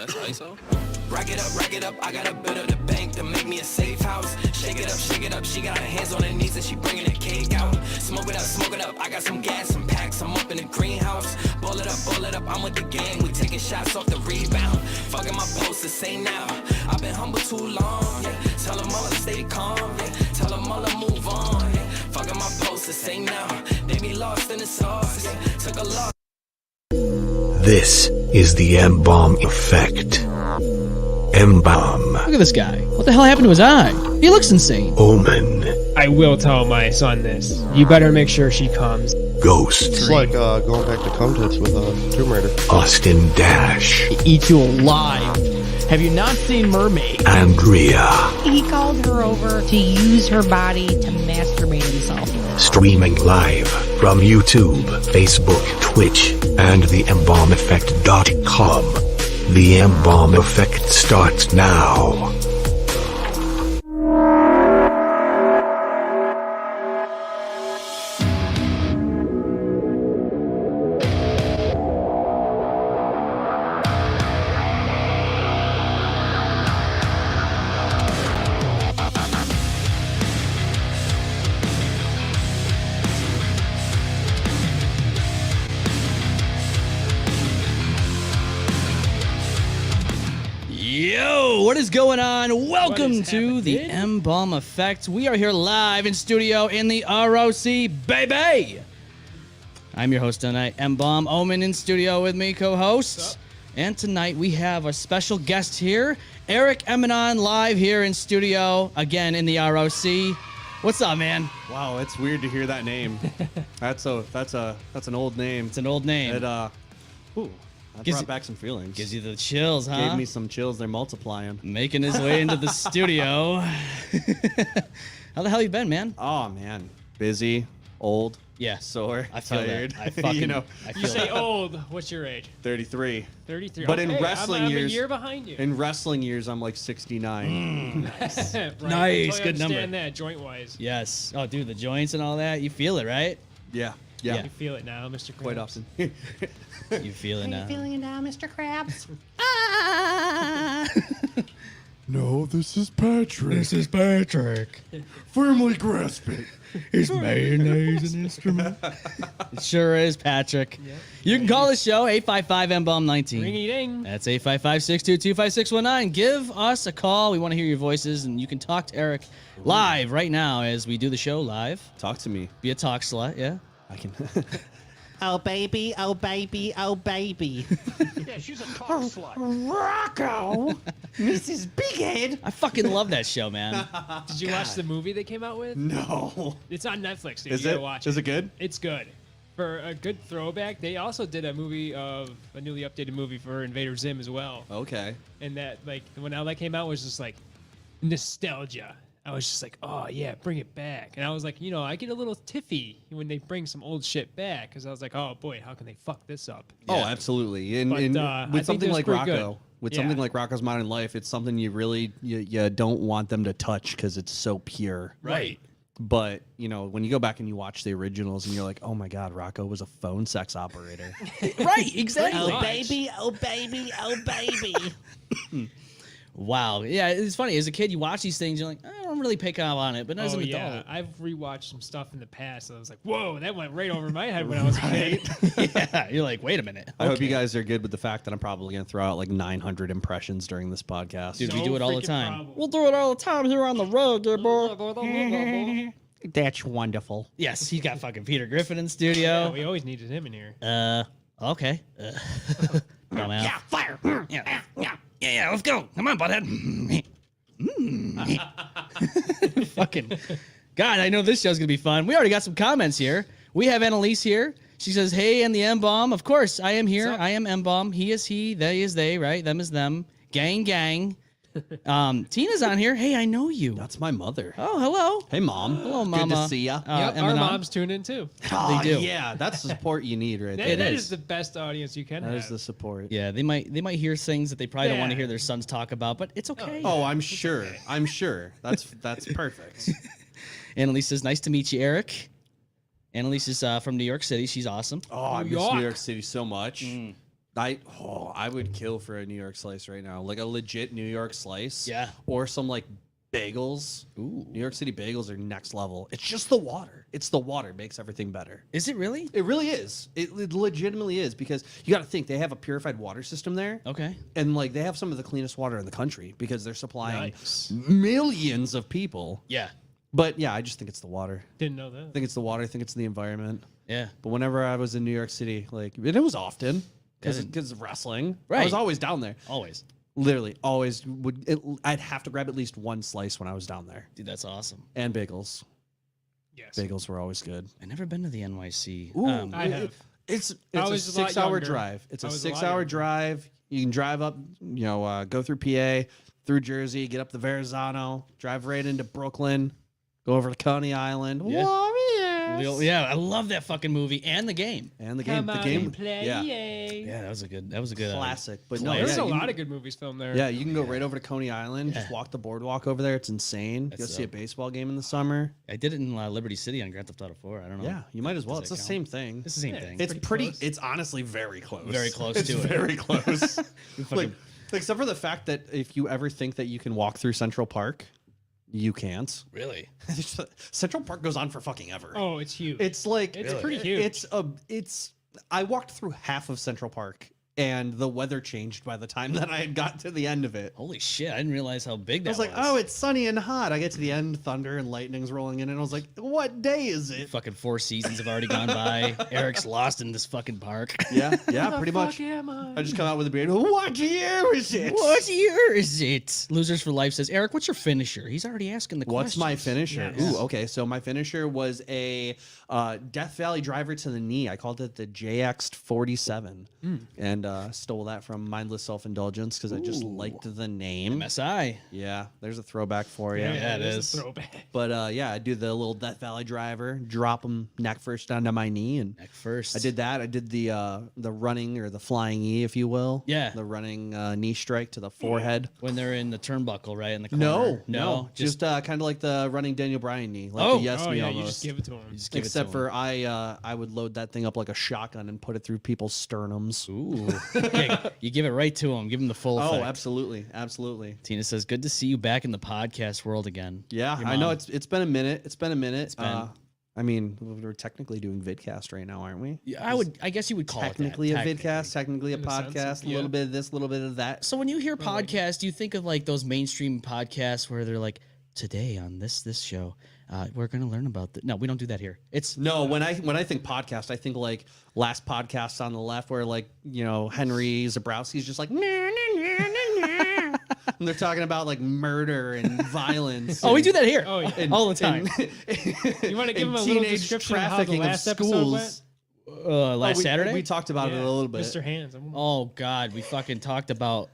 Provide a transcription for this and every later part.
That's ISO? Rack it up, I got a bit of the bank to make me a safe house. Shake it up, she got her hands on her knees and she bringing the cake out. Smoke it up, I got some gas, some packs, I'm up in the greenhouse. Ball it up, I'm with the gang, we taking shots off the rebound. Fucking my post to say now, I've been humble too long, yeah. Tell them all to stay calm, yeah. Tell them all to move on, yeah. Fucking my post to say now, they be lost in the sauce, yeah. Took a loss. This is the M-Balm effect. M-Balm. Look at this guy. What the hell happened to his eye? He looks insane. Omen. I will tell my son this. You better make sure she comes. Ghost. It's like going back to cum tits with Tomb Raider. Austin Dash. Eat you alive. Have you not seen Mermaid? Andrea. He called her over to use her body to masturbate himself. Streaming live from YouTube, Facebook, Twitch, and the embalmeffect.com. The M-Balm effect starts now. Yo, what is going on? Welcome to the M-Balm Effect. We are here live in studio in the ROC, baby. I'm your host tonight, M-Balm. Omen in studio with me, co-host. And tonight we have a special guest here, Eric Emanon, live here in studio, again in the ROC. What's up, man? Wow, it's weird to hear that name. That's an old name. It's an old name. That brought back some feelings. Gives you the chills, huh? Gave me some chills. They're multiplying. Making his way into the studio. How the hell you been, man? Oh man, busy, old, Yeah, sore, I feel tired. that. I fucking, I feel You say that. old. What's your age? 33. 33. But in Okay, wrestling I'm years, a year behind you. in wrestling years, I'm like 69. Right. Nice, I good totally number. understand that joint-wise. Yes. Oh, dude, the joints and all that. You feel it, right? Yeah. You feel it now, Mr. Quite Krabs. often. You feel it now. Feeling it now, Mr. Krabs? No, this is Patrick. This is Patrick. Firmly grasp it. Is mayonnaise an instrument? It sure is, Patrick. Yep. You can call the show 855-MBALM-19. Ring-a-ding. That's 855-622-5619. Give us a call. We want to hear your voices, and you can talk to Eric live right now as we do the show live. Talk to me. Be a talk slut, yeah? I can. Oh baby, oh baby, oh baby. Yeah, she's a talk slut. Rocco! Mrs. Bighead! I fucking love that show, man. Did you watch the movie they came out with? No. It's on Netflix, dude. Is You it? gotta watch Is it good? It's good. For a good throwback, they also did a movie of a newly updated movie for Invader Zim as well. Okay. And that, like, when all that came out was just like nostalgia. I was just like, oh yeah, bring it back. And I was like, I get a little tiffy when they bring some old shit back because I was like, oh boy, how can they fuck this up? Oh, absolutely. And, But, and I with think something it was like pretty Rocco, good. with Yeah. something like Rocco's Modern Life, it's something you really you don't want them to touch because it's so pure. Right. But when you go back and you watch the originals, and you're like, oh my God, Rocco was a phone sex operator. Right, exactly. Oh baby, oh baby, oh baby. Wow. Yeah, it's funny. As a kid, you watch these things, you're like, I don't really pick up on it. But as Oh an yeah, adult, I've rewatched some stuff in the past. And I was like, whoa, that went right over my head when I was a kid. yeah, you're like, wait a minute. I hope you guys are good with the fact that I'm probably going to throw out like 900 impressions during this podcast. Dude, we No do it all the freaking time. problem. We'll do it all the time here on the road, dear boy. That's wonderful. Yes, he's got fucking Peter Griffin in studio. Yeah, we always needed him in here. Okay. Come out. Yeah, fire! Yeah, let's go. Come on, butthead. Fucking God, I know this show's gonna be fun. We already got some comments here. We have Annalise here. She says, "Hey, and the M-Balm. Of course, I am here. I am M-Balm. He is he. They is they. Right? Them is them. Gang, gang. Tina's on here. Hey, I know you. That's my mother. Oh, hello. Hey, Mom. Hello, Good Mama. to see ya. Yep, our Emanon. moms tune in too. Oh, do. Yeah, that's the support you need right That, there. that is. is the best audience you can That have. is the support. Yeah, they might hear things that they probably don't want to Yeah. hear their sons talk about, but it's okay. Oh, I'm sure. I'm sure. That's perfect. Annalise says, "Nice to meet you, Eric." Annalise is from New York City. She's awesome. Oh, I miss York. New York City so much. I would kill for a New York slice right now, like a legit New York slice. Yeah. Or some like bagels. Ooh. New York City bagels are next level. It's just the water. It's the water makes everything better. Is it really? It really is. It legitimately is, because you got to think they have a purified water system there. Okay. And like they have some of the cleanest water in the country because they're supplying Nice. millions of people. Yeah. But yeah, I just think it's the water. Didn't know that. I think it's the water. I think it's the environment. Yeah. But whenever I was in New York City, like, and it was often because of wrestling. I was Right. always down there. Always. Literally, always I'd have to grab at least one slice when I was down there. Dude, that's awesome. And bagels. Yes. Bagels were always good. I've never been to the NYC. I have. It's I a was a lot 6-hour younger. drive. It's I a was a lot 6-hour younger. drive. You can drive up, go through PA, through Jersey, get up the Verrazano, drive right into Brooklyn, go over to Coney Island. Yeah. Warriors. Yeah, I love that fucking movie and the game. And the game. Come The on game. and play. Yeah. Yeah, that was a good Classic. But no, There's yeah, a you lot can- of good movies filmed there. Yeah, you can go right over to Coney Island. Just Yeah. walk the boardwalk over there. It's insane. Go That's see a baseball game in the summer. I did it in Liberty City on Grand Theft Auto 4. I don't know. Yeah, you might as well. Does It's the that same count? thing. It's the same Yeah, thing. It's pretty pretty. close. It's honestly very close. Very close it's to it. very close. fucking- like, except for the fact that if you ever think that you can walk through Central Park, you can't. Really? Central Park goes on for fucking ever. Oh, it's huge. It's like It's pretty huge. It's. I walked through half of Central Park, and the weather changed by the time that I had got to the end of it. Holy shit! I didn't realize how big that I was like, oh, it's sunny and hot. I get to the end, thunder and lightning's rolling in, and I was like, what day is it? Fucking 4 seasons have already gone by. Eric's lost in this fucking park. Yeah, pretty much. Am I? I just come out with a beard. What year is it? What year is it? Losers for Life says, Eric, what's your finisher? He's already asking the What's my questions. finisher? Yes. Ooh, okay. So my finisher was a Death Valley driver to the knee. I called it the JX47, and stole that from Mindless Self-Indulgence because I just liked the name. MSI. Yeah, there's a throwback for you. Yeah, it there's is. a throwback. But yeah, I do the little Death Valley driver, drop them neck first down to my knee, and Neck first. I did that. I did the running or the flying E, if you will. Yeah. The running knee strike to the forehead. when they're in the turnbuckle, right in the corner. No, just kind of like the running Daniel Bryan knee, like Oh. the yes Oh me yeah, almost. you just give it to him. just give it Except to for I would load that thing up like a shotgun and put it through people's sternums. Ooh. Yeah, you give it right to him. Give him the full effect. Oh, absolutely, absolutely. Tina says, good to see you back in the podcast world again. Yeah, Your I know mom. it's been a minute. It's been a minute. been- I mean, we're technically doing vidcast right now, aren't we? Yeah, I guess you would call Technically it a that. vidcast, technically a In a sense, podcast, a yeah. little bit of this, a little bit of that. So when you hear podcast, do you think of like those mainstream podcasts where they're like, today on this show, we're going to learn about No, we don't do that here. It's No, when I think podcast, I think like last podcast on the left where like, Henry Zabrowski's just like and they're talking about like murder and violence. Oh, we do that here. Oh, yeah. all the time. You want to give him and a little teenage description of how the trafficking of last episode schools. went? Last Saturday? We talked about it a little bit. Mr. Hands. Oh God, we fucking talked about.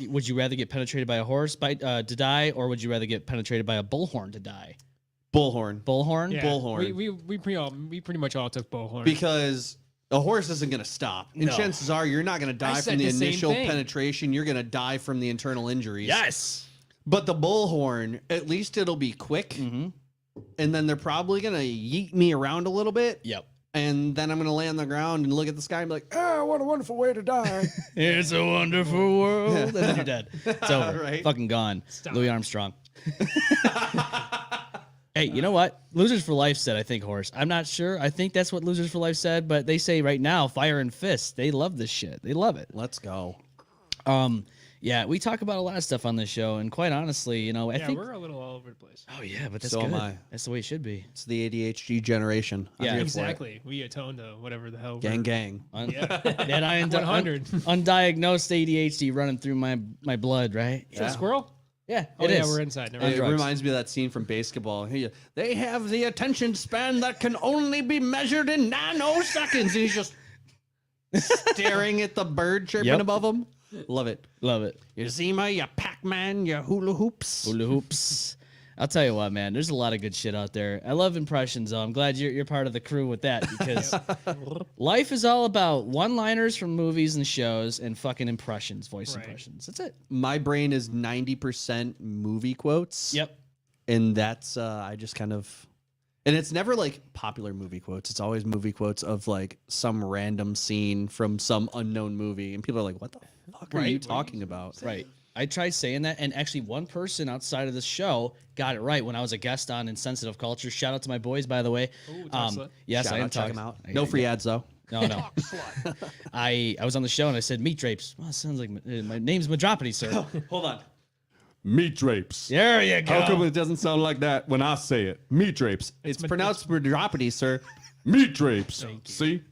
Would you rather get penetrated by a horse to die, or would you rather get penetrated by a bullhorn to die? Bullhorn. Bullhorn. Yeah, Bullhorn. We pretty much all took bullhorn. Because a horse isn't going to stop. And No. chances are you're not going to die said from the the same initial thing. penetration. You're going to die from the internal injuries. Yes. But the bullhorn, at least it'll be quick. Mm-hmm. And then they're probably going to yeet me around a little bit. Yep. And then I'm going to lay on the ground and look at the sky and be like, oh, what a wonderful way to die. It's a wonderful world. And then you're dead. It's over. Right. Fucking gone. Stop. Louis Armstrong. Hey, you know what? Losers for Life said, I think, horse. I'm not sure. I think that's what Losers for Life said, but they say right now, fire and fist. They love this shit. They love it. Let's go. Yeah, we talk about a lot of stuff on this show, and quite honestly, I think. we're a little all over the place. Oh yeah, but that's So am good. I. That's the way it should be. It's the ADHD generation. I'm Yeah, here for it. Exactly. We atone to whatever the hell. Gang, gang. Yeah. That 100. undiagnosed ADHD running through my blood, right? Is that a squirrel? Yeah, Oh it yeah, is. we're inside. Never It mind. drugs. reminds me of that scene from Basketball. They have the attention span that can only be measured in nanoseconds. And he's just staring at the bird chirping Yep. above him. Love it. Love it. You Zima, you Pac-Man, you hula hoops. Hula hoops. I'll tell you what, man. There's a lot of good shit out there. I love impressions, though. I'm glad you're part of the crew with that because life is all about one-liners from movies and shows and fucking impressions, voice Right. impressions. That's it. My brain is 90% movie quotes. Yep. And that's, I just kind of, And it's never like popular movie quotes. It's always movie quotes of like some random scene from some unknown movie. And people are like, what the fuck are you talking about? Right. I tried saying that, and actually one person outside of this show got it right when I was a guest on Insensitive Culture. Shout out to my boys, by the way. Yes, Shout I am out, check talking them out. No free ads though. No. I was on the show and I said meat drapes. Well, it sounds like my name's Madropity, sir. Hold on. Meat drapes. There you go. How come it doesn't sound like that when I say it? Meat drapes. It's pronounced Madropity, sir. Meat drapes. See?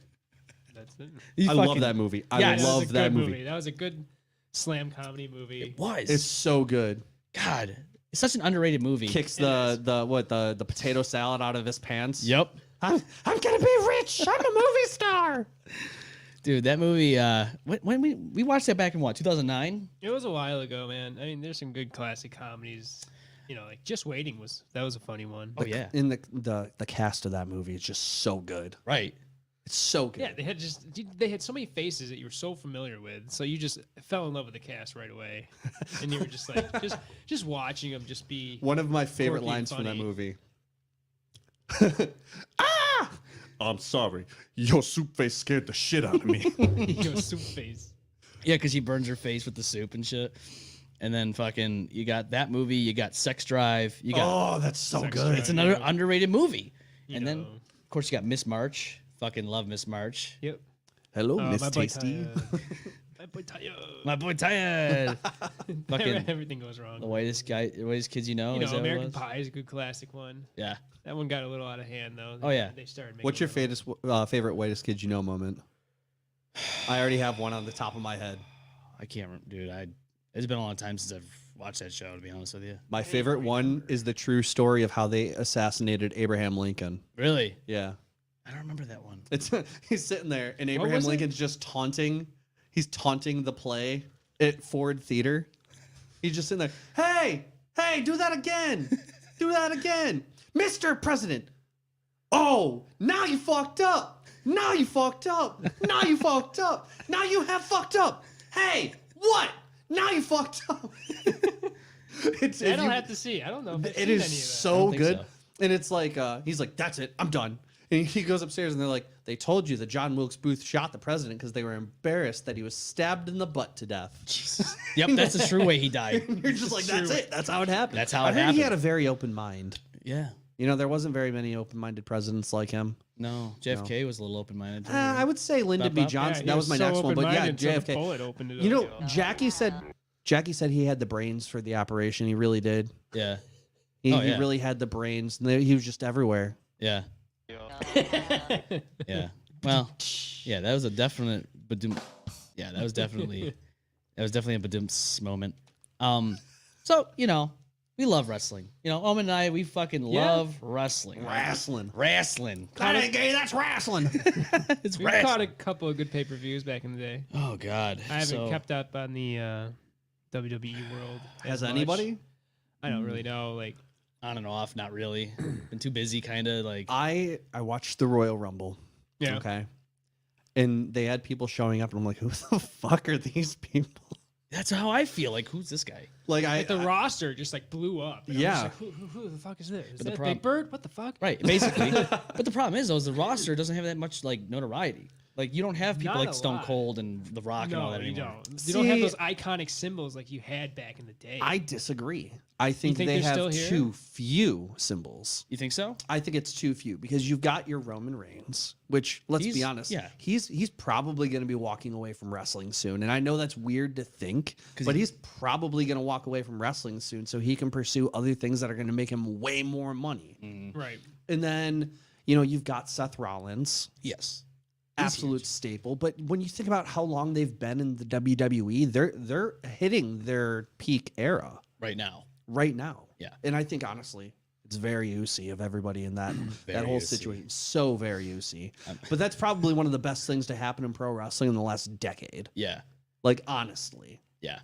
That's it. I love that movie. I Yes. love was a that good movie. That was a good slam comedy movie. It was. It's so good. God. It's such an underrated movie. Kicks the potato salad out of his pants. Yep. I'm gonna be rich. I'm a movie star. Dude, that movie, when we watched that back in what, 2009? It was a while ago, man. I mean, there's some good classic comedies. You know, like Just Waiting was a funny one. Oh, yeah. In the cast of that movie is just so good. Right. It's so good. Yeah, they had so many faces that you were so familiar with, so you just fell in love with the cast right away, and you were just like just watching them just be One of my favorite quirky and lines from that funny. movie. I'm sorry. Your soup face scared the shit out of me. Your soup face. Yeah, because he burns her face with the soup and shit. And then fucking, you got that movie, you got Sex Drive, you got. Oh, that's so Sex good. Drive. It's another underrated movie. You And then, know. of course, you got Miss March. Fucking love Miss March. Yep. Hello, My Miss boy Tasty. Taya. My boy Taya. My boy Tired. Fucking Everything goes wrong. the whitest kids you know. You is know, that what it American was? Pie is a good classic one. Yeah. That one got a little out of hand though. Oh, yeah. They started making What's your it a favorite whitest kid you know moment? I already have one on the top of my head. I can't remember, dude. It's been a long time since I've watched that show, to be honest with you. My favorite one is the true story of how they assassinated Abraham Lincoln. Really? Yeah. I don't remember that one. It's he's sitting there and Abraham was it? Lincoln's just taunting. He's taunting the play at Ford Theater. He's just sitting there. Hey, do that again. Do that again. Mr. President. Oh, now you fucked up. Now you fucked up. Now you fucked up. Now you have fucked up. Hey, what? Now you fucked up. I don't have to see. I don't know. If I've It seen is any of that. so think good. so. And it's like, he's like, that's it. I'm done. And he goes upstairs and they're like, they told you that John Wilkes Booth shot the president because they were embarrassed that he was stabbed in the butt to death. Yep, that's the true way he died. And you're just like, that's it. That's how it happened. That's how I it heard He happened. had a very open mind. Yeah. You know, there wasn't very many open-minded presidents like him. No, JFK was a little open-minded. too. I would say Lyndon B. Bop, bop. Johnson. he that was my so next one. But yeah, open-minded until the JFK. bullet opened it You know, up. Jackie said he had the brains for the operation. He really did. Yeah. He yeah. really had the brains. And he was just everywhere. Yeah. Yeah. Well, yeah, that was a definite badoom. Yeah, that was definitely a badoomps moment. So, you know, we love wrestling. You know, Omen and I, we fucking love wrestling. Wrestling. Wrestling. That ain't gay. That's wrestling. It's We wrestling. caught a couple of good pay-per-views back in the day. Oh God. I haven't So- kept up on the WWE world. Has as much. anybody? I don't really know. Like, on and off, not really. Been too busy, kind of like. I watched the Royal Rumble. yeah. Okay. And they had people showing up, and I'm like, who the fuck are these people? That's how I feel. Like, who's this guy? Like The roster just like blew up. And I'm Yeah. just like, who the fuck is this? Is the that prob- Big Bird? What the fuck? Right, basically. But the problem is, though, is the roster doesn't have that much like notoriety. Like, you don't have people Not like a Stone lot. Cold and The Rock and all No, that you anymore. don't. You don't have See- those iconic symbols like you had back in the day. I disagree. I think, think they they're still have here? too few symbols. You think so? I think it's too few because you've got your Roman Reigns, which let's be He's- honest, yeah. he's probably going to be walking away from wrestling soon, and I know that's weird to think, but he's probably going to walk away from wrestling soon so he can pursue other things that are going to make him way more money. right. And then you've got Seth Rollins, Yes. absolute staple. But when you think about how long they've been in the WWE, they're hitting their peak era Right now. right now. Yeah. And I think honestly, it's very Usi of everybody in that Very whole Usi. situation. So very Usi. But that's probably one of the best things to happen in pro wrestling in the last decade. Yeah. Like honestly. Yeah.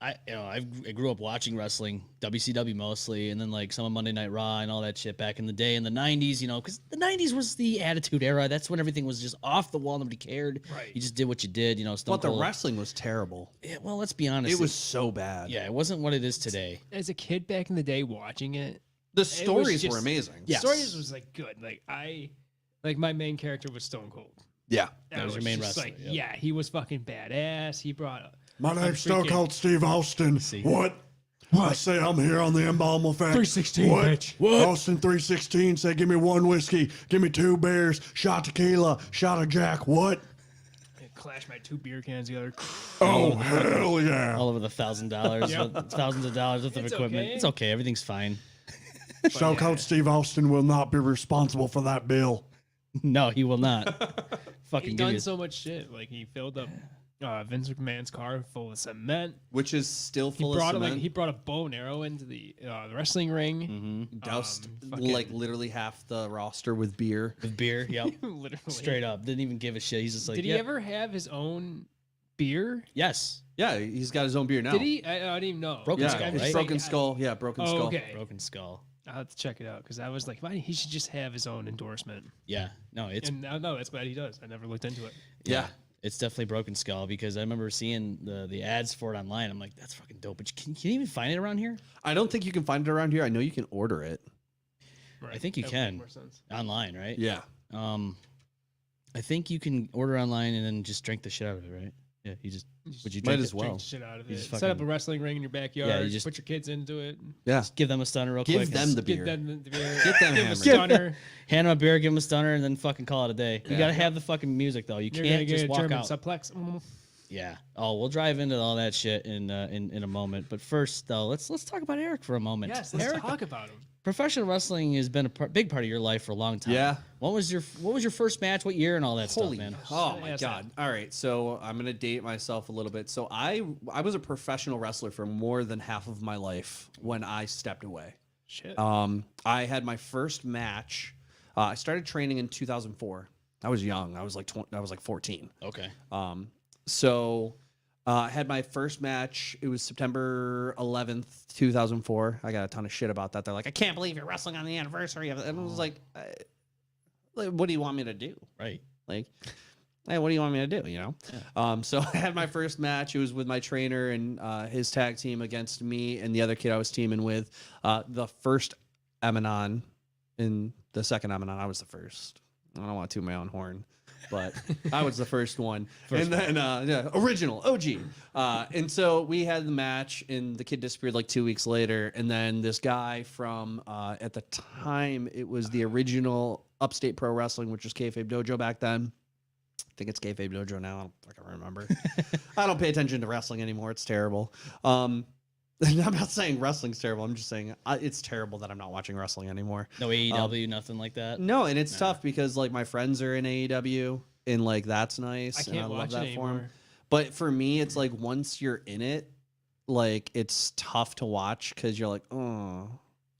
I grew up watching wrestling, WCW mostly, and then like some of Monday Night Raw and all that shit back in the day in the 90s, you know, because the 90s was the Attitude Era. That's when everything was just off the wall. Nobody cared. Right. You just did what you did, you know. Stone But the Cold. wrestling was terrible. Yeah, well, let's be honest. It was so bad. Yeah, it wasn't what it is today. As a kid back in the day watching it, The It was stories were just- amazing. The Yes. stories was like good. Like my main character was Stone Cold. Yeah. That was your main just wrestler, Like, yep. yeah, he was fucking badass. He brought. My name's Stone freaking- Cold Steve Austin. What? I say I'm here on the M-Balm effect. 316, What? bitch. What? Austin 316 said, give me 1 whiskey, give me 2 beers, shot tequila, shot of Jack. What? Clash my 2 beer cans together. Oh, hell yeah. All over the $1,000, thousands of dollars worth of It's equipment. okay. It's okay. Everything's fine. Stone Cold Steve Austin will not be responsible for that bill. No, he will not. Fucking He give done you. so much shit. Like he filled up Vince McMahon's car full of cement. Which is still He full brought of it, cement. like he brought a bow and arrow into the wrestling ring. Doused fucking- like literally half the roster with beer. With beer. Yep. Literally. Straight up. Didn't even give a shit. He's just like, Did he yep. ever have his own beer? Yes. Yeah, he's got his own beer now. Did he? I didn't even know. Broken Yeah, Skull, I'm it's just right? Broken saying, Skull. Yeah, Broken Oh, Skull. okay. Broken Skull. I'll have to check it out because I was like, why he should just have his own endorsement. Yeah. No, it's And now no, that's what he does. I never looked into it. Yeah. It's definitely Broken Skull because I remember seeing the ads for it online. I'm like, that's fucking dope. But can you even find it around here? I don't think you can find it around here. I know you can order it. Right. I think you That would make can. more sense. Online, right? Yeah. I think you can order online and then just drink the shit out of it, right? Yeah, you just would you Might drink as it? well. Drink the shit out of You it. just Set up a fucking- wrestling ring in your backyard. Yeah, you just just- put your kids into it. Yeah. Give them a stunner real Give quick. them the Give beer. them the beer. Get them Give them a hammered. stunner. Hand them a beer, give them a stunner, and then fucking call it a day. You Yeah. gotta have the fucking music though. You You're gonna can't get just a walk German out. suplex. Yeah. Oh, we'll drive into all that shit in a moment. But first, though, let's talk about Eric for a moment. Yes, let's Eric, talk about him. professional wrestling has been a big part of your life for a long time. Yeah. What was your first match? What year and all that Holy, stuff, man? oh my Yes, god! All right, so I'm gonna date myself a little bit. So I was a professional wrestler for more than half of my life when I stepped away. Shit. I had my first match. I started training in 2004. I was young. I was like I was like 14. Okay. So I had my first match. It was September 11th, 2004. I got a ton of shit about that. They're like, I can't believe you're wrestling on the anniversary of it. And I was like, what do you want me to do? Right. Like, hey, what do you want me to do? You know? So I had my first match. It was with my trainer and his tag team against me and the other kid I was teaming with. The first Emanon and the second Emanon, I was the first. I don't want to toot my own horn, but I was the first one. Original, OG. And so we had the match, and the kid disappeared like 2 weeks later. And then this guy from, at the time, it was the original Upstate Pro Wrestling, which was Kayfabe Dojo back then. I think it's Kayfabe Dojo now. I don't fucking remember. I don't pay attention to wrestling anymore. It's terrible. I'm not saying wrestling's terrible. I'm just saying it's terrible that I'm not watching wrestling anymore. No AEW, nothing like that. No, and it's tough because like my friends are in AEW and like that's nice. I and can't love watch it that for 'em. anymore. But for me, it's like once you're in it, like it's tough to watch because you're like, oh.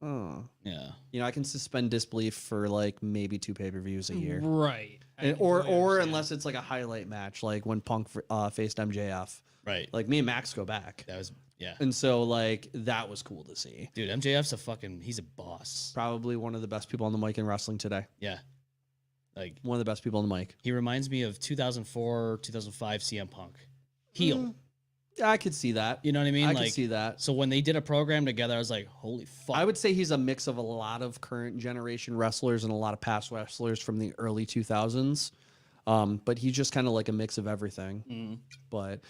Yeah. You know, I can suspend disbelief for like maybe 2 pay-per-views a year. Right. I And, or completely understand. unless it's like a highlight match, like when Punk faced MJF. Right. Like me and Max go back. That was yeah. And so like that was cool to see. Dude, MJF's he's a boss. Probably one of the best people on the mic in wrestling today. Yeah. Like One of the best people on the mic. he reminds me of 2004, 2005 CM Punk. Heel. I could see that. You know what I mean? I like could see that. So when they did a program together, I was like, holy fuck. I would say he's a mix of a lot of current generation wrestlers and a lot of past wrestlers from the early 2000s. But he's just kind of like a mix of everything. But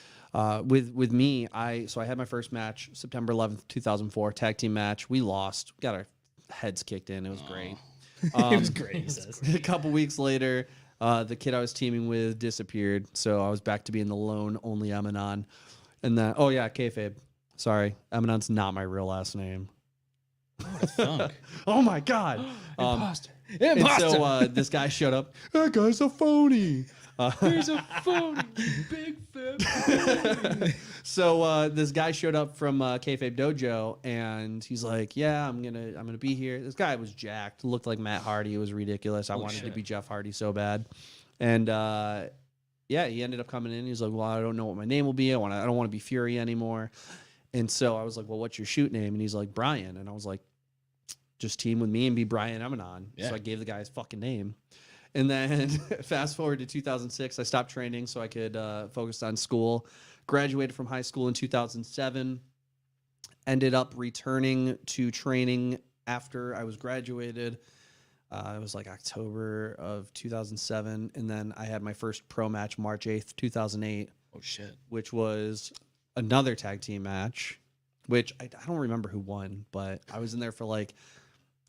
with me, I had my first match September 11th, 2004, tag team match. We lost. Got our heads kicked in. It was great. it was great. He says. A couple weeks later, the kid I was teaming with disappeared. So I was back to being the lone only Emanon. And then, oh yeah, kayfabe. Sorry, Emanon's not my real last name. Thunk. Oh my god. Imposter. And so this guy showed up. That guy's a phony. He's a phony. Big fat. So this guy showed up from Kayfabe Dojo, and he's like, "Yeah, I'm gonna be here." This guy was jacked, looked like Matt Hardy. It was ridiculous. I wanted to be Jeff Hardy so bad, and yeah, he ended up coming in. He's like, "Well, I don't know what my name will be. I don't want to be Fury anymore." And so I was like, "Well, what's your shoot name?" And he's like, "Brian." And I was like, "Just team with me and be Brian Emanon." Yeah. So I gave the guy his fucking name. And then fast forward to 2006, I stopped training so I could focus on school. Graduated from high school in 2007. Ended up returning to training after I was graduated. It was like October of 2007. And then I had my first pro match March 8th, 2008. Oh, shit. Which was another tag team match, which I don't remember who won, but I was in there for like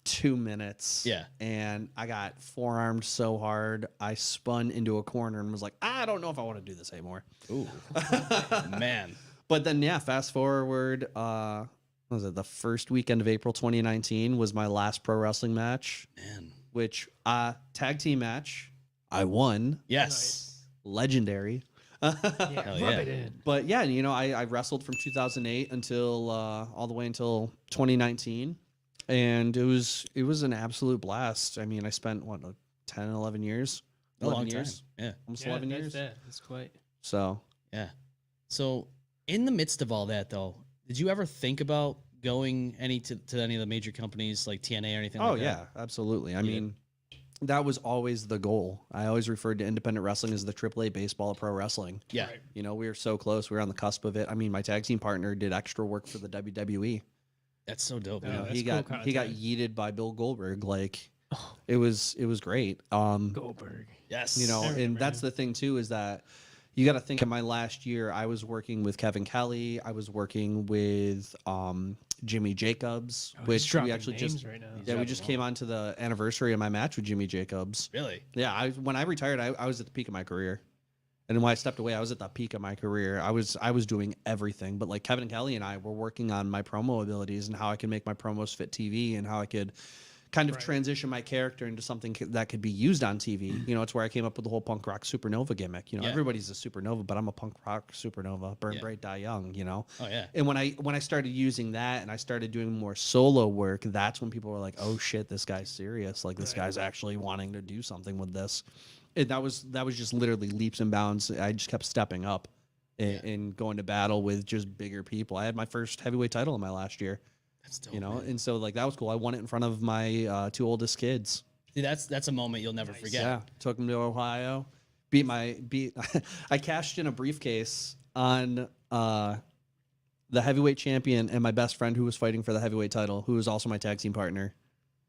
2 minutes. Yeah. And I got forearmed so hard, I spun into a corner and was like, I don't know if I want to do this anymore. Ooh. Man. But then, yeah, fast forward, what was it? The first weekend of April 2019 was my last pro wrestling match. Man. Which, tag team match, I won. Yes. Legendary. Yeah, Hell rub yeah. it in. But yeah, you know, I wrestled from 2008 until all the way until 2019, and it was an absolute blast. I mean, I spent 10, 11 years, A 11 long time. years, Yeah. almost Yeah, 11 that's years. that. That's quite. So Yeah. So in the midst of all that, though, did you ever think about going to any of the major companies like TNA or anything oh like yeah, that? absolutely. I You did? mean, that was always the goal. I always referred to independent wrestling as the AAA baseball of pro wrestling. Yeah. Right. You know, we were so close. We were on the cusp of it. I mean, my tag team partner did extra work for the WWE. That's so dope. Oh, man. that's he cool got he got content. yeeted by Bill Goldberg. Like, it was great. Goldberg. Yes. You know, I and remember that's him. the thing too, is that you got to think of my last year. I was working with Kevin Kelly. I was working with Jimmy Jacobs, Oh, he's which we dropping actually names just right now. yeah, we just came on to the anniversary of my match with Jimmy Jacobs. Really? Yeah, when I retired, I was at the peak of my career. And then when I stepped away, I was at the peak of my career. I was doing everything. But like Kevin Kelly and I were working on my promo abilities and how I could make my promos fit TV and how I could kind of Right. transition my character into something that could be used on TV. You know, it's where I came up with the whole punk rock supernova gimmick. You know, Yeah. everybody's a supernova, but I'm a punk rock supernova. Burn Yeah. bright, die young. You know. Oh yeah. And when I started using that and I started doing more solo work, that's when people were like, "Oh shit, this guy's serious! Like this guy's actually wanting to do something with this." And that was just literally leaps and bounds. I just kept stepping up and going to battle with just bigger people. I had my first heavyweight title in my last year. That's dope. You know, man. and so like that was cool. I won it in front of my 2 oldest kids. See, that's a moment you'll never forget. Yeah, took them to Ohio. I cashed in a briefcase on the heavyweight champion and my best friend who was fighting for the heavyweight title, who was also my tag team partner.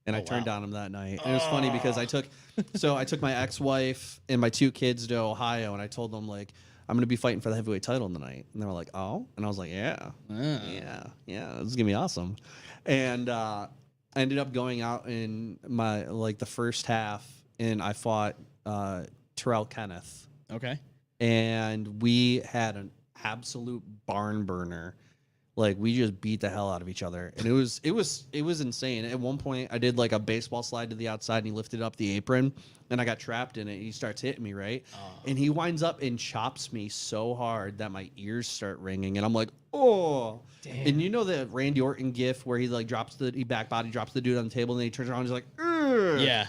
And I turned down him that night. And it was funny because I took my ex-wife and my 2 kids to Ohio, and I told them like, I'm gonna be fighting for the heavyweight title tonight. And they were like, "Oh," and I was like, "Yeah, yeah, this is gonna be awesome." And I ended up going out in my the first half, and I fought Terrell Kenneth, Okay. and we had an absolute barn burner. Like we just beat the hell out of each other, and it was insane. At one point, I did like a baseball slide to the outside, and he lifted up the apron, and I got trapped in it. And he starts hitting me, right? And he winds up and chops me so hard that my ears start ringing, and I'm like, oh. Damn. And you know the Randy Orton gif where he like he back body drops the dude on the table, and then he turns around and he's like, ugh. Yeah.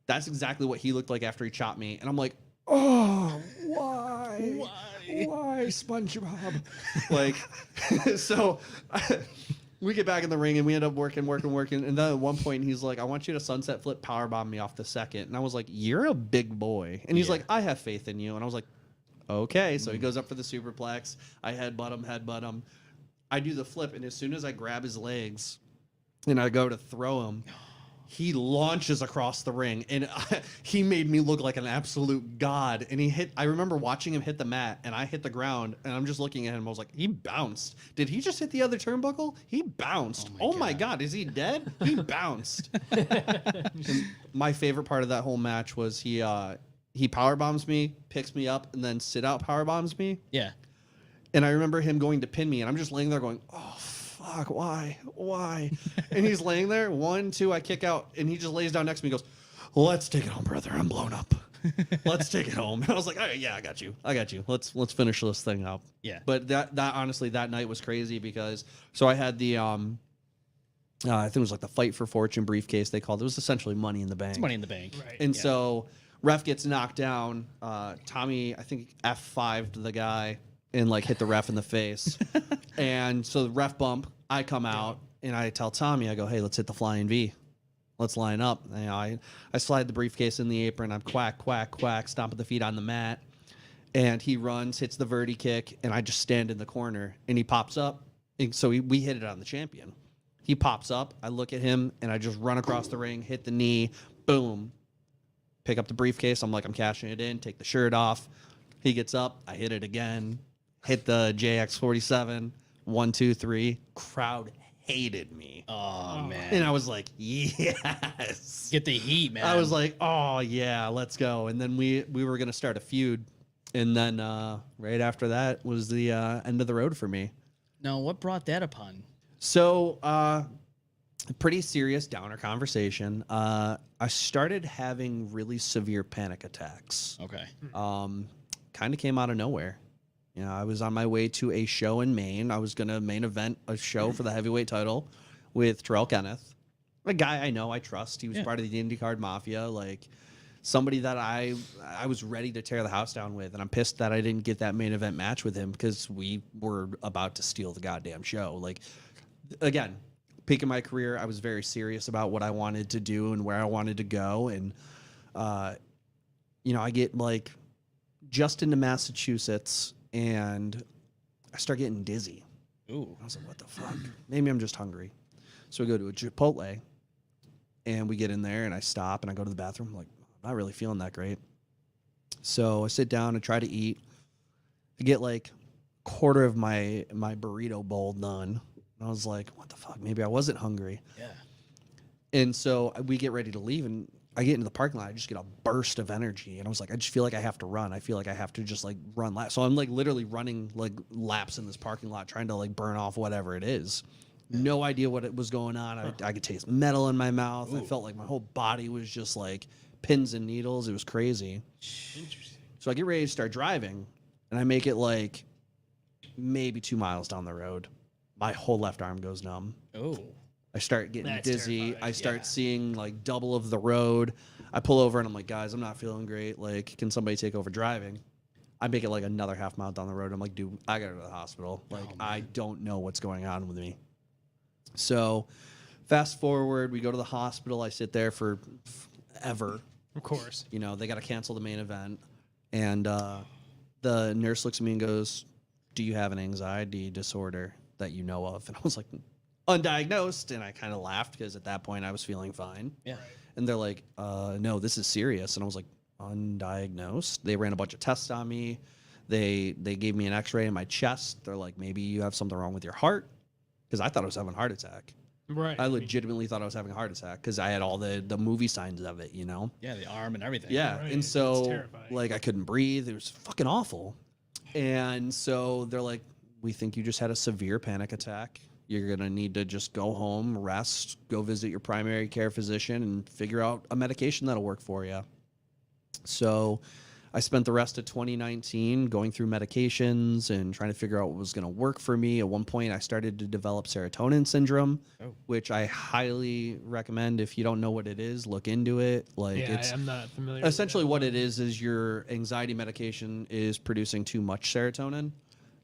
That's exactly what he looked like after he chopped me, and I'm like, oh, why? Why, SpongeBob? Like, so we get back in the ring and we end up working. And then at one point he's like, I want you to sunset flip powerbomb me off the second. And I was like, you're a big boy. And he's like, I have faith in you. And I was like, okay. So he goes up for the superplex. I headbutt him. I do the flip. And as soon as I grab his legs and I go to throw him, he launches across the ring, and he made me look like an absolute god. And I remember watching him hit the mat, and I hit the ground, and I'm just looking at him. I was like, he bounced. Did he just hit the other turnbuckle? He bounced. Oh my god, is he dead? He bounced. And my favorite part of that whole match was he power bombs me, picks me up, and then sit out power bombs me. Yeah. And I remember him going to pin me, and I'm just laying there going, oh, fuck, why? And he's laying there, 1, 2, I kick out, and he just lays down next to me and goes, let's take it home, brother. I'm blown up. Let's take it home. And I was like, all right, yeah, I got you. Let's finish this thing up. Yeah. But that honestly, that night was crazy because, so I had the, I think it was like the Fight for Fortune briefcase they called it. It was essentially Money in the Bank. It's money in the bank. Right. And so ref gets knocked down. Tommy, I think F5'd the guy and like hit the ref in the face. And so the ref bump, I come out and I tell Tommy, I go, hey, let's hit the flying V. Let's line up. You know, I slide the briefcase in the apron. I'm quack, stomping the feet on the mat. And he runs, hits the verti kick, and I just stand in the corner. And he pops up. And so we hit it on the champion. He pops up. I look at him, and I just run across the ring, hit the knee, boom. Pick up the briefcase. I'm like, I'm cashing it in. Take the shirt off. He gets up. I hit it again. Hit the JX47. 1, 2, 3. Crowd hated me. Oh, man. And I was like, yes. Get the heat, man. I was like, oh, yeah, let's go. And then we were going to start a feud. And then right after that was the end of the road for me. No, what brought that upon? So, pretty serious downer conversation. I started having really severe panic attacks. Okay. Kind of came out of nowhere. You know, I was on my way to a show in Maine. I was going to main event a show for the heavyweight title with Terrell Kenneth, a guy I know, I trust. He was part of the IndyCar Mafia, like somebody that I was ready to tear the house down with. And I'm pissed that I didn't get that main event match with him because we were about to steal the goddamn show. Like, again, peak of my career, I was very serious about what I wanted to do and where I wanted to go. And, you know, I get like just into Massachusetts and I start getting dizzy. Ooh. I was like, what the fuck? Maybe I'm just hungry. So we go to a Chipotle and we get in there and I stop and I go to the bathroom. I'm like, I'm not really feeling that great. So I sit down and try to eat. I get like a quarter of my burrito bowl done. And I was like, what the fuck? Maybe I wasn't hungry. Yeah. And so we get ready to leave and I get into the parking lot. I just get a burst of energy. And I was like, I just feel like I have to run. I feel like I have to just like run laps. So I'm like literally running like laps in this parking lot, trying to like burn off whatever it is. No idea what it was going on. I could taste metal in my mouth. I felt like my whole body was just like pins and needles. It was crazy. So I get ready to start driving and I make it like maybe 2 miles down the road. My whole left arm goes numb. Oh. I start getting That's dizzy. terrifying, I start yeah. seeing like double of the road. I pull over and I'm like, guys, I'm not feeling great. Like, can somebody take over driving? I make it like another half mile down the road. I'm like, dude, I gotta go to the hospital. Like, I don't know what's going on with me. So fast forward, we go to the hospital. I sit there for ever. Of course. You know, they got to cancel the main event. And the nurse looks at me and goes, do you have an anxiety disorder that you know of? And I was like, undiagnosed. And I kind of laughed because at that point I was feeling fine. Yeah. And they're like, no, this is serious. And I was like, undiagnosed? They ran a bunch of tests on me. They gave me an x-ray in my chest. They're like, maybe you have something wrong with your heart. Because I thought I was having a heart attack. Right. I legitimately thought I was having a heart attack because I had all the movie signs of it, you know? Yeah, the arm and everything. Yeah. Right. And It's so, terrifying. like, I couldn't breathe. It was fucking awful. And so they're like, we think you just had a severe panic attack. You're going to need to just go home, rest, go visit your primary care physician, and figure out a medication that'll work for you. So I spent the rest of 2019 going through medications and trying to figure out what was going to work for me. At one point, I started to develop serotonin syndrome, which I highly recommend. If you don't know what it is, look into it. Like, Yeah, it's I'm not familiar. essentially what it is your anxiety medication is producing too much serotonin,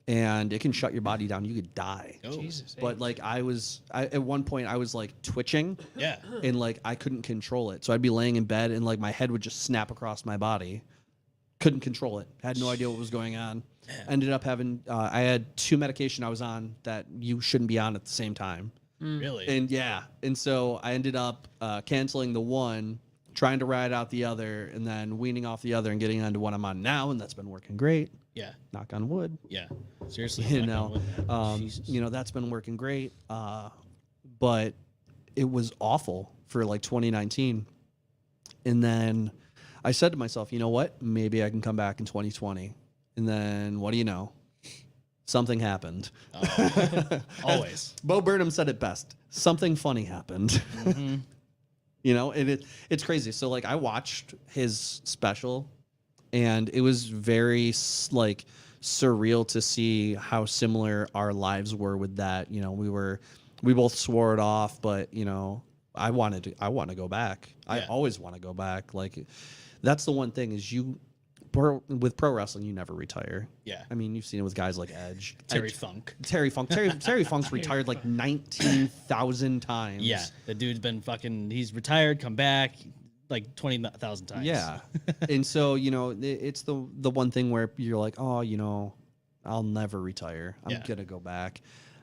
and it can shut your body down. You could die. Jesus. But like at one point I was like twitching, Yeah. and like I couldn't control it. So I'd be laying in bed and like my head would just snap across my body. Couldn't control it. Had no idea what was going on. Ended up having I had 2 medication I was on that you shouldn't be on at the same time. Really? And yeah, and so I ended up canceling the one, trying to ride out the other, and then weaning off the other and getting onto one I'm on now, and that's been working great. Yeah. Knock on wood. Yeah. Seriously. You knock on know, wood, man. Jesus. you know, that's been working great. But it was awful for like 2019. And then I said to myself, you know what? Maybe I can come back in 2020. And then what do you know? Something happened. Always. Bo Burnham said it best. Something funny happened. You know, and it's crazy. So like I watched his special and it was very like surreal to see how similar our lives were with that. You know, we both swore it off, but you know, I want to go back. I Yeah. always want to go back. Like that's the one thing is with pro wrestling, you never retire. Yeah. I mean, you've seen it with guys like Edge. Terry Funk. Terry Funk's retired like 19,000 times. Yeah. The dude's been he's retired, come back like 20,000 times. Yeah. And so, you know, it's the one thing where you're like, oh, you know, I'll never retire. I'm Yeah. going to go back.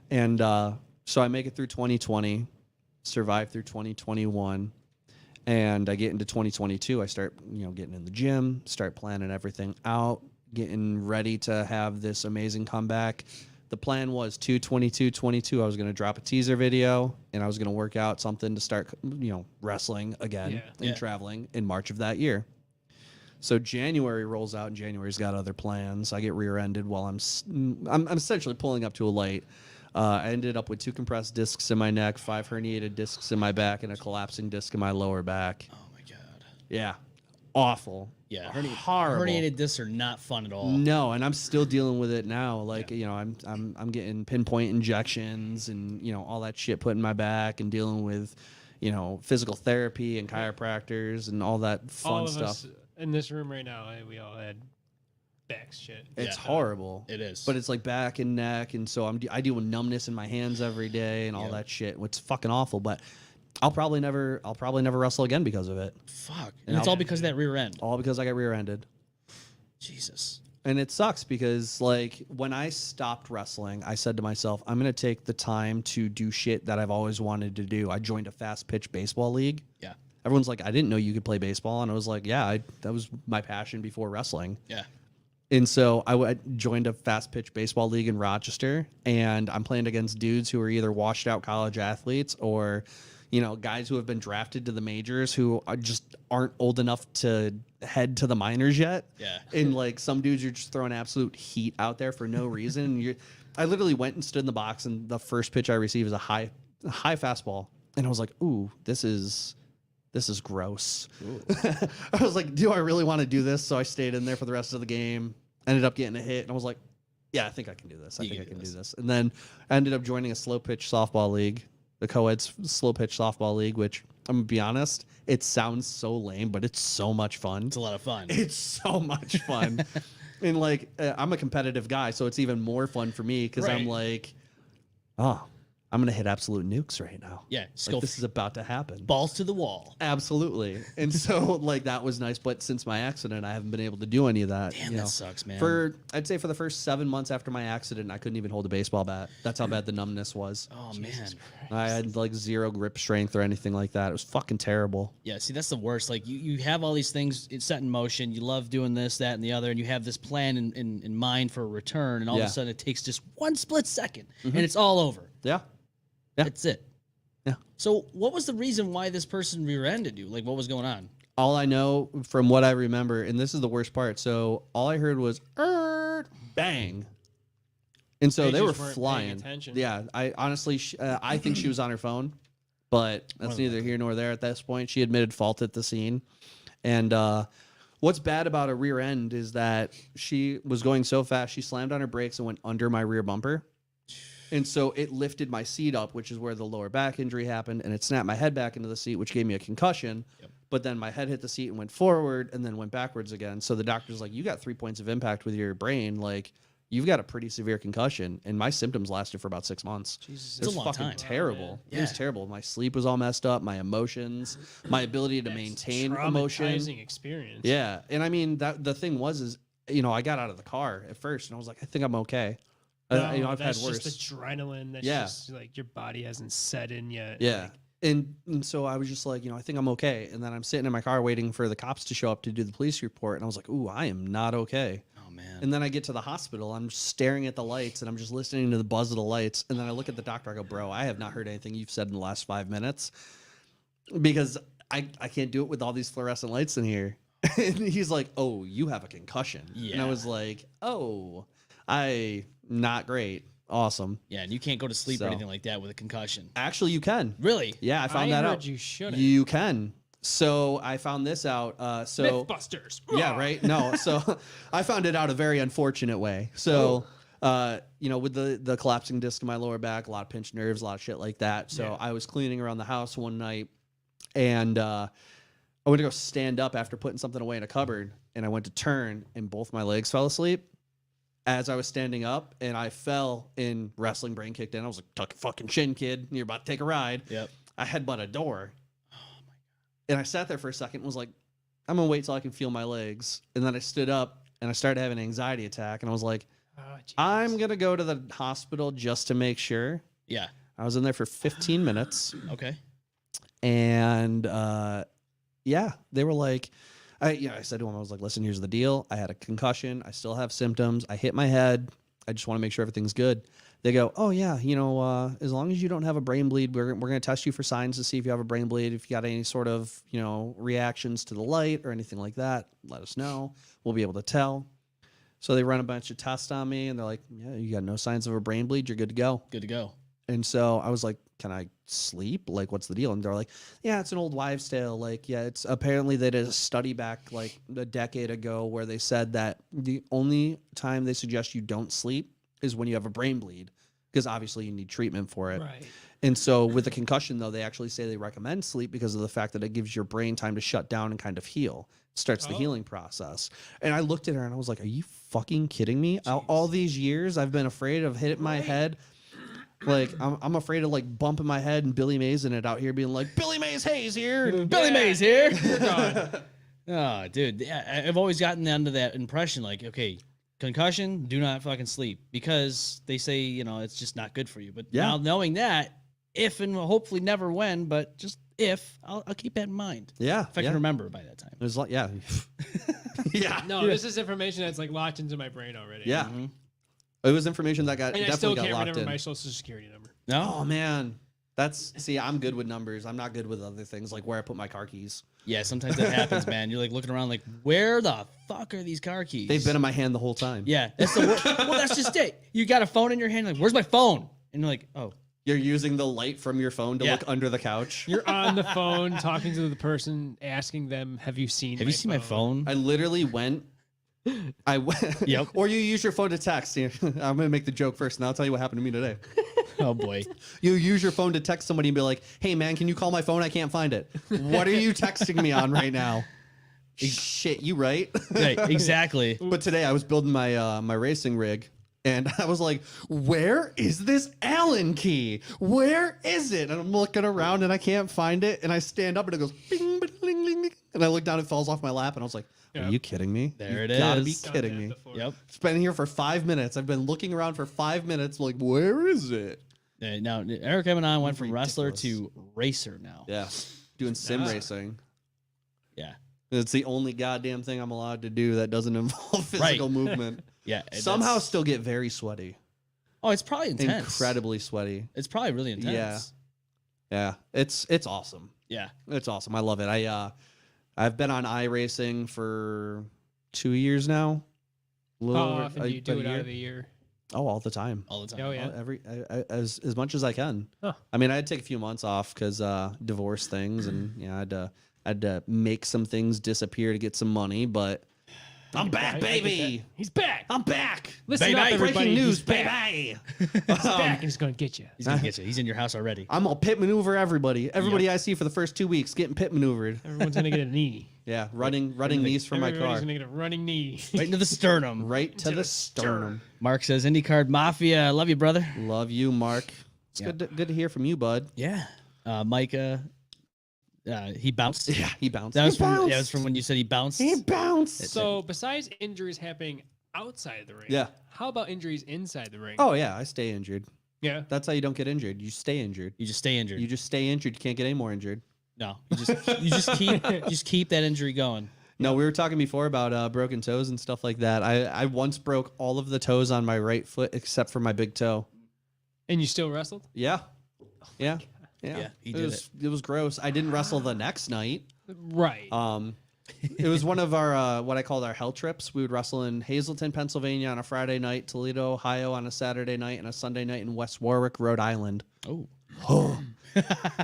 And So I make it through 2020, survive through 2021, and I get into 2022. I start, getting in the gym, start planning everything out, getting ready to have this amazing comeback. The plan was 2/22/22. I was going to drop a teaser video, and I was going to work out something to start, wrestling again and traveling in March of that year. So January rolls out, and January's got other plans. I get rear-ended while I'm essentially pulling up to a light. I ended up with 2 compressed discs in my neck, 5 herniated discs in my back, and a collapsing disc in my lower back. Oh my god. Yeah, awful. Yeah, horrible. Herniated discs are not fun at all. No, and I'm still dealing with it now. Like, I'm getting pinpoint injections and all that shit put in my back, and dealing with physical therapy and chiropractors and all that fun All of stuff. us in this room right now, we all had back shit. It's horrible. It is. But it's like back and neck, and so I deal with numbness in my hands every day and all that shit. It's fucking awful. But I'll probably never wrestle again because of it. Fuck. And it's all because of that rear end. All because I got rear-ended. Jesus. And it sucks because, like, when I stopped wrestling, I said to myself, I'm going to take the time to do shit that I've always wanted to do. I joined a fast-pitch baseball league. Yeah. Everyone's like, I didn't know you could play baseball. And I was like, yeah, that was my passion before wrestling. Yeah. And so I joined a fast-pitch baseball league in Rochester, and I'm playing against dudes who are either washed-out college athletes or, guys who have been drafted to the majors who aren't old enough to head to the minors yet. Yeah. And, like, some dudes are just throwing absolute heat out there for no reason. I literally went and stood in the box, and the first pitch I received is a high fastball. And I was like, ooh, this is gross. I was like, do I really want to do this? So I stayed in there for the rest of the game, ended up getting a hit, and I was like, yeah, I think I can do this. I think I can do this. And then I ended up joining a slow pitch softball league, the co-ed slow pitch softball league, which I'm going to be honest, it sounds so lame, but it's so much fun. It's a lot of fun. It's so much fun. And like, I'm a competitive guy, so it's even more fun for me because I'm like, oh, I'm going to hit absolute nukes right now. Yeah. Like, this is about to happen. Balls to the wall. Absolutely. And so, like, that was nice. But since my accident, I haven't been able to do any of that. Damn, that sucks, man. I'd say for the first 7 months after my accident, I couldn't even hold a baseball bat. That's how bad the numbness was. Oh, man. I had, like, 0 grip strength or anything like that. It was fucking terrible. Yeah, see, that's the worst. Like, you have all these things set in motion. You love doing this, that, and the other, and you have this plan in mind for a return, and all of a sudden it takes just one split second, and it's all over. Yeah. That's it. Yeah. So what was the reason why this person rear-ended you? Like, what was going on? All I know from what I remember, and this is the worst part, so all I heard was, bang. And so they were flying. Yeah, I honestly, I think she was on her phone, but that's neither here nor there at this point. She admitted fault at the scene. And what's bad about a rear end is that she was going so fast, she slammed on her brakes and went under my rear bumper. And so it lifted my seat up, which is where the lower back injury happened, and it snapped my head back into the seat, which gave me a concussion. Yep. But then my head hit the seat and went forward and then went backwards again. So the doctor's like, you got 3 points of impact with your brain. Like, you've got a pretty severe concussion. And my symptoms lasted for about 6 months. Jesus, it was a long fucking time. terrible. Yeah. It was terrible. My sleep was all messed up. My emotions, my ability to maintain emotion. Traumatizing experience. Yeah. And I mean, the thing was, I got out of the car at first and I was like, I think I'm okay. No, I've had that's worse. just adrenaline. That's just like your body hasn't set in yet. Yeah. Like, and so I was just like, I think I'm okay. And then I'm sitting in my car waiting for the cops to show up to do the police report. And I was like, ooh, I am not okay. Oh, man. And then I get to the hospital. I'm staring at the lights and I'm just listening to the buzz of the lights. And then I look at the doctor. I go, bro, I have not heard anything you've said in the last 5 minutes because I can't do it with all these fluorescent lights in here. And he's like, oh, you have a concussion. Yeah. And I was like, oh, not great. Awesome. Yeah, and you can't go to sleep or So- anything like that with a concussion. Actually, you can. Really? Yeah, I found that heard out. you shouldn't. You can. So I found this out. Mythbusters. Yeah, right. No, so I found it out a very unfortunate way. So, with the collapsing disc in my lower back, a lot of pinched nerves, a lot of shit like that. So I was cleaning around the house one night, and I went to go stand up after putting something away in a cupboard, and I went to turn, and both my legs fell asleep as I was standing up, and I fell, and wrestling brain kicked in. I was like, tuck your fucking chin, kid. You're about to take a ride. Yep. I headbutt a door. And I sat there for a second and was like, I'm going to wait till I can feel my legs. And then I stood up and I started having an anxiety attack. And I was like, I'm going to go to the hospital just to make sure. Yeah. I was in there for 15 minutes. Okay. And yeah, they were like, I said to them, I was like, listen, here's the deal. I had a concussion. I still have symptoms. I hit my head. I just want to make sure everything's good. They go, oh yeah, as long as you don't have a brain bleed, we're going to test you for signs to see if you have a brain bleed. If you got any sort of, reactions to the light or anything like that, let us know. We'll be able to tell. So they run a bunch of tests on me and they're like, yeah, you got no signs of a brain bleed. You're good to go. Good to go. And so I was like, can I sleep? Like, what's the deal? And they're like, yeah, it's an old wives' tale. Like, yeah, it's apparently they did a study back like a decade ago where they said that the only time they suggest you don't sleep is when you have a brain bleed, because obviously you need treatment for it. Right. And so with a concussion, though, they actually say they recommend sleep because of the fact that it gives your brain time to shut down and kind of heal. It starts the healing process. And I looked at her and I was like, are you fucking kidding me? All these years I've been afraid of hitting my head. Like, I'm afraid of, like, bumping my head and Billy Mays in it out here being like, Billy Mays Hayes here. And Billy Mays here. Oh, dude. Yeah, I've always gotten under that impression, like, okay, concussion, do not fucking sleep, because they say, it's just not good for you. But now knowing that, if and hopefully never when, but just if, I'll keep that in mind. Yeah. If I can remember by that time. It was like, yeah. Yeah. No, this is information that's like locked into my brain already. Yeah. Mm-hmm. It was information that got And I definitely still got can't locked remember in. my social security number. No? Oh man. See, I'm good with numbers. I'm not good with other things like where I put my car keys. Yeah, sometimes that happens, man. You're like looking around like, where the fuck are these car keys? They've been in my hand the whole time. Yeah, that's the well, that's just it. You got a phone in your hand, like, where's my phone? And you're like, oh. You're using the light from your phone to look under the couch. You're on the phone talking to the person, asking them, have you seen my phone? I literally went. Yep. Or you use your phone to text. I'm going to make the joke first, and I'll tell you what happened to me today. Oh, boy. You use your phone to text somebody and be like, hey, man, can you call my phone? I can't find it. What are you texting me on right now? Shit, you right? Right, exactly. But today I was building my my racing rig, and I was like, where is this Allen key? Where is it? And I'm looking around, and I can't find it. And I stand up, and it goes, bing, bing, bing, bing, bing. And I look down, it falls off my lap, and I was like, are you kidding me? There it You gotta is. be kidding me. Yep. It's been here for 5 minutes. I've been looking around for 5 minutes, like, where is it? Now, Eric Emanon went from wrestler to racer now. Yeah, doing sim racing. Yeah. It's the only goddamn thing I'm allowed to do that doesn't involve physical movement. Yeah. Somehow still get very sweaty. Oh, it's probably intense. Incredibly sweaty. It's probably really intense. Yeah. It's awesome. Yeah. It's awesome. I love it. I've been on iRacing for 2 years now. How often do you do it out of the year? Oh, all the time. All the time. Oh, yeah. As much as I can. Huh. I mean, I had to take a few months off because divorce things, and I had to make some things disappear to get some money. But I'm back, baby. He's back. I'm back. Listen Baby. up, everybody. Breaking news, He's back. baby. He's back, and he's going to get you. He's going to get you. He's in your house already. I'm gonna pit maneuver everybody. Everybody I see for the first 2 weeks getting pit maneuvered. Everyone's going to get a knee. Yeah, running knees from my Everybody's car. going to get a running knee. Right into the sternum. Right to the sternum. Mark says, IndyCard Mafia. Love you, brother. Love you, Mark. It's Yeah. good to hear from you, bud. Yeah. Micah, he bounced. Yeah, he bounced. That was from when you said he bounced. He bounced. So besides injuries happening outside the ring, Yeah. how about injuries inside the ring? Oh yeah, I stay injured. Yeah. That's how you don't get injured. You stay injured. You just stay injured. You just stay injured. You can't get any more injured. No, you just keep that injury going. No, we were talking before about broken toes and stuff like that. I once broke all of the toes on my right foot except for my big toe. And you still wrestled? Yeah. Yeah. Yeah, he did it. It was gross. I didn't wrestle the next night. Right. It was one of our what I called our hell trips. We would wrestle in Hazleton, Pennsylvania on a Friday night, Toledo, Ohio on a Saturday night, and a Sunday night in West Warwick, Rhode Island. Oh.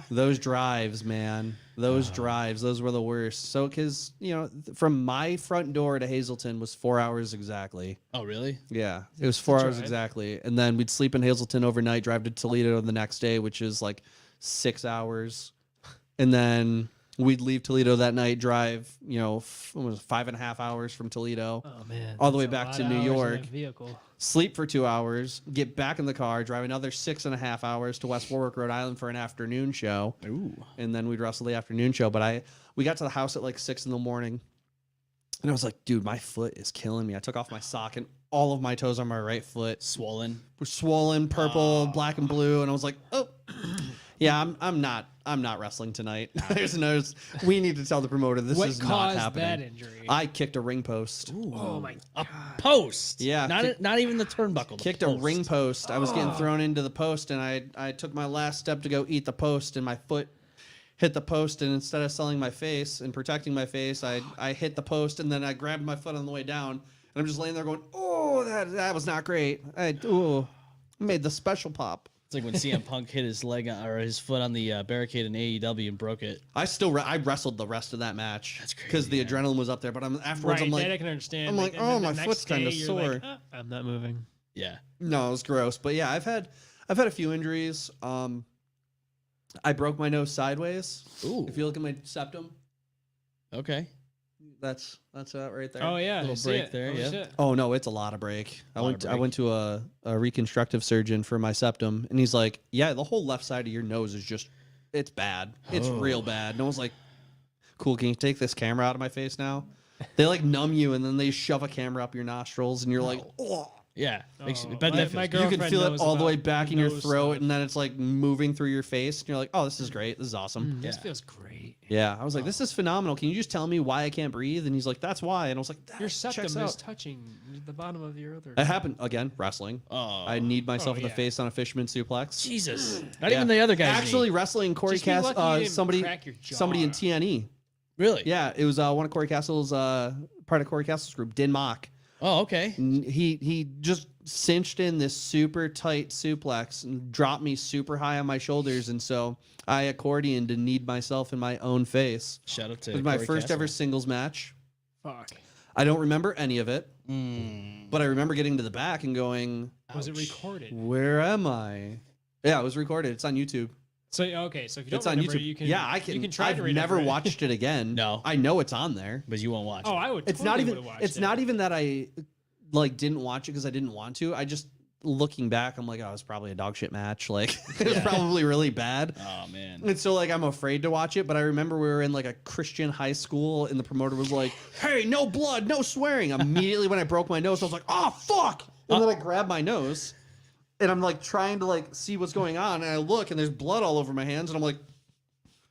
Those drives, man. Those drives, those were the worst. So, because, from my front door to Hazleton was 4 hours exactly. Oh, really? Yeah, it was 4 hours drive. exactly. And then we'd sleep in Hazleton overnight, drive to Toledo the next day, which is like 6 hours. And then we'd leave Toledo that night, drive, it was 5.5 hours from Toledo. Oh, man. all the way that's a back lot to of New hours in York. that vehicle. Sleep for 2 hours, get back in the car, drive another 6.5 hours to West Warwick, Rhode Island for an afternoon show. Ooh. And then we'd wrestle the afternoon show. But we got to the house at like 6 in the morning. And I was like, dude, my foot is killing me. I took off my sock and all of my toes on my right foot Swollen. were swollen, purple, black, and blue. And I was like, oh, Yeah, I'm not wrestling tonight. We need to tell the promoter this What is not caused happening. that injury? I kicked a ring post. Oh my A god. post. Yeah, Not even the turnbuckle. the Kicked a post. ring post. I was getting thrown into the post, and I took my last step to go eat the post, and my foot hit the post, and instead of selling my face and protecting my face, I hit the post, and then I grabbed my foot on the way down, and I'm just laying there going, oh, that was not great. I made the special pop. It's like when CM Punk hit his leg or his foot on the barricade in AEW and broke it. I wrestled the rest of that match. That's crazy, because the man. adrenaline was up there. But afterwards, Right, I'm like, that I can understand. I'm like, and oh, then the my next foot's kind of day, you're sore. like, I'm not moving. Yeah. No, it was gross. But yeah, I've had a few injuries. I broke my nose sideways. Ooh. If you look at my septum, Okay. that's that right there. Oh yeah, Little I see break it. there, Oh, yeah. shit. Oh no, it's a lot of break. I Lot of break. went to a reconstructive surgeon for my septum, and he's like, "Yeah, the whole left side of your nose is it's bad. It's real bad." And I was like, "Cool, can you take this camera out of my face now?" They like numb you, and then they shove a camera up your nostrils, and you're like, "Oh." Yeah. Makes Oh, you, but that my feels good. You can girlfriend feel it knows all the way about back in your nose throat, stuff. and then it's like moving through your face, and you're like, "Oh, this is great. This is awesome." This Yeah. feels great. Yeah, I was like, "This is phenomenal. Can you just tell me why I can't breathe?" And he's like, "That's why." And I was like, "That Your checks septum is out." touching the bottom of your other. It happened again. Wrestling. Oh. I need myself Oh, in the yeah. face on a fisherman suplex. Jesus. Not Yeah. even the other guys. Actually, wrestling Corey Just be lucky you didn't somebody crack your jaw. somebody in TNE. Really? Yeah, it was one of Corey Castle's part of Corey Castle's group, Din Mock. Oh, okay. And he just cinched in this super tight suplex and dropped me super high on my shoulders, and so I accordioned and kneed myself in my own face. Shout out to It was my Corey first Castle. ever singles match. Fuck. I don't remember any of it, Mm. but I remember getting to the back and going, Was it recorded? "Where am I?" Yeah, it was recorded. It's on YouTube. So okay, so if you don't It's on remember, YouTube. you can. Yeah, I can. You can try I've to never remember it. watched it again. No. I know it's on there. But you won't watch Oh, it. I would. It's totally not even. would've watched It's it. not even that I like didn't watch it because I didn't want to. I just looking back, I'm like, oh, it's probably a dog shit match. Like it was probably really bad. Oh, man. And so like I'm afraid to watch it. But I remember we were in like a Christian high school, and the promoter was like, "Hey, no blood, no swearing." Immediately when I broke my nose, I was like, "Oh fuck!" And then I grabbed my nose, and I'm like trying to like see what's going on, and I look, and there's blood all over my hands, and I'm like,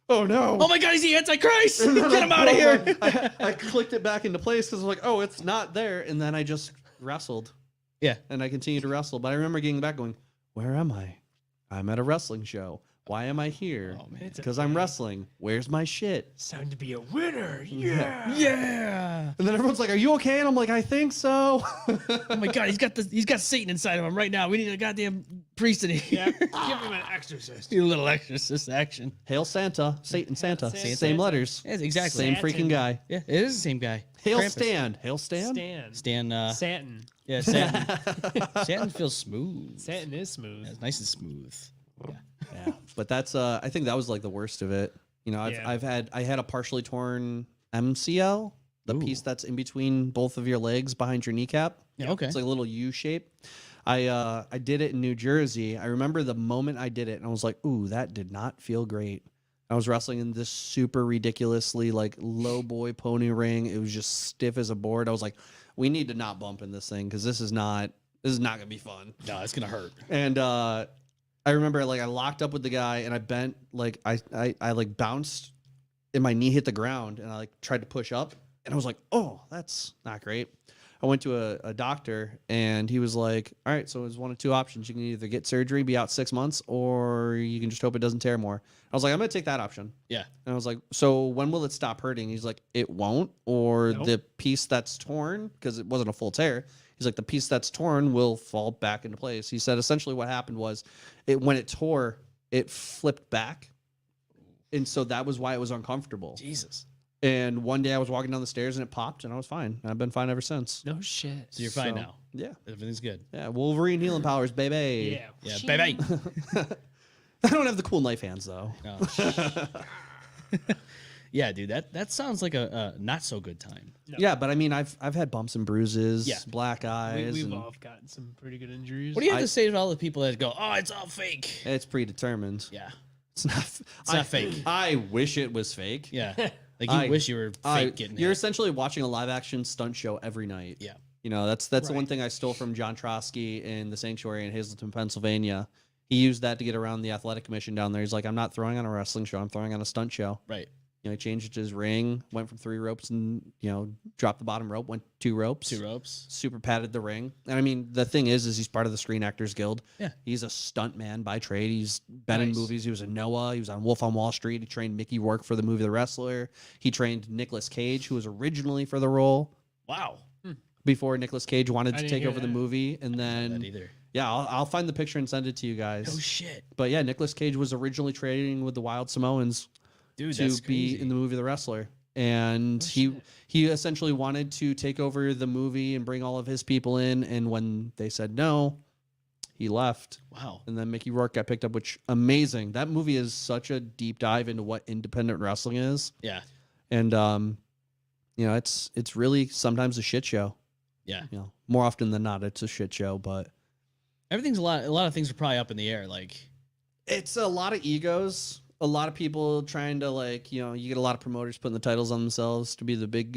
"Oh no!" Oh, my God. He's the Antichrist. And then Get him out of here. I clicked it back into place because I was like, "Oh, it's not there." And then I just wrestled. Yeah. And I continued to wrestle. But I remember getting back going, "Where am I? I'm at a wrestling show. Why am I here? Oh, man. Because I'm wrestling. Where's my shit?" It's time to be a winner. Yeah. Yeah. And then everyone's like, "Are you okay?" And I'm like, "I think so." Oh, my God. He's got Satan inside of him right now. We need a goddamn priest in here. Yeah. Give him an exorcist. Need a little exorcist action. Hail Santa, Satan, Santa, Santa. same letters, Yes, exactly. same Satan. freaking guy. Yeah, it is the same guy. Hail Krampus. Stan, Hail Stan. Stan. Stan, Satin. yeah, Satan. Satan feels smooth. Satin is smooth. Yeah, it's nice and smooth. Yeah, but that's I think that was like the worst of it. You know, Yeah. I had a partially torn MCL, the Ooh. piece that's in between both of your legs behind your kneecap. Yeah, okay. It's like a little U shape. I did it in New Jersey. I remember the moment I did it, and I was like, "Ooh, that did not feel great." I was wrestling in this super ridiculously like low boy pony ring. It was just stiff as a board. I was like, "We need to not bump in this thing because this is not gonna be fun." No, it's gonna hurt. And I remember like I locked up with the guy, and I bent like I like bounced, and my knee hit the ground, and I like tried to push up, and I was like, "Oh, that's not great." I went to a doctor, and he was like, "All right, so there's one of two options. You can either get surgery, be out 6 months, or you can just hope it doesn't tear more." I was like, "I'm gonna take that option." Yeah. And I was like, "So when will it stop hurting?" He's like, "It won't, or Nope. the piece that's torn, because it wasn't a full tear." He's like, "The piece that's torn will fall back into place." He said essentially what happened was, when it tore, it flipped back, and so that was why it was uncomfortable. Jesus. And one day I was walking down the stairs and it popped, and I was fine. I've been fine ever since. No shit. So you're fine So, now. Yeah, Everything's good. yeah. Wolverine healing powers, baby. Yeah. Yeah, baby. I don't have the cool knife hands though. No. Yeah, dude. That sounds like a not so good time. Yeah, but I mean, I've had bumps and bruises, Yeah. black eyes. We've and all gotten some pretty good injuries. What do you have to say to all the people that go, "Oh, it's all fake"? It's predetermined. Yeah. It's not. It's not fake. I wish it was fake. Yeah. Like you wish you were fake getting You're hit. essentially watching a live action stunt show every night. Yeah. You know, that's the one thing I stole from John Trotsky in the Sanctuary in Hazleton, Pennsylvania. he used that to get around the athletic commission down there. He's like, I'm not throwing on a wrestling show. I'm throwing on a stunt show. Right. You know, he changed his ring, went from 3 ropes and, dropped the bottom rope, went 2 ropes. 2 ropes. Super padded the ring. And I mean, the thing is he's part of the Screen Actors Guild. Yeah. He's a stunt man by trade. He's been in movies. He was in Noah. He was on Wolf on Wall Street. He trained Mickey Rourke for the movie The Wrestler. He trained Nicolas Cage, who was originally for the role. Wow. Before Nicolas Cage wanted to didn't take hear over the that. movie. And then, That either. yeah, I'll find the picture and send it to you guys. Oh shit. But yeah, Nicolas Cage was originally training with the Wild Samoans. Dude, To that's be crazy. in the movie The Wrestler. And he essentially wanted to take over the movie and bring all of his people in. And when they said no, he left. Wow. And then Mickey Rourke got picked up, which amazing. That movie is such a deep dive into what independent wrestling is. Yeah. And it's really sometimes a shit show. Yeah. More often than not, it's a shit show. But Everything's a lot of things are probably up in the air. Like, it's a lot of egos. A lot of people trying to you get a lot of promoters putting the titles on themselves to be the big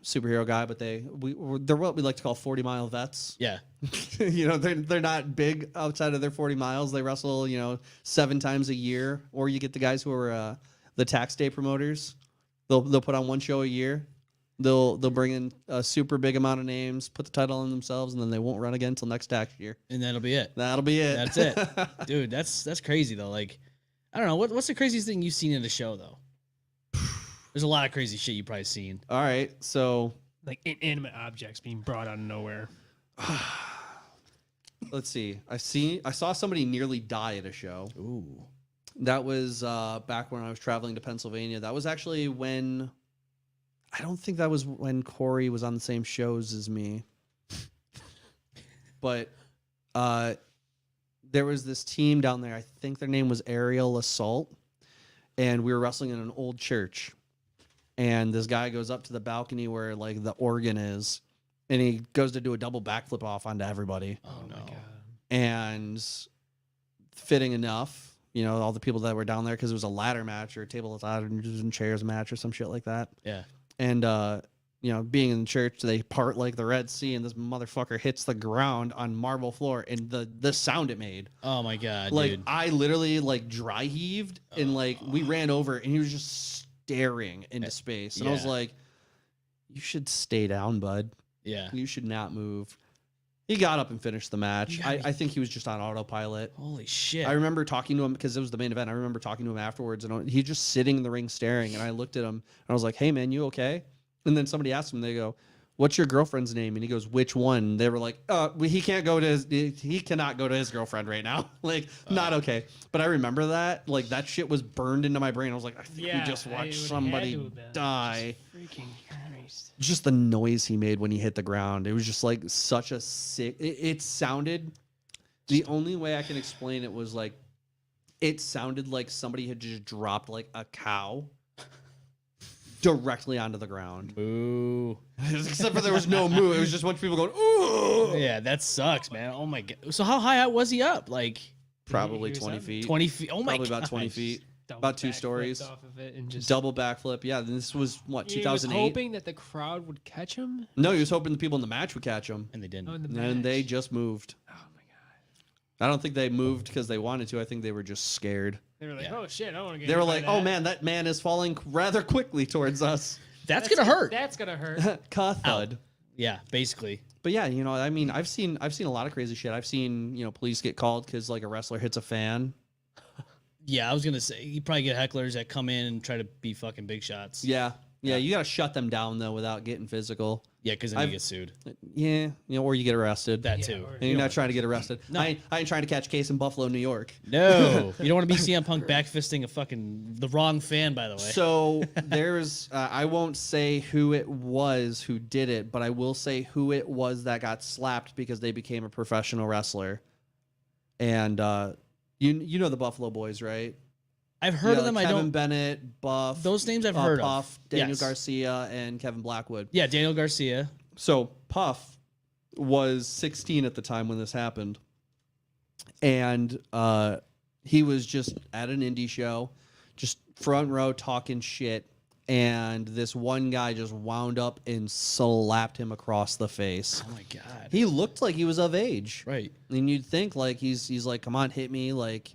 superhero guy, but they're what we like to call 40-mile vets. yeah. They're not big outside of their 40 miles. They wrestle 7 times a year. Or you get the guys who are the tax day promoters. They'll put on 1 show a year. They'll bring in a super big amount of names, put the title on themselves, and then they won't run again until next tax year. And that'll be it. That'll be it. That's it. Dude, that's crazy though. Like, I don't know. What's the craziest thing you've seen in a show though? There's a lot of crazy shit you've probably seen. All right, so Like inanimate objects being brought out of nowhere. let's see. I saw somebody nearly die at a show. Ooh. That was back when I was traveling to Pennsylvania. That was actually when I don't think that was when Corey was on the same shows as me. But there was this team down there. I think their name was Aerial Assault. And we were wrestling in an old church. And this guy goes up to the balcony where the organ is. And he goes to do a double backflip off onto everybody. Oh no. And fitting enough, all the people that were down there, because it was a ladder match or a table of ladders and chairs match or some shit like that. Yeah. And being in the church, they part like the Red Sea, and this motherfucker hits the ground on marble floor, and the sound it made. Oh my god, Like dude. I literally dry heaved, and we ran over, and he was just staring into space, and I was yeah. like, "You should stay down, bud. Yeah. You should not move." He got up and finished the match. You gotta- I think he was just on autopilot. Holy shit. I remember talking to him because it was the main event. I remember talking to him afterwards, and he just sitting in the ring staring. And I looked at him, and I was like, "Hey, man, you okay?" And then somebody asked him. They go, "What's your girlfriend's name?" And he goes, "Which one?" They were like, he can't go to he cannot go to his girlfriend right now. Not okay." But I remember that that shit was burned into my brain. I was like, I think we just watched somebody die. Freaking Christ. Just the noise he made when he hit the ground. It was just such a sick. It sounded. The only way I can explain it was it sounded like somebody had just dropped a cow directly onto the ground. Boo. Except for there was no moo. It was just a bunch of people going, "Ooh!" Yeah, that sucks, man. Oh my god. So how high up was he up? Probably He was 20 up feet. 20 feet. Oh my Probably god. about 20 feet. Double About 2 backflipped stories. off of it and just Double backflip. Yeah, this was what, He was 2008? hoping that the crowd would catch him. No, he was hoping the people in the match would catch him. And they didn't. Oh, in the And they match. just moved. Oh my god. I don't think they moved because they wanted to. I think they were just scared. They were like, Yeah. "Oh shit, I want to get." They were hit by like, "Oh that." man, that man is falling rather quickly towards us." That's gonna hurt. That's gonna hurt. Thud. Yeah, basically. But yeah, I mean, I've seen a lot of crazy shit. I've seen, police get called because a wrestler hits a fan. Yeah, I was gonna say you probably get hecklers that come in and try to be fucking big shots. Yeah. Yeah, you gotta shut them down though without getting physical. Yeah, because then I've- you get sued. Yeah, or you get arrested. That too. or- and you're not trying to get arrested. No. I ain't trying to catch a case in Buffalo, New York. No, you don't want to be CM Punk backfisting the wrong fan. By the way. So there's, I won't say who it was who did it, but I will say who it was that got slapped because they became a professional wrestler. And you know the Buffalo Boys, right? I've heard of them. Kevin I don't. Bennett, Buff. Those names I've heard of. Puff, Daniel Yes. Garcia, and Kevin Blackwood. Yeah, Daniel Garcia. So Puff was 16 at the time when this happened, and he was just at an indie show, just front row talking shit, and this one guy just wound up and slapped him across the face. Oh my god. He looked like he was of age. Right. And you'd think like he's like, come on, hit me. Like,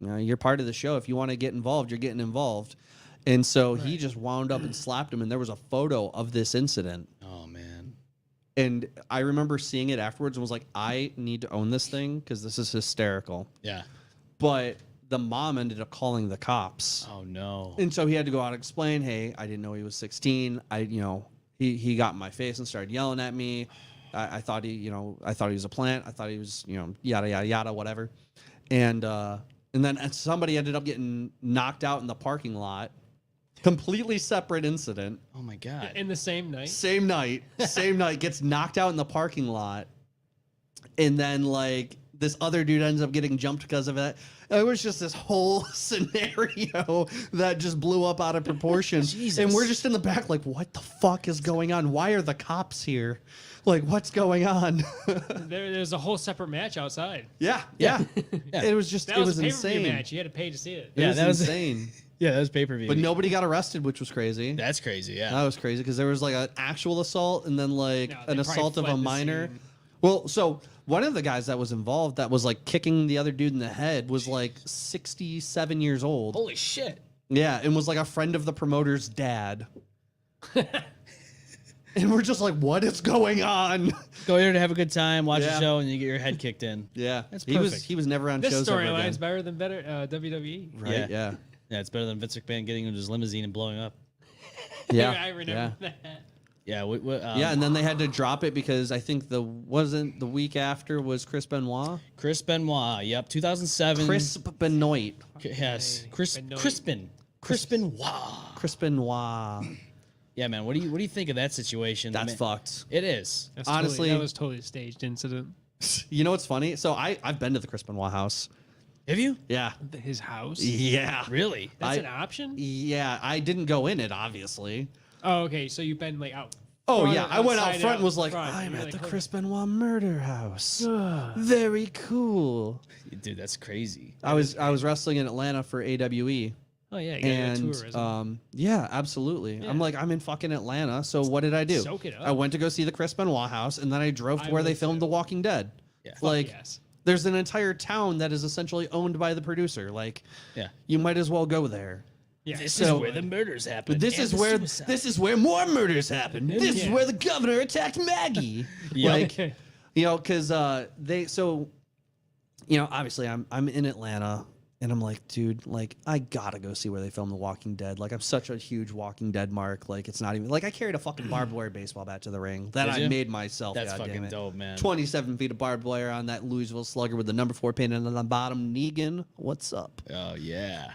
you know, you're part of the show. If you want to get involved, you're getting involved. And so he just wound up and slapped him. And there was a photo of this incident. Oh man. And I remember seeing it afterwards and was like, I need to own this thing because this is hysterical. Yeah. But the mom ended up calling the cops. Oh no. And so he had to go out and explain, hey, I didn't know he was 16. He got in my face and started yelling at me. I thought he was a plant. I thought he was, yada, yada, yada, whatever. And then somebody ended up getting knocked out in the parking lot. Completely separate incident. Oh my god. In the same night. Same night, gets knocked out in the parking lot. And then like this other dude ends up getting jumped because of it. It was just this whole scenario that just blew up out of proportion. Jesus. And we're just in the back like, what the fuck is going on? Why are the cops here? Like, what's going on? There's a whole separate match outside. Yeah. It was just, That it was was a pay-per-view insane. match. You had to pay to see it. It was that was insane. Yeah, that was pay-per-view. But nobody got arrested, which was crazy. That's crazy, yeah. That was crazy because there was like an actual assault and then like No, they an probably assault of fled a the minor. scene. Well, so one of the guys that was involved that was like kicking the other dude in the head was like 67 years old. Holy shit. Yeah, and was like a friend of the promoter's dad. And we're just like, what is going on? Go there to have a good time, watch Yeah. a show, and you get your head kicked in. Yeah, That's he was perfect. never on This shows ever again. storyline's better than WWE. Right? Yeah. Yeah, it's better than Vince McMahon getting into his limousine and blowing up. Yeah. I remember that. Yeah, Yeah, and then they had to drop it because I think the week after was Chris Benoit. Chris Benoit, yep, 2007. Chris Benoit. Yes, Chris Benoit. Crispin. Chris Benoit. Chris Benoit. Yeah, man, what do you think of that situation? That's Man, fucked. It is. That's Honestly- that was totally a staged incident. You know what's funny? So I've been to the Chris Benoit house. Have you? Yeah. His house. Yeah. Really? That's I- an option. Yeah, I didn't go in it, obviously. Oh, okay. So you've been like out. Oh, front- yeah. I went out outside front and was like, front. I'm You're at like, the "Holy Chris Benoit murder house. Very cool. Dude, that's crazy. I was wrestling in Atlanta for AWE. Oh yeah, you got And tourism. yeah, absolutely. Yeah. I'm like, I'm in fucking Atlanta. So what did I do? Soak it up. I went to go see the Chris Benoit house, and then I drove to I where they would filmed too. The Walking Dead. Yeah. Like, yes. there's an entire town that is essentially owned by the producer. Like, Yeah. you might as well go there. Yeah. This So- is where the murders happen. But this and is the where suicide. more murders happen. This is Yeah. where the governor attacked Maggie. Yep. Like, because obviously I'm in Atlanta. And I'm like, dude, like, I gotta go see where they filmed The Walking Dead. Like, I'm such a huge Walking Dead mark. Like, it's not even like I carried a fucking barbed wire baseball bat to the ring that Did I you? made myself. That's goddamn fucking it. dope, man. 27 feet of barbed wire on that Louisville Slugger with the number 4 painted on the bottom. Negan, what's up? Oh yeah.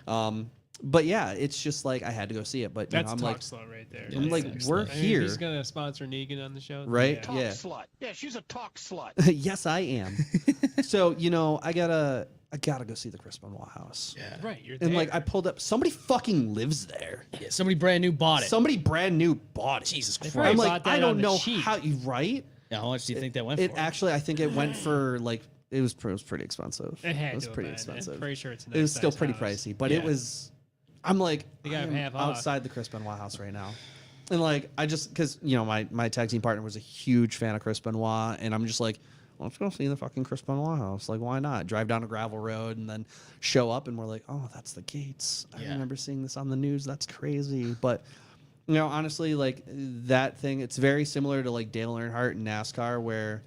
But yeah, it's just like I had to go see it. But you That's know, I'm talk like, slow right there. I'm like, Excellent. we're I mean, here, He's gonna sponsor Negan on the show, right? Yeah. Talk Yeah. slut. Yeah, she's a talk slut. Yes, I am. So I gotta go see the Chris Benoit house. Yeah. Right. You're And there. like I pulled up, somebody fucking lives there. Yeah, somebody brand new bought it. Somebody brand new bought it. Jesus They Christ. probably I'm bought like, that I on don't the know cheap. how you right. Yeah, how much do you think that went It for? actually, I think it went for like it was pretty expensive. It had was to have pretty been. expensive. I'm pretty sure it's. A It was nice still size pretty house. pricey, but Yeah. it was. I'm like, They got I'm half off. outside the Chris Benoit house right now, and like I just because my tag team partner was a huge fan of Chris Benoit, and I'm just like, well, let's go see the fucking Chris Benoit house. Like, why not? Drive down a gravel road and then show up, and we're like, oh, that's the gates. I Yeah. remember seeing this on the news. That's crazy, but. Honestly, like that thing, it's very similar to like Dale Earnhardt in NASCAR, where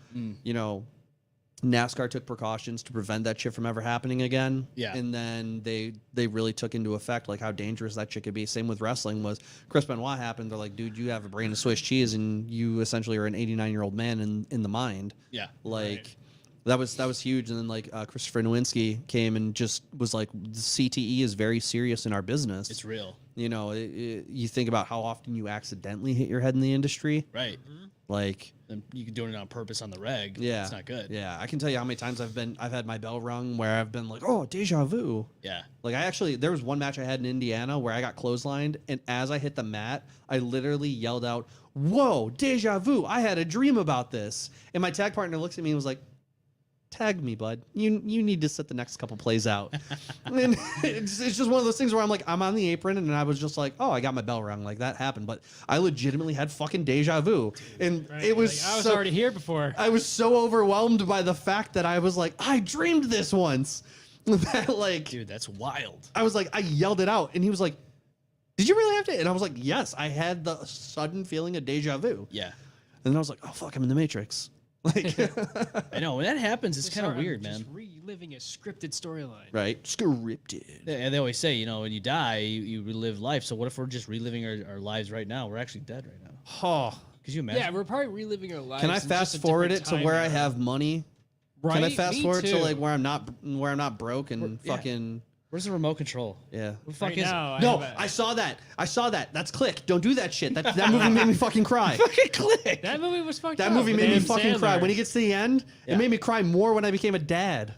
NASCAR took precautions to prevent that shit from ever happening again. Yeah. And then they really took into effect like how dangerous that shit could be. Same with wrestling was Chris Benoit happened. They're like, dude, you have a brain of Swiss cheese and you essentially are an 89-year-old man in the mind. Yeah. Like that was huge. And then like Christopher Nowinski came and just was like, CTE is very serious in our business. It's real. You think about how often you accidentally hit your head in the industry. Right. Like, Then you can do it on purpose on the reg. yeah, It's not good. Yeah, I can tell you how many times I've had my bell rung where I've been like, oh, deja vu. Yeah. Like there was one match I had in Indiana where I got clotheslined, and as I hit the mat, I literally yelled out, "Whoa, deja vu! I had a dream about this." And my tag partner looks at me and was like, tag me, bud. You need to sit the next couple plays out. And it's just one of those things where I'm like, I'm on the apron, and I was just like, oh, I got my bell rung. Like, that happened. But I legitimately had fucking deja vu. And it was I was already here before. I was so overwhelmed by the fact that I was like, I dreamed this once. That, like, Dude, that's wild. I was like, I yelled it out, and he was like, did you really have to? And I was like, yes, I had the sudden feeling of deja vu. Yeah. And then I was like, oh, fuck, I'm in the Matrix. Like, I know. When that happens, it's kind of Sorry, weird, I'm man. just reliving a scripted storyline. right? Scripted. And they always say, you know, when you die, you relive life. So what if we're just reliving our lives right now? We're actually dead right now. Oh, Could you imagine? Yeah, we're probably reliving our lives. can I in just fast a forward it different to where time I era. have money? Right? Can I fast Me forward to too. like where I'm not broke and yeah. fucking Where's the remote control? yeah. What the fuck Right is now, No, have a- I saw that. That's Click. Don't do that shit. That movie made me fucking cry. it? Click. That movie was fucked That up movie with made me Adam fucking cry. Sandler. When he gets to the end, Yeah. it made me cry more when I became a dad.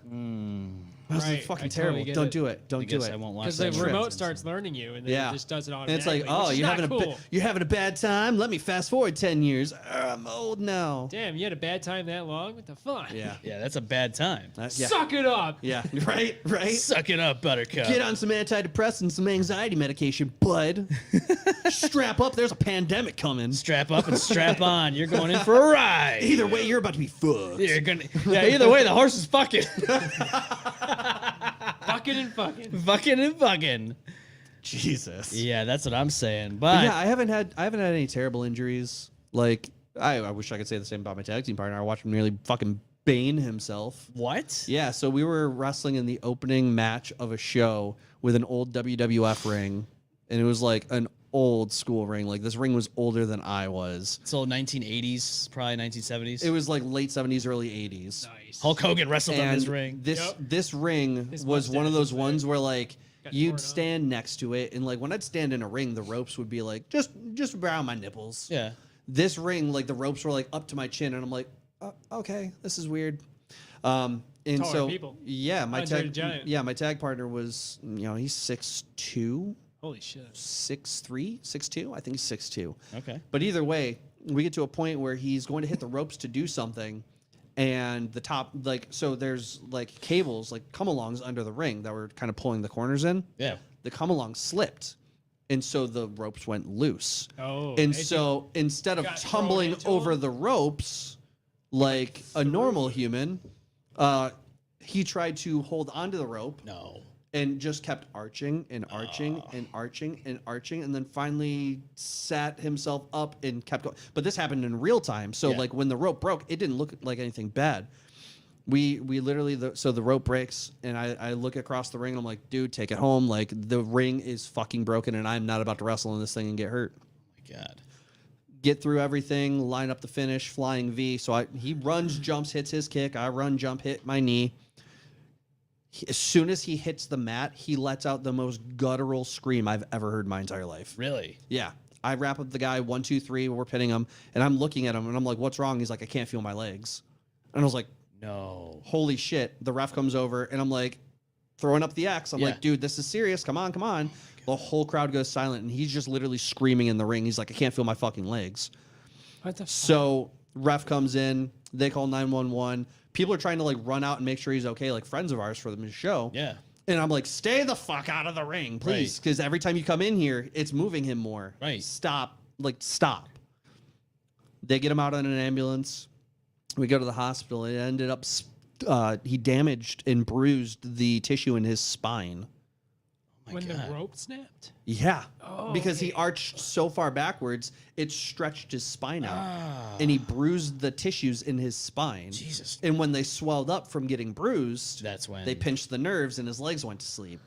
That was Right, fucking I totally terrible. get Don't it. do it. I Don't do guess it. I won't watch Because that. the movie. remote starts learning you, and then Yeah. it just does it And it's like, automatically. oh, which is not cool. you're having a bad time. Let me fast forward 10 years. I'm old now. Damn, you had a bad time that long? What the fuck? Yeah. Yeah, that's a bad time. Yeah. Suck it up. Yeah. Right. Right. Suck it up, Buttercup. Get on some antidepressants, some anxiety medication, bud. Strap up. There's a pandemic coming. Strap up and strap on. You're going in for a ride. Either way, you're about to be fucked. You're gonna. Yeah. Either way, the horse is fucking. Fucking and fucking. Fucking and fucking. Jesus. Yeah, that's what I'm saying. But But yeah, I haven't had any terrible injuries. Like I wish I could say the same about my tag team partner. I watched him nearly fucking bane himself. what? Yeah, so we were wrestling in the opening match of a show with an old WWF ring, and it was like an old school ring. Like this ring was older than I was. So 1980s, probably 1970s. It was like late 70s, early 80s. Nice. Hulk Hogan wrestled on And his ring. this ring His was one of mustache those was ones where like Got you'd torn up. stand next to it, and like when I'd stand in a ring, the ropes would be like just around my nipples. Yeah. This ring, like the ropes were like up to my chin, and I'm like, okay, this is weird. And Taller so people. yeah, my Andre the tag Giant. yeah, my tag partner was, you know, he's 6'2", Holy shit. 6'3", 6'2", I think he's 6'2". Okay. But either way, we get to a point where he's going to hit the ropes to do something, and the top, like, so there's like cables, like come-alongs under the ring that were kind of pulling the corners in. Yeah. The come-along slipped, and so the ropes went loose. Oh. And hey, so instead of got thrown tumbling into over him? the ropes like a normal human, he tried to hold onto the rope No. and just kept arching and arching and arching and arching, and then finally sat himself up and kept going. But this happened in real time, so Yeah. like when the rope broke, it didn't look like anything bad. We literally so the rope breaks, and I look across the ring, and I'm like, dude, take it home. Like the ring is fucking broken, and I'm not about to wrestle in this thing and get hurt. Oh my God. Get through everything, line up the finish, flying V. So he runs, jumps, hits his kick. I run, jump, hit my knee. As soon as he hits the mat, he lets out the most guttural scream I've ever heard in my entire life. Really? Yeah. I wrap up the guy, 1, 2, 3, we're pinning him, and I'm looking at him, and I'm like, what's wrong? He's like, I can't feel my legs. And I was like, No. holy shit. The ref comes over, and I'm like, throwing up the X. I'm Yeah. like, dude, this is serious. Come on, come on. The whole crowd goes silent, and he's just literally screaming in the ring. He's like, I can't feel my fucking legs. What the fuck? So ref comes in, they call 911. People are trying to like run out and make sure he's okay, like friends of ours for the show. Yeah. And I'm like, stay the fuck out of the ring, please. Because every time you come in here, it's moving him more. Right. Stop. Like, stop. They get him out on an ambulance. We go to the hospital. It ended up, he damaged and bruised the tissue in his spine. My when God. the rope snapped? Yeah. Oh, because he okay. arched so far backwards, it stretched his spine out. And he bruised the tissues in his spine. Jesus. And when they swelled up from getting bruised, That's when they pinched the nerves and his legs went to sleep.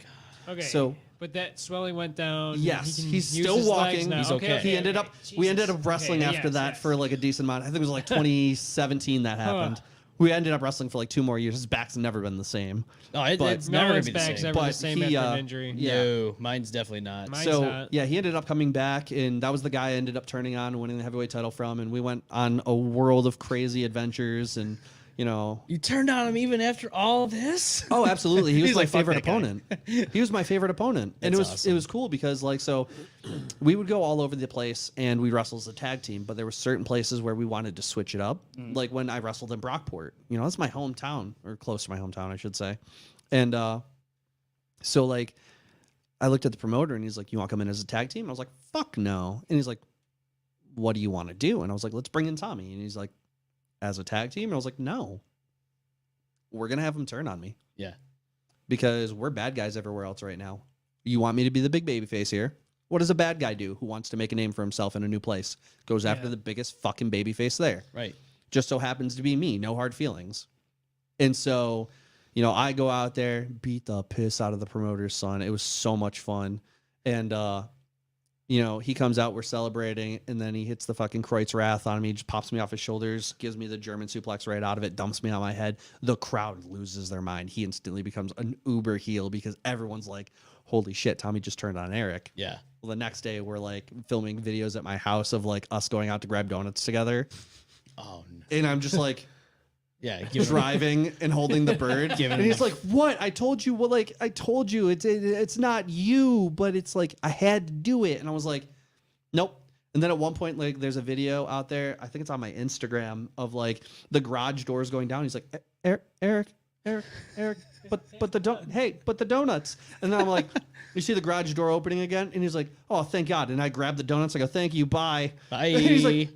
Okay. So- but that swelling went down. Yes, he can he's use still his legs walking. now. He's okay. He ended up. We ended up Jesus. wrestling Okay, after yes, that yes. for like a decent amount. I think it was like 2017 that happened. We ended up wrestling for like 2 more years. His back's never been the same. No, it's No never gonna one's be the back's same. ever the But same he, after an injury. yeah. No, mine's definitely not. Mine's So not. yeah, he ended up coming back, and that was the guy I ended up turning on and winning the heavyweight title from. And we went on a world of crazy adventures, and you know. You turned on him even after all this? Oh, absolutely. He was He's my like, "Fuck favorite that guy." opponent. He was my favorite opponent. And That's it was cool because like so we would go all over the place and we wrestle as a tag team, but there were certain places where we wanted to switch it up. Like when I wrestled in Brockport. You know, that's my hometown, or close to my hometown, I should say. And so like I looked at the promoter and he's like, "You want to come in as a tag team?" I was like, "Fuck no." And he's like, "What do you want to do?" And I was like, "Let's bring in Tommy." And he's like, "As a tag team?" And I was like, "No. We're going to have him turn on me." Yeah. Because we're bad guys everywhere else right now. You want me to be the big baby face here? What does a bad guy do who wants to make a name for himself in a new place? Goes after the biggest fucking baby face there. Right. Just so happens to be me. No hard feelings. And so, you know, I go out there, beat the piss out of the promoter's son. It was so much fun. And, you know, he comes out, we're celebrating, and then he hits the fucking Kreuzrath on me, just pops me off his shoulders, gives me the German suplex right out of it, dumps me on my head. The crowd loses their mind. He instantly becomes an uber heel because everyone's like, holy shit, Tommy just turned on Eric. Yeah. Well, the next day we're like filming videos at my house of like us going out to grab donuts together. Oh, no. And I'm just like, Yeah. driving and holding the bird. And he's like, "What? I told you. Well, like I told you, it's not you, but it's like I had to do it." And I was like, "Nope." And then at one point, like, there's a video out there. I think it's on my Instagram of like the garage doors going down. He's like, Eric, but the donuts." And then I'm like, you see the garage door opening again, and he's like, "Oh, thank God!" And I grab the donuts. I go, "Thank you, bye." Bye. And he's like,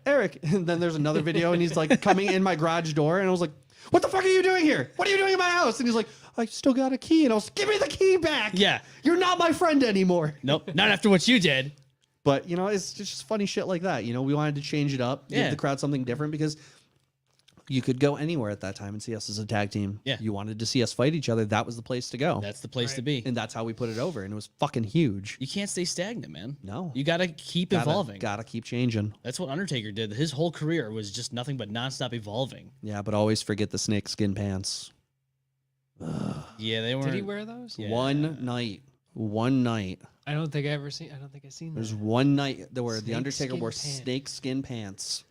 "Eric." And then there's another video, and he's like coming in my garage door, and I was like, "What the fuck are you doing here? What are you doing in my house?" And he's like, "I still got a key." And I was like, "Give me the key back." Yeah. You're not my friend anymore. Nope. Not after what you did. But you know, it's just funny shit like that. You know, we wanted to change it up, Yeah. give the crowd something different because you could go anywhere at that time and see us as a tag team. Yeah. You wanted to see us fight each other. That was the place to go. That's the place to be. And that's how we put it over. And it was fucking huge. You can't stay stagnant, man. No. You got to keep evolving. Gotta keep changing. That's what Undertaker did. His whole career was just nothing but nonstop evolving. Yeah, but always forget the snake skin pants. Yeah, they weren't. Did he wear those? Yeah. One night. I don't think I've seen There's that. one night where the Snake Undertaker skin wore pants. snake skin pants.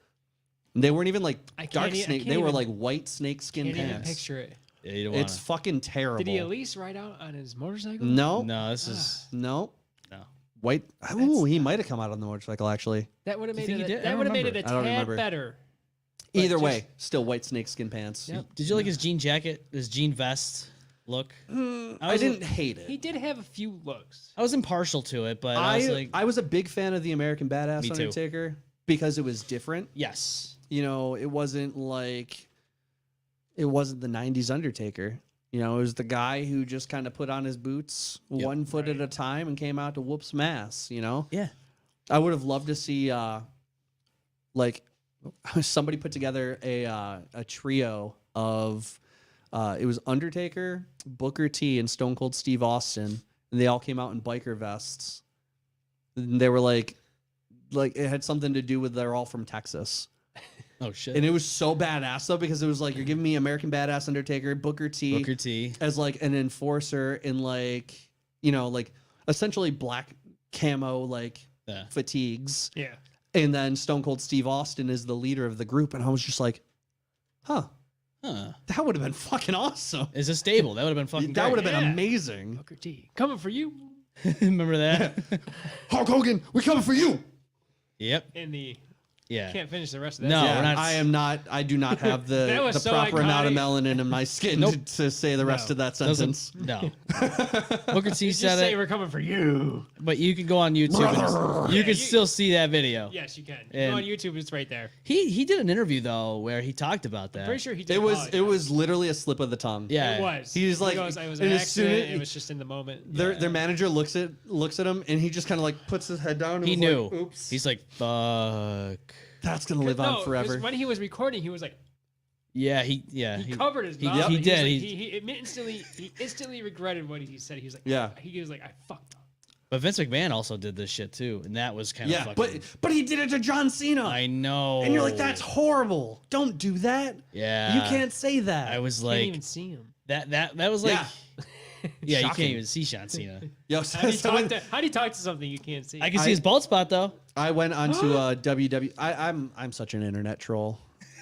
And they weren't even like I can't dark e- I snake. can't They were even- like white snake skin Can't even pants. picture it. Yeah, you don't It's wanna. fucking terrible. Did he at least ride out on his motorcycle? No. No, this is No. no. White. Ooh, he might have come out on the motorcycle actually. That would have You made think it. he did? I That don't would have made it remember. a I don't tad remember. better. Either just- way, still white snake skin pants. Yep. Did you like his jean jacket, his jean vest look? I didn't hate it. He did have a few looks. I was impartial to it, but I was like, I was a big fan of the American Badass Me too. Undertaker because it was different. yes. You know, it wasn't the 90s Undertaker. You know, it was the guy who just kind of put on his boots one foot at a time and came out to whoop some ass, you know? Yeah. I would have loved to see like somebody put together a trio of it was Undertaker, Booker T, and Stone Cold Steve Austin, and they all came out in biker vests. And they were like it had something to do with they're all from Texas. Oh shit. And it was so badass though because it was like you're giving me American Badass Undertaker, Booker T as like an enforcer in like, you know, like essentially black camo like Yeah. fatigues. Yeah. And then Stone Cold Steve Austin is the leader of the group. And I was just like, huh, Huh. that would have been fucking awesome. It's a stable. That would have been fucking. That would have great. been Yeah. amazing. Booker T. Coming for you. Remember that? Hulk Hogan, we coming for you. Yep. In the Yeah. can't finish the rest of that. No, sentence. we're not- I do not have the That was so proper amount of iconic. melanin in my skin Nope. to say the rest No. of that sentence. No. Booker T Just said say it, we're coming for you. but you can go on YouTube. And you can you- still see that video. Yes, you can. And- Go on YouTube. It's right there. He did an interview though where he talked about that. Pretty sure he did. It was apologize. literally a slip of the tongue. Yeah. It was. He's like- he goes, I was and an as soon accident. as- It was just in the moment. Their manager looks at him and he just kind of like puts his head down. And He was knew. Like, oops. He's like, fuck. That's gonna live No, on 'cause forever. When he was recording, he was like, Yeah, he covered his he- mouth. he and was did. like- He- he instantly regretted what he said. He was like, Yeah. He was like, I fucked up. But Vince McMahon also did this shit too, and that was kind of Yeah, fucking. but he did it to John Cena. I know. And you're like, that's horrible. Don't do that. Yeah. You can't say that. I was Can't like even see him. that was like. Yeah. Yeah, you Shocking. can't even see John Cena. Yo, How do you so how do you talk to something you can't see? I can see his bald spot though. I went onto WW. I'm such an internet troll.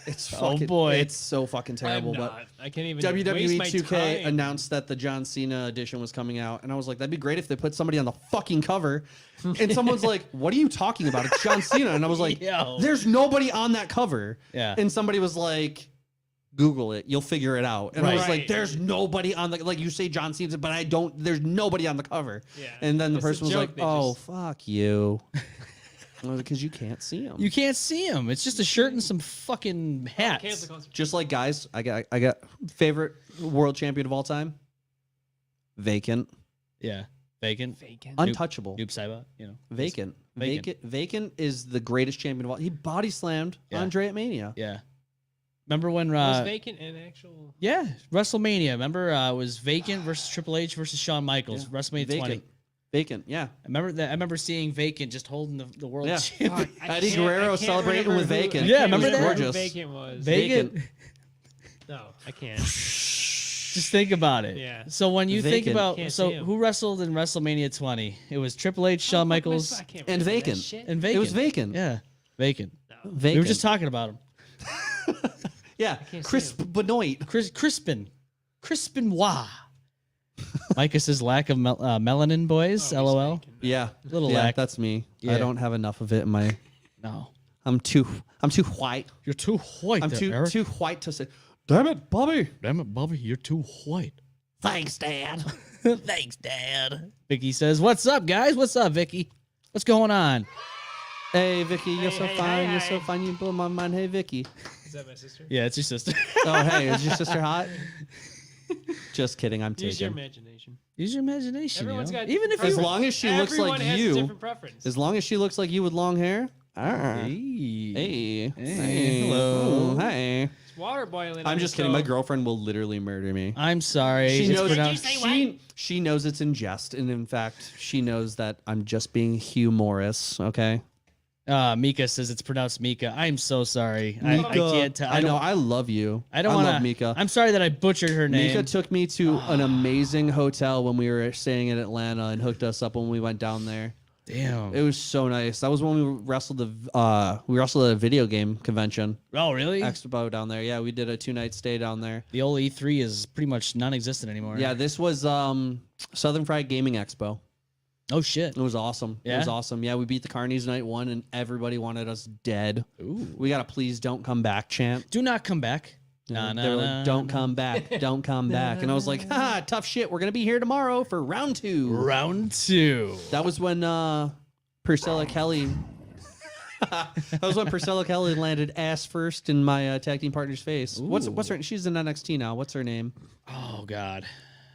It's Oh, fucking, boy. it's so fucking terrible. I'm But not. I can't even WWE waste my 2K time. announced that the John Cena edition was coming out, and I was like, that'd be great if they put somebody on the fucking cover. And someone's like, "What are you talking about? It's John Cena." And I was like, Yo. "There's nobody on that cover." Yeah. And somebody was like, "Google it, you'll figure it out." And I was like, Right. "There's nobody on the like you say John Cena, but I don't. There's nobody on the cover." Yeah. And then the It's a person was joke, like, they "Oh, just- fuck you," because you can't see him. You can't see him. It's just a shirt and some fucking hats. Cancel concert. Just like guys, I got favorite world champion of all time, vacant, Yeah. Vacant. Vacant. untouchable, Noob Saibot, vacant. Vacant. Vacant is the greatest champion of all. He body slammed Yeah. Andre at Mania. Yeah. Remember when was Vacant an actual? yeah, WrestleMania. Remember it was Vacant versus Triple H versus Shawn Michaels. Yeah. WrestleMania 20. Vacant, vacant, yeah. I remember that. I remember seeing Vacant just holding the world Yeah. champion. Eddie Guerrero celebrating with Vacant. Yeah, remember that? Gorgeous. Vacant was. Vacant. No, I can't. Just think about it. Yeah. So when you think Vacant. about Can't so see him. who wrestled in WrestleMania 20? It was Triple H, Shawn Michaels, I can't And remember that Vacant. shit. and Vacant. It was Vacant. Yeah, Vacant. Vacant. We were just talking about him. yeah, can't see Chris Benoit. Crispin Wah. Micah says lack of melanin, boys. Oh, he's LOL. Vacant. Yeah, Little yeah, lack. that's me. Yeah. I don't have enough of it in my. No, I'm too white. you're too white. I'm there, Eric. too white to say. Damn it, Bobby. Damn it, Bobby, you're too white. Thanks, Dad. Thanks, Dad. Vicky says, "What's up, guys? What's up, Vicky? What's going on?" Hey, Vicky, you're so hey, fine. hey, You're so hey. fine. You blew my mind. Hey, Vicky. Is that my sister? Yeah, it's your sister. Oh, hey, is your sister hot? Just kidding. I'm Use your taken. imagination. Use your imagination. Everyone's got Even if different As you. long as she looks Everyone like has a you. different preference. As long as she looks like you with long hair. Hey. Hey. Hey, hello. Oh, hey. It's water boiling. I'm on just the kidding. My stove. girlfriend will literally murder me. I'm sorry. She It's knows. pronounced- She knows it's in jest, and in fact, she knows that I'm just being humorous. Okay. Mika says it's pronounced Mika. I'm so sorry. I can't tell. I know. I love you. I don't want to. love Mika. I'm sorry that I butchered her name. Mika took me to an amazing hotel when we were staying in Atlanta and hooked us up when we went down there. Damn. It was so nice. That was when we wrestled at a video game convention Oh, really? expo down there. Yeah, we did a 2-night stay down there. The old E3 is pretty much non-existent anymore. Yeah, this was Southern Fried Gaming Expo. Oh shit. It was awesome. It Yeah? was awesome. Yeah, we beat the Carnies night 1 and everybody wanted us dead. Ooh. We got a please don't come back chant. Do not come back. Nah, They were like, don't come back. Don't come back. And I was like, ha, tough shit. We're going to be here tomorrow for round 2. Round 2. That was when Priscilla Kelly. That was when Priscilla Kelly landed ass first in my tag team partner's face. What's her? She's in NXT now. What's her name? Oh god.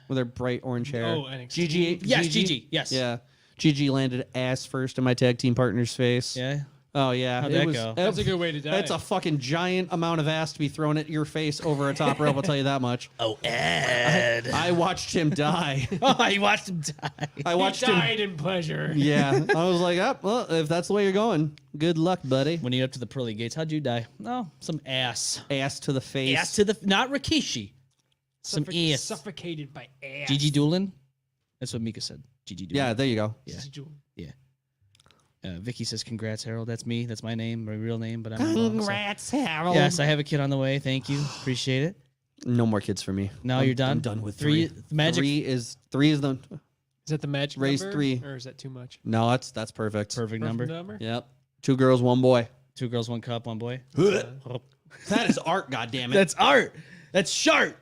With her bright orange hair. Oh, NXT. Gigi. Yes, Gigi. Yes. Yeah. Gigi landed ass first in my tag team partner's face. Yeah. Oh yeah. How'd that go? That's a good way to die. It's a fucking giant amount of ass to be thrown at your face over a top rope. I'll tell you that much. Oh, Ed. I watched him die. Oh, you watched him die. I watched he him. died in pleasure. Yeah. I was like, oh, well, if that's the way you're going, good luck, buddy. When you up to the pearly gates, how'd you die? No, some ass. Ass to the face. Ass to the not Rikishi. Some ass. Suffocated by ass. Gigi Doolin. That's what Mika said. Gigi Doolin. Yeah, there you go. Yeah. Gigi Doolin. Vicky says, "Congrats, Harold. That's me. That's my name, my real name. But I'm wrong, so- Congrats, Harold. Yes, I have a kid on the way. Thank you. Appreciate it. No more kids for me. No, I'm- you're done? I'm done with Three- three. magic- Three is the. Is that the magic Raise number? 3. Or is that too much? No, that's perfect. Perfect number. Yep. 2 girls, 1 boy. 2 girls, 1 cup, 1 boy. That is art, goddammit. That's art. That's sharp.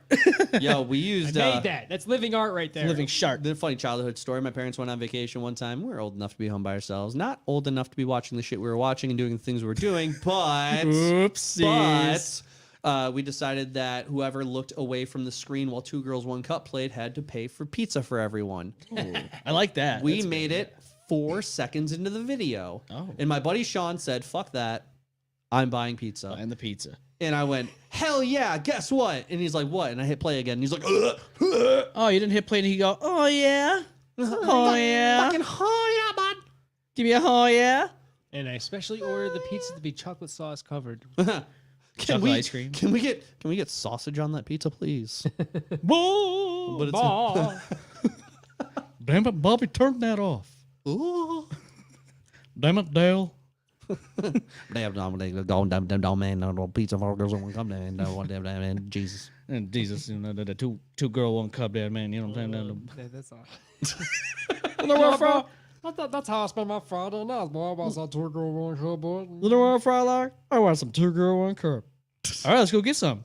Yo, we I used made that. That's living art right there. Living sharp. the funny childhood story. My parents went on vacation one time. We were old enough to be home by ourselves. Not old enough to be watching the shit we were watching and doing the things we were doing, but Oopsies. we decided that whoever looked away from the screen while 2 girls, 1 cup played had to pay for pizza for everyone. I like that. We That's made good. it 4 seconds into the video. Oh. And my buddy Sean said, fuck that. I'm buying pizza. And the pizza. And I went, hell yeah, guess what? And he's like, what? And I hit play again. And he's like, ugh. Oh, you didn't hit play and he go, oh yeah. Oh yeah. Fucking oh yeah, bud. Give me a oh yeah. And I especially ordered the pizza to be chocolate sauce covered. Chocolate ice cream. Can we get sausage on that pizza, please? Whoa. But it's Damn it, Bobby, turn that off. Ooh. Damn it, Dale. Damn, man, no pizza burgers on one cup, man, Jesus. And Jesus, you know, the two girl, one cup there, man. You know what I'm saying? That's all. You know where I'm from? That's how I spent my Friday night, boy. I was a 2 girl, 1 cup, boy. You know where I'm from, like? I want some 2 girl, 1 cup. All right, let's go get some.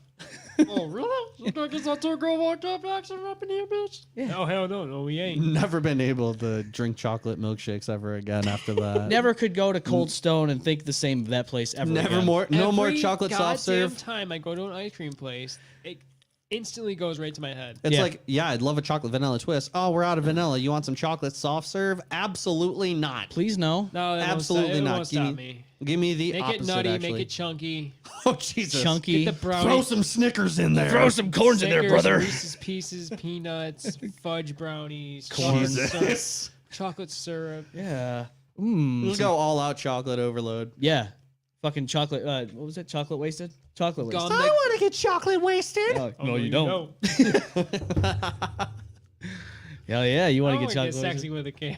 Oh, really? You gonna get some 2 girl, 1 cup action up in here, bitch? Yeah. Oh, hell no. No, we ain't. Never been able to drink chocolate milkshakes ever again after that. Never could go to Cold Stone and think the same of that place ever. Never again. more. No more Every chocolate soft goddamn serve. time I go to an ice cream place, it instantly goes right to my head. It's Yeah. like, yeah, I'd love a chocolate vanilla twist. Oh, we're out of vanilla. You want some chocolate soft serve? Absolutely not. Please no. No, that Absolutely won't stop, not. It won't stop me. Give me the Make opposite, it nutty, actually. make it chunky. Oh, Jesus. Chunky. Get the brownie. Throw some Snickers in there. Throw some corns in there, Snickers, brother. Reese's Pieces, peanuts, fudge brownies, Corn. chocolate syrup. Yeah. Let's go all out chocolate overload. Yeah. Fucking chocolate. What was it? Chocolate wasted? Chocolate wasted. Gum that- want to get chocolate wasted. Oh, Oh, no, you don't. don't. Hell yeah, you want I to get chocolate get sexy wasted? with a can.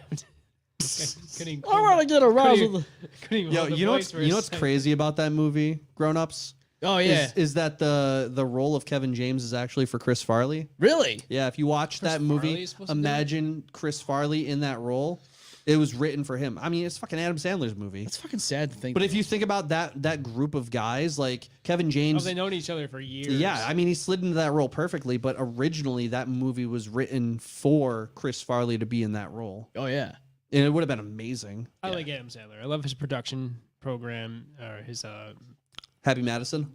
Couldn't I want to get aroused with the... couldn't even Yo, hold the you know voice what's for a second. crazy about that movie, Grown Ups? Oh, yeah. Is that the role of Kevin James is actually for Chris Farley? Really? Yeah, if you watch that Farley movie, is supposed to do it? imagine Chris Farley in that role. It was written for him. I mean, it's fucking Adam Sandler's movie. That's fucking sad to think. But if you think about that group of guys, like Kevin James, Oh, they've known each other for years. yeah, I mean, he slid into that role perfectly. But originally, that movie was written for Chris Farley to be in that role, Oh, yeah. and it would have been amazing. I like Adam Sandler. I love his production program or his Happy Madison,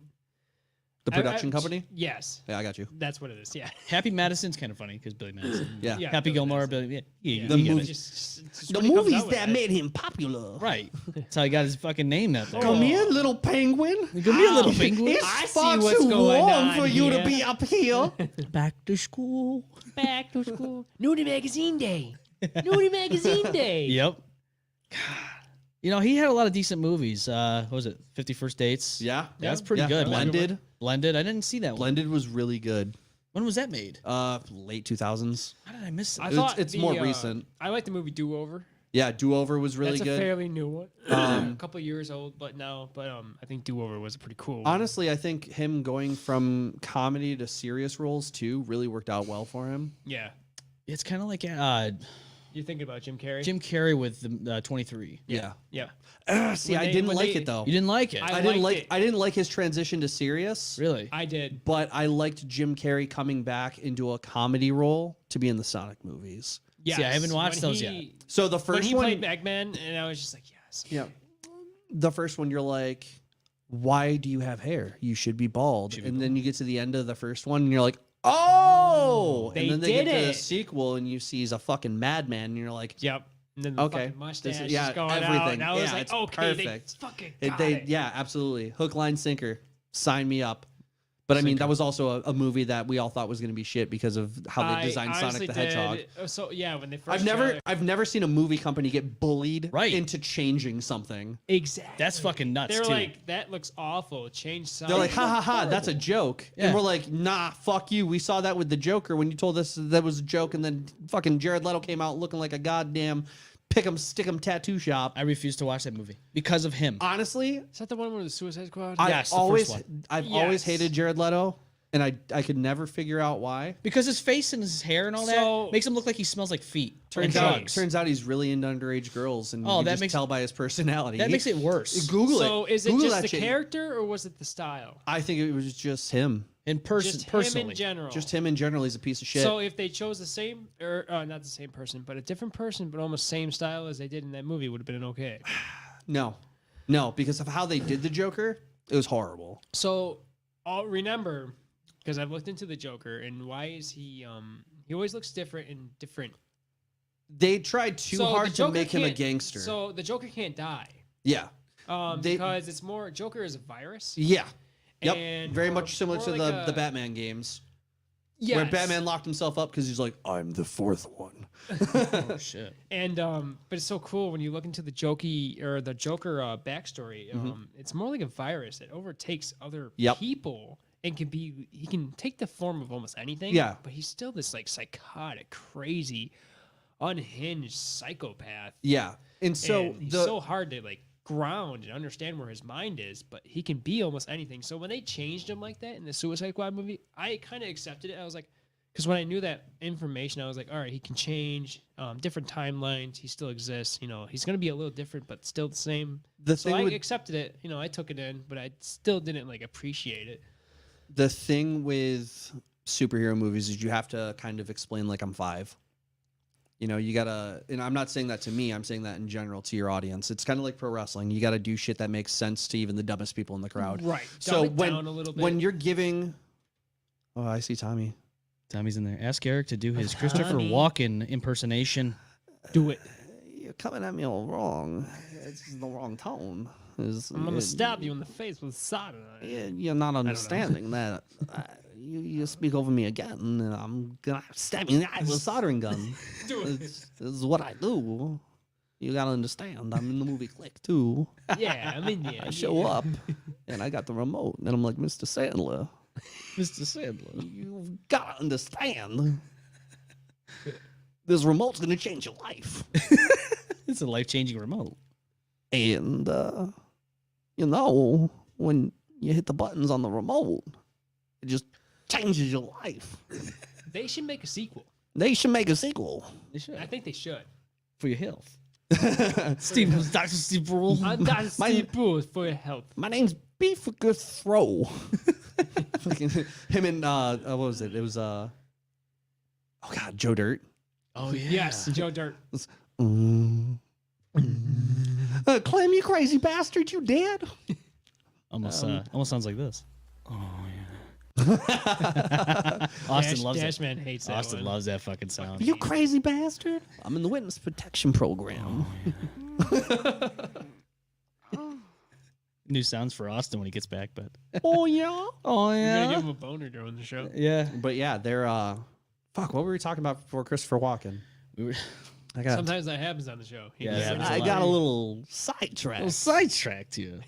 the production company. Yes, Yeah, I got you. that's what it is. Yeah, Happy Madison's kind of funny because Billy Madison. Yeah, yeah. Happy Billy Gilmore, Madison. Billy. Yeah, The you get movie- it. Just The when he comes movies out with that it. made him popular. Right. That's how he got his fucking name that way. Come here, little penguin. Come here, little penguin. It's I see far what's too going warm on for you to here. be up here. Back to school. Back to school. Nudie Magazine Day. Nudie Magazine Day. Yep. God. You know, he had a lot of decent movies. What was it? 50 First Dates? Yeah, That's pretty yeah. good. Blended, Blended. I didn't see that one. Blended was really good. When was that made? Late 2000s. How did I miss it? I It's- thought it's the, more recent. I like the movie Do Over. Yeah, Do Over was really That's a good. fairly new one. A couple years old, but I think Do Over was a pretty cool one. Honestly, I think him going from comedy to serious roles too really worked out well for him. Yeah. It's kind of like You're thinking about Jim Carrey? Jim Carrey with the 23. Yeah. Yeah. See, When I they- didn't when like they- it though. You didn't like it? I didn't liked like it. I didn't like his transition to serious. Really? I did. But I liked Jim Carrey coming back into a comedy role to be in the Sonic movies. Yes. I haven't watched When those he- yet. So the When first he one, played Eggman, and I was just like, yes. yeah, the first one, you're like, why do you have hair? You should be bald. And then you get to the end of the first one, and you're like, oh, They and then they did get to the it. sequel, and you see he's a fucking madman, and you're like, Yep. And then the okay, fucking mustache this is- yeah, is going out. everything. And I was Yeah, like, it's okay, perfect. they fucking got it. yeah, absolutely, hook, line, sinker, sign me up. But I mean, that was also a movie that we all thought was going to be shit because of how they designed Sonic honestly the Hedgehog. did. So yeah, when they first I've never seen a movie company get bullied Right. into changing something. exactly. That's fucking nuts, They're too. like, that looks awful. Change Sonic. They're like, ha ha ha, that's a joke. Yeah. And we're like, nah, fuck you. We saw that with the Joker when you told us that was a joke, and then fucking Jared Leto came out looking like a goddamn pick 'em, stick 'em tattoo shop. I refuse to watch that movie because of him. Honestly, Is that the one with the Suicide Squad? Yes, the I've first always Yes. hated Jared Leto, and I could never figure out why. Because his face and his hair and all So- that makes him look like he smells like feet. Turns and out, drugs. turns out he's really into underage girls, and Oh, you that just makes- tell by his personality. that makes it worse. Google it. So is it Google just that the shit. character or was it the style? I think it was just him. In person, Just him personally. in general. Just him in general. He's a piece of shit. So if they chose the same, or not the same person, but a different person, but almost same style as they did in that movie, would have been okay. No, because of how they did the Joker, it was horrible. So I'll remember, because I've looked into the Joker, and why is he always looks different and different. They tried too So the hard to Joker make him a can't- gangster. So the Joker can't die, Yeah, They- because it's more Joker is a virus. yeah, yep. And Very more- much similar more to like the a- Batman games, Yes. where Batman locked himself up because he's like, I'm the fourth one. Oh, shit. And but it's so cool when you look into the Joker backstory. It's more like a virus that overtakes other Yep. people and he can take the form of almost anything. Yeah. But he's still this like psychotic, crazy, unhinged psychopath. Yeah, and so And he's the so hard to like ground and understand where his mind is, but he can be almost anything. So when they changed him like that in the Suicide Squad movie, I kind of accepted it. I was like, because when I knew that information, I was like, all right, he can change, different timelines. He still exists. You know, he's going to be a little different, but still the same. So I accepted it. You know, I took it in, but I still didn't like appreciate it. The thing with superhero movies is you have to kind of explain like I'm 5. You know, you gotta, and I'm not saying that to me, I'm saying that in general to your audience. It's kind of like pro wrestling. You gotta do shit that makes sense to even the dumbest people in the crowd. Right. So Dumb it down a little bit. when you're giving, oh, I see Tommy. Tommy's in there. Ask Eric to do his Christopher Tommy. Walken impersonation. Do it. You're coming at me all wrong. It's the wrong tone. I'm gonna stab you in the face with soda. You're not understanding that. You speak over me again, and I'm gonna stab you in the eye with a soldering gun. This is what I do. You gotta understand. I'm in the movie Click too. Yeah, I mean, yeah. I show up, and I got the remote, and I'm like, Mr. Sandler, Mr. Sandler. you gotta understand. This remote's gonna change your life, It's a life-changing remote. and you know when you hit the buttons on the remote, it just changes your life. They should make a sequel. They should make a sequel. They should. I think they should. For your health. Dr. Steve Brule. I'm Dr. Steve Bruce for your health. My name's Beef a Good Throw. Fucking him and what was it? It was oh god, Joe Dirt. Oh, yeah. Yes, Joe Dirt. Clem, you crazy bastard, you dead? Almost sounds like this. Oh, yeah. Austin loves it. Dashman hates that Austin one. loves that fucking sound. You crazy bastard. I'm in the witness protection program. New sounds for Austin when he gets back, but Oh yeah. oh I'm yeah, gonna give him a boner during the show. yeah. But yeah, they're fuck, what were we talking about before Christopher Walken? We were I got Sometimes that happens on the show. He Yeah, just it says happens I a lot. got a little sidetracked. sidetracked you.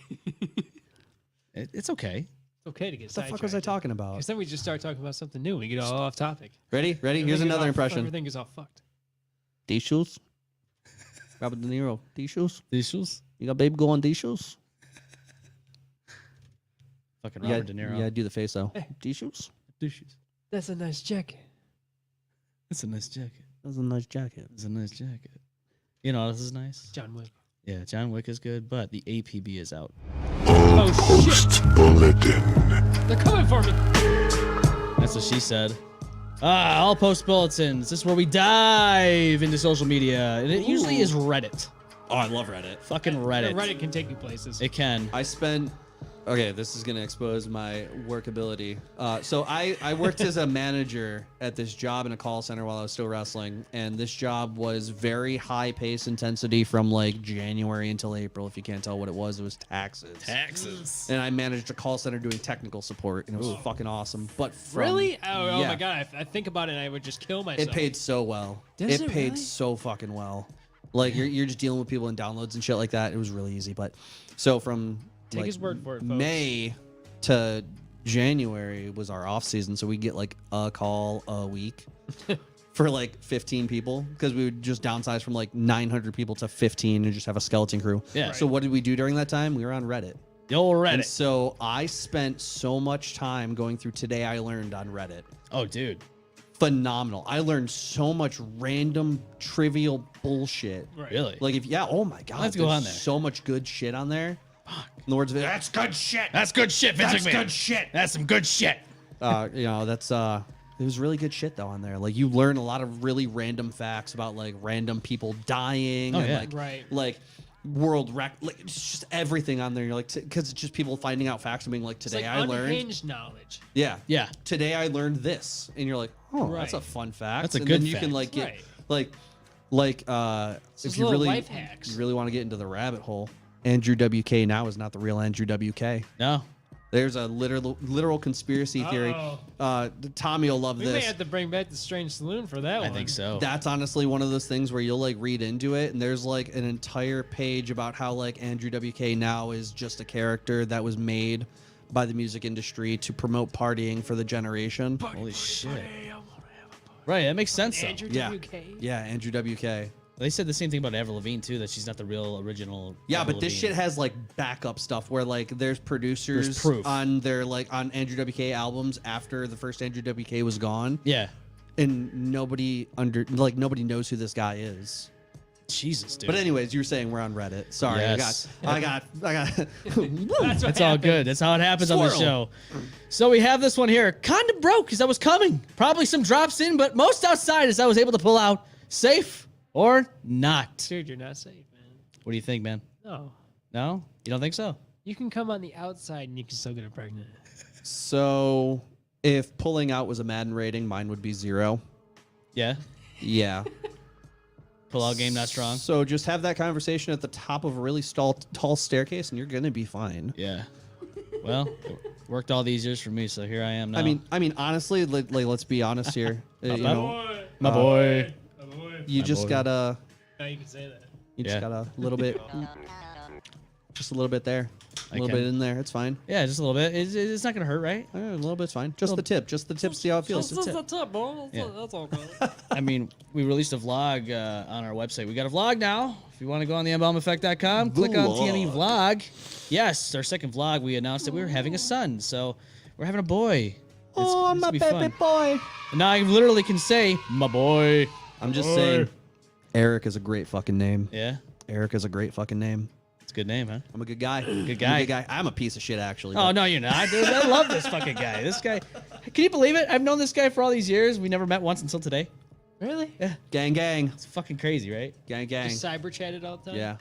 It's okay. It's okay to get What the fuck was I talking about? Because then we just start talking about something new. We get all off topic. Ready? Here's Everything another is impression. Everything is all fucked. D shoes. Robert De Niro. D shoes. These shoes, You got babe go on D shoes. fucking You Robert gotta, De Niro. you gotta do the face though. D shoes. These shoes. That's a nice jacket. It's a nice jacket. That's a nice jacket. It's a nice jacket. You know, this is nice. John Wick. Yeah, John Wick is good, but the APB is out. Oh shit! They're coming for me. That's what she said. All post bulletins. This is where we dive into social media, and it usually is Reddit. Oh, I love Reddit. Fucking Reddit. Reddit can take you places. It can. I spent. Okay, this is gonna expose my workability. So I worked as a manager at this job in a call center while I was still wrestling, and this job was very high pace intensity from like January until April. If you can't tell what it was taxes. Taxes. And I managed a call center doing technical support, and it was fucking awesome. But from, Really? Oh yeah, my god! If I think about it, I would just kill myself. it paid so well. Does It it paid really? so fucking well. Like you're just dealing with people and downloads and shit like that. It was really easy. But so from Take his word for it, folks. May to January was our off season, so we get like a call a week for like 15 people because we would just downsize from like 900 people to 15 and just have a skeleton crew. Yeah. So what did we do during that time? We were on Reddit. The old And Reddit. so I spent so much time going through Today I Learned on Reddit. Oh, dude. Phenomenal. I learned so much random trivial bullshit. Right. Really? Like oh my god, Let's go there's on there. so much good shit on there. In the words of it, that's good shit. That's good shit, Vince That's McMahon. good shit. That's some good shit. You know, that's it was really good shit though on there. Like you learn a lot of really random facts about like random people dying Oh, and yeah. like Right. like world like it's just everything on there. You're like because it's just people finding out facts and being like It's today like I learned. unhinged knowledge. Yeah. Yeah. Today I learned this, and you're like, oh, that's a Right. fun fact. That's a and good then you fact. can like get Right. like Those if you little really life hacks. you really want to get into the rabbit hole. Andrew WK now is not the real Andrew WK. No. There's a literal conspiracy theory. Uh-oh. Tommy will love We this. may have to bring back the Strange Saloon for that one. I think so. That's honestly one of those things where you'll like read into it, and there's like an entire page about how like Andrew WK now is just a character that was made by the music industry to promote partying for the generation. Holy shit. Right, that makes sense. Though. Andrew Yeah. WK. Yeah, Andrew WK. They said the same thing about Avril Lavigne too, that she's not the real original. Yeah, Avril but this Lavigne. shit has like backup stuff where like there's producers There's proof. on their like on Andrew WK albums after the first Andrew WK was gone, Yeah. and nobody knows who this guy is. Jesus, dude. But anyways, you were saying we're on Reddit. Sorry, Yes. I got. That's all good. That's how it happens on the Squirrel. show. So we have this one here. Condom broke as I was coming. Probably some drops in, but most outside as I was able to pull out. Safe or not? Dude, you're not safe, man. What do you think, man? No. No? You don't think so? You can come on the outside and you can still get pregnant. So, if pulling out was a Madden rating, mine would be 0. Yeah. Yeah. Pull out game not strong. So just have that conversation at the top of a really tall staircase, and you're gonna be fine. Yeah. Well, it worked all these years for me, so here I am now. I mean, honestly, like let's be honest here. You know, my boy. you just boy. gotta, Now you can say that. you just Yeah. gotta a little bit, just a little bit there, a little can. bit in there. It's fine. Yeah, just a little bit. It's not gonna hurt, right? A little bit's fine. Just the tip. Just the tip. See how it feels. Just the tip. That's up, bro. Yeah. That's all good. I mean, we released a vlog on our website. We got a vlog now. If you want to go on the embalmeffect.com, click on TNE vlog. Yes, our second vlog, we announced that we were having a son. So we're having a boy. Oh, it's my gonna be baby fun. boy. And now I literally can say, my boy. I'm just saying, Eric is a great fucking name. Yeah, Eric is a great fucking name. it's a good name, huh? I'm a good guy. Good I'm guy. a good guy. I'm a piece of shit, actually. Oh, but- no, you're not. Dude, I love this fucking guy. This guy, can you believe it? I've known this guy for all these years. We never met once until today. Really? Yeah, Gang, gang, it's fucking crazy, right? gang, gang. Just cyber chatted all the time? Yeah,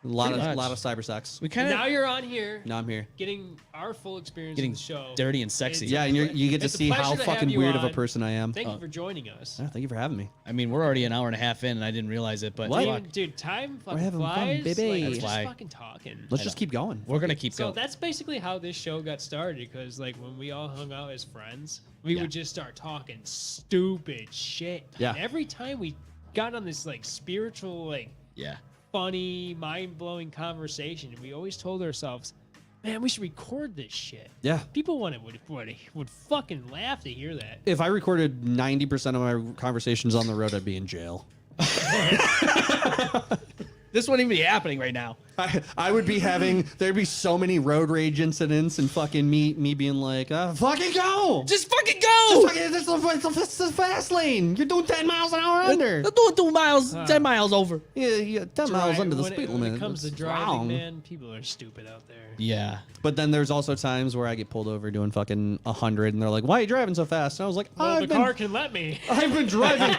a lot Pretty of much. cyber sex. We kind Now of you're on here Now I'm here. getting our full experience getting of the show. dirty and sexy. It's- Yeah, and you get to It's a see how pleasure to have fucking you weird of a on. person I am. Thank you for joining us. Yeah, thank you for having me. I mean, we're already an hour and a half in, and I didn't realize it. But What? fuck, Dude, time fucking having fun, flies. baby. Like, we're That's just why. fucking talking. Let's just keep going. we're gonna keep So going. that's basically how this show got started. Because like when we all hung out as friends, we would just start talking stupid shit. Yeah. And every time we got on this like spiritual, like Yeah. funny, mind blowing conversation, we always told ourselves, "Man, we should record this shit." Yeah. People would fucking laugh to hear that. If I recorded 90% of my conversations on the road, I'd be in jail. This wouldn't even be happening right now. I would be having, there'd be so many road rage incidents and fucking me being like, fucking go! Just fucking go! This is the fast lane. You're doing 10 miles an hour under. Let's do it 2 miles, 10 miles over. Yeah, 10 miles under the speed limit. When it comes to That's driving, wrong. man, people are stupid out there. Yeah. But then there's also times where I get pulled over doing fucking 100 and they're like, why are you driving so fast? And I was like, Well, the I've been, car can let me. I've been driving.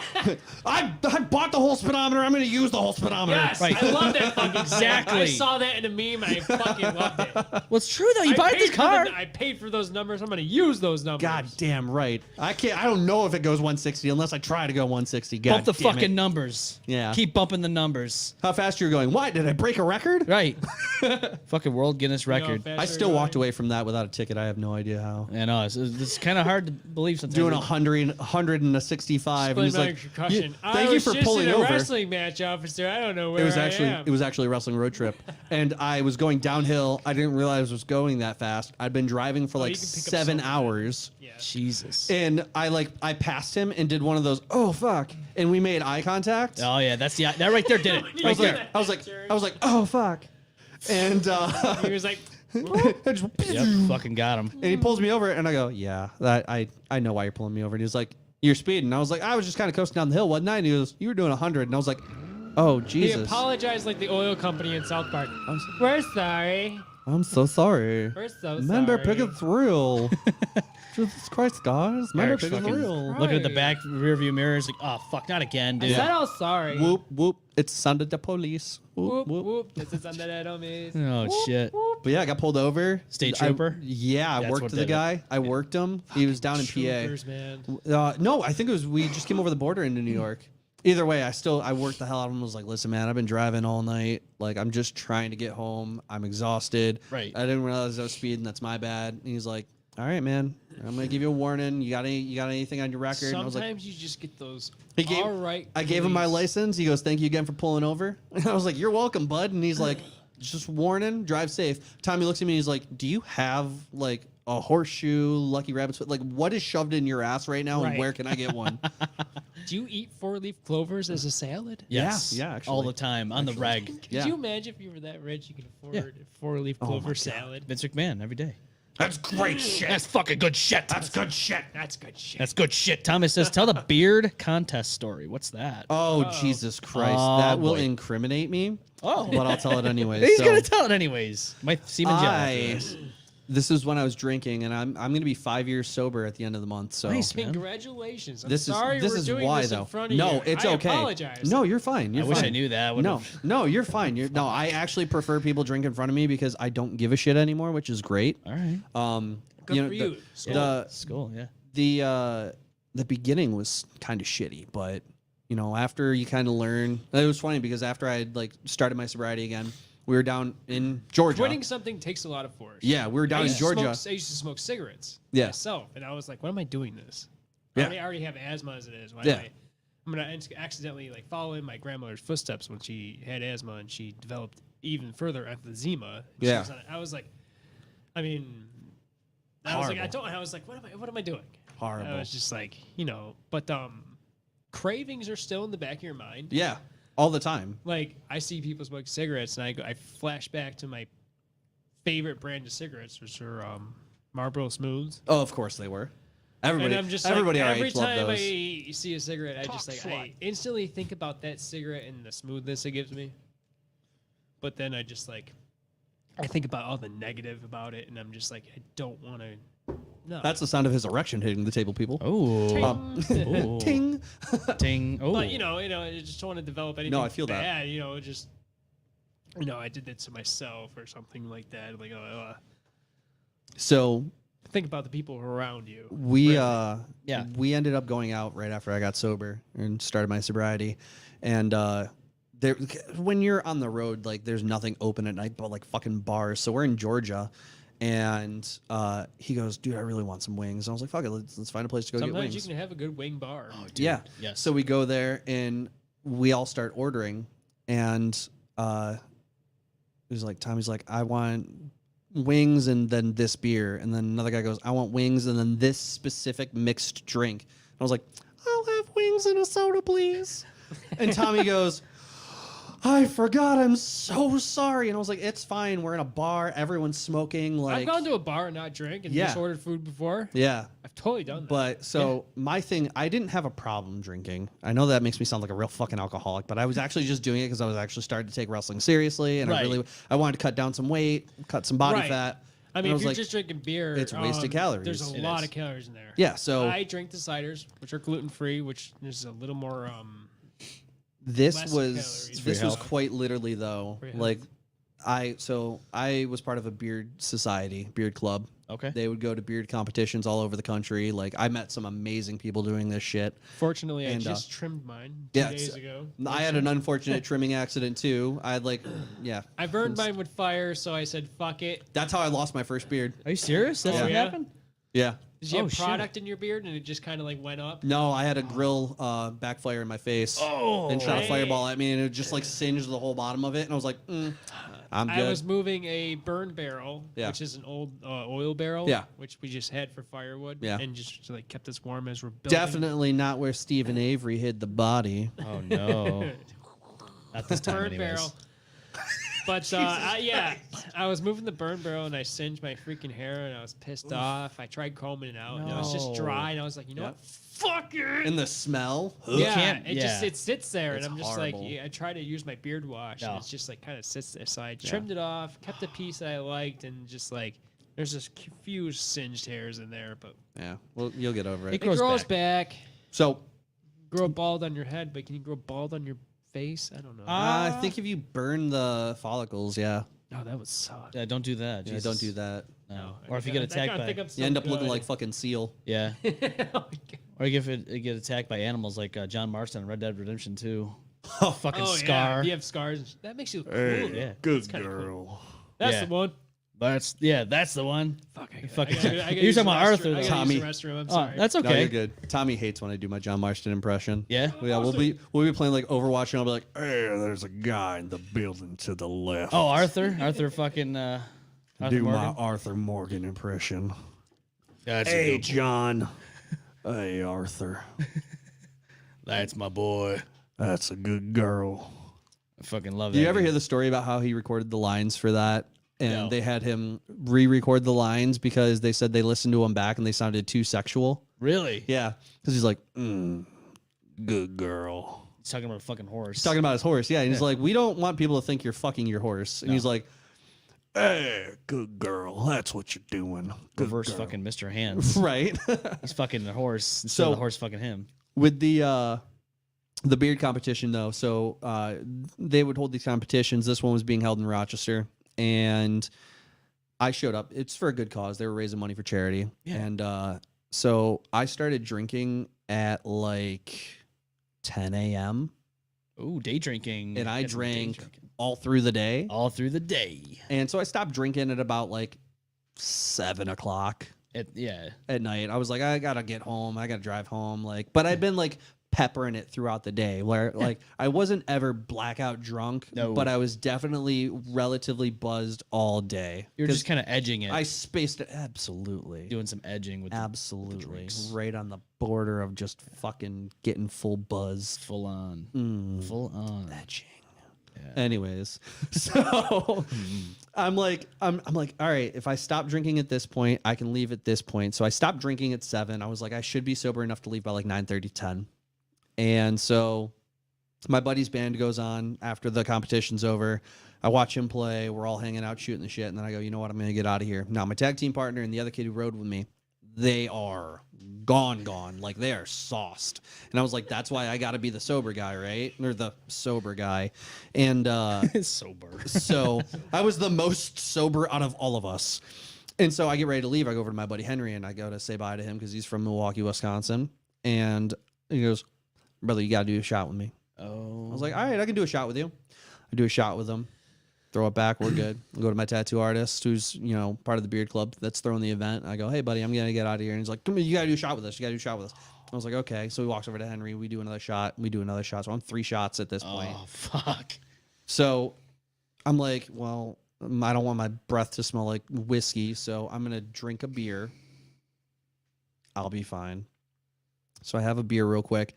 I bought the whole speedometer. I'm going to use the whole speedometer. Yes, Right. I love that fucking Exactly. I saw that in a meme. I fucking loved it. Well, it's true though. You I bought paid this for car. I paid for those numbers. I'm gonna use those numbers. God damn right. I don't know if it goes 160 unless I try to go 160. God Bump the damn fucking it. numbers. Yeah. Keep bumping the numbers. How fast you're going? Why? Did I break a record? Right. Fucking world Guinness You know how record. fast I they're still walked going? away from that without a ticket. I have no idea how. I know. It's kind of hard to believe sometimes. Doing 100 and a 65. And Explain he's my like, concussion. thank I you was for just pulling in a over. wrestling match, officer. I don't know where It was I actually am. a wrestling road trip, and I was going downhill. I didn't realize I was going that fast. I'd been driving for like you can pick up 7 so hours, Yeah. Jesus. and I passed him and did one of those. Oh fuck! And we made eye contact. Oh yeah, that's that right there did it. You Right said there. that. I was like, oh fuck, and He was like, Yep. Fucking got him. and he pulls me over, and I go, yeah, I know why you're pulling me over. And he was like, you're speeding. And I was like, I was just kind of coasting down the hill, wasn't I? And he goes, you were doing 100, and I was like, oh he Jesus, apologized like the oil company in South Park. We're sorry. I'm so sorry. We're so Remember, sorry. pick it through. Jesus Christ, guys. Remember, Eric's pick it fucking through. looking at the back rear view mirrors like, oh fuck, not again, I dude. said I was sorry. Whoop, whoop. It's sounded the police. Whoop, Whoop, whoop. whoop. This is under that homies. Oh shit. But yeah, I got pulled over. State trooper? Yeah, I That's worked what the did it. guy. I worked him. He was down in Troopers, man. PA. No, I think it was, we just came over the border into New York. Either way, I worked the hell out of him. I was like, listen, man, I've been driving all night. Like, I'm just trying to get home. I'm exhausted. Right. I didn't realize I was speeding. That's my bad. And he's like, all right, man, I'm going to give you a warning. You got anything on your record? And I was like, Sometimes you just get those. He gave, all right. I gave him my police. license. He goes, thank you again for pulling over. And I was like, you're welcome, bud. And he's like, just warning, drive safe. Tommy looks at me and he's like, do you have like a horseshoe, Lucky Rabbit's foot? Like, what is shoved in your ass right now and Right. where can I get one? Do you eat 4-leaf clovers as a salad? Yes. Yeah, actually. all the time on the reg. Could you imagine if you were that rich, you could afford a 4-leaf clover salad? Vince McMahon every day. That's great shit. That's fucking good shit. That's good shit. That's good shit. That's good shit. Thomas says, tell the beard contest story. What's that? Oh, Jesus Christ. Oh, that will boy. incriminate me. Oh. But I'll tell it anyways. He's So gonna tell it anyways. My semen gel. after this. this is when I was drinking, and I'm going to be 5 years sober at the end of the month. So Nice, man. Congratulations. I'm this sorry is we're doing why this though. in front of No, you. it's I okay. apologize. No, you're fine. You're I fine. wish I knew that. No, you're fine. No, I actually prefer people drink in front of me because I don't give a shit anymore, which is great. All right. Good for you. Skull, yeah. The beginning was kind of shitty, but you know, after you kind of learn, it was funny because after I had like started my sobriety again, we were down in Georgia. Quitting something takes a lot of force. Yeah, we were down I in used to Georgia. I used to smoke cigarettes Yeah. myself, and I was like, "What am I doing this? Yeah. I already have asthma as it is. Why Yeah. am I'm gonna accidentally like follow in my grandmother's footsteps when she had asthma and she developed even further emphysema. Yeah. I was like, I mean, I was like, what am I doing? Horrible. I was just like, but cravings are still in the back of your mind. Yeah, all the time. Like I see people smoke cigarettes, and I flash back to my favorite brand of cigarettes, which are Marlboro Smooths. Oh, of course they were. Everybody, And I'm just everybody like, our every age loved time those. I see a cigarette, I instantly think about that cigarette and the smoothness it gives me. But then I just like, I think about all the negative about it, and I'm just like, I don't want to. No. That's the sound of his erection hitting the table, people. Oh. Ting. Ting. Ting. Oh. But I just don't want to develop anything. I feel that. bad. I did that to myself or something like that. Like, So think about the people who are around you. we Yeah. we ended up going out right after I got sober and started my sobriety, and there when you're on the road, like there's nothing open at night but like fucking bars. So we're in Georgia, and he goes, "Dude, I really want some wings." And I was like, "Fuck it, let's find a place to go Sometimes get wings." you can have a good wing bar. Oh, dude. Yeah. Yes. So we go there and we all start ordering, and it was like Tommy's like, "I want wings and then this beer," and then another guy goes, "I want wings and then this specific mixed drink." And I was like, "I'll have wings and a soda, please." And Tommy goes, "I forgot. I'm so sorry." And I was like, "It's fine. We're in a bar. Everyone's smoking." Like, I've gone to a bar and not drink and Yeah. just ordered food before. yeah. I've totally done that. But so my thing, I didn't have a problem drinking. I know that makes me sound like a real fucking alcoholic, but I was actually just doing it because I was actually starting to take wrestling seriously, and Right. I wanted to cut down some weight, cut some body Right. fat. I And mean, if was you're like, just drinking beer, it's wasted calories. There's a It lot is. of calories in there. Yeah, so I drink the ciders, which are gluten free, which is a little more. this less was calories. this For was health. quite literally though. For health. Like I was part of a beard society, beard club. Okay. They would go to beard competitions all over the country. Like I met some amazing people doing this shit. Fortunately, And, I just trimmed mine yeah, 2 days it's- ago. I had an unfortunate trimming accident too. I had like, yeah. I burned mine with fire, so I said, "Fuck it." That's how I lost my first beard. Are you serious? That's Oh, what yeah? happened? Yeah. Did you Oh, have shit. product in your beard and it just kind of like went up? No, I had a grill backfire in my face. Oh. And shot a Hey. fireball at me, and it just like singed the whole bottom of it. And I was like, I'm good. I was moving a burn barrel, Yeah. which is an old oil barrel, Yeah. which we just had for firewood, Yeah. and just like kept us warm as we're building. Definitely not where Stephen Avery hid the body. Oh, no. Not this time, burn anyways. barrel. But I was moving the burn barrel and I singed my freaking hair and I was pissed off. I tried combing it out and it was just No. dry and I was like, you know Yeah. what? Fuck it. And the smell. Yeah, can't- it yeah. just it sits there It's and I'm just horrible. like, yeah, I try to use my beard wash No. and it's just like kind of sits there. So I trimmed it off, kept a piece that I liked, and just like there's just few singed hairs in there, but Yeah. Well, you'll get over It it. it grows grows back. back. So Grow bald on your head, but can you grow bald on your face? I don't know. I think if you burn the follicles, yeah. No, that would suck. Yeah, don't do that. Yeah, Jesus. don't do that. No. Or if you get attacked by... You end up looking like fucking Seal. Yeah. Oh my God. Or you get attacked by animals like John Marston in Red Dead Redemption 2. Fucking Oh, scar. Yeah. You have scars. That makes you look cool. Yeah. Good kinda cool. girl. That's Yeah. the one. That's the one. Fuck. Fucking- I gotta You're use talking the about Arthur, restroom. though. I gotta Tommy. use the restroom. I'm Oh, sorry. that's No, okay. you're good. Tommy hates when I do my John Marston impression. Yeah. Yeah, we'll be playing like Overwatch, and I'll be like, Hey, there's a guy in the building to the left. Oh, Arthur fucking Arthur Do Morgan. my Arthur Morgan impression. That's a Hey, good one. John. Hey, Arthur. That's my boy. That's a good girl. I fucking love Do that. you ever dude. hear the story about how he recorded the lines for that? And No. they had him re-record the lines because they said they listened to him back and they sounded too sexual. Really? Yeah, because he's like, good girl. He's talking about a fucking horse. He's talking about his horse. Yeah, and he's like, we don't want people to think you're fucking your horse. And he's like, Hey, good girl. That's what you're doing. Good reverse girl. fucking Mr. Hands. right. He's fucking the horse instead So- of the horse fucking him. With the beard competition though, so they would hold these competitions. This one was being held in Rochester, and I showed up. It's for a good cause. They were raising money for charity, Yeah. and so I started drinking at like 10 a.m. Ooh, day drinking. and I Get some day drank drinking. all through the day. all through the day. And so I stopped drinking at about like 7 o'clock Yeah. at night. I was like, I gotta get home. I gotta drive home. Like, but I'd been like peppering it throughout the day where like I wasn't ever blackout drunk, No. but I was definitely relatively buzzed all day. You're 'Cause just kind of edging it. I spaced it absolutely. doing some edging with Absolutely. drinks. Right on the border of just fucking getting full buzz. full on. Mm. Full on. Edging. Yeah. Anyways, so I'm like, all right, if I stop drinking at this point, I can leave at this point. So I stopped drinking at 7. I was like, I should be sober enough to leave by like 9:30, 10. And so my buddy's band goes on after the competition's over. I watch him play. We're all hanging out, shooting the shit. And then I go, you know what? I'm going to get out of here. Now, my tag team partner and the other kid who rode with me, they are gone. Like, they are sauced. And I was like, that's why I got to be the sober guy, right? Or the sober guy. And Sober. so I was the most sober out of all of us. And so I get ready to leave. I go over to my buddy Henry and I go to say bye to him because he's from Milwaukee, Wisconsin. And he goes, brother, you got to do a shot with me. Oh. I was like, all right, I can do a shot with you. I do a shot with him. Throw it back. We're good. I go to my tattoo artist who's, part of the beard club that's throwing the event. I go, hey, buddy, I'm going to get out of here. And he's like, come on, you got to do a shot with us. You got to do a shot with us. I was like, okay. So he walks over to Henry. We do another shot. We do another shot. So I'm 3 shots at this point. Oh, fuck. So I'm like, well, I don't want my breath to smell like whiskey. So I'm going to drink a beer. I'll be fine. So I have a beer real quick.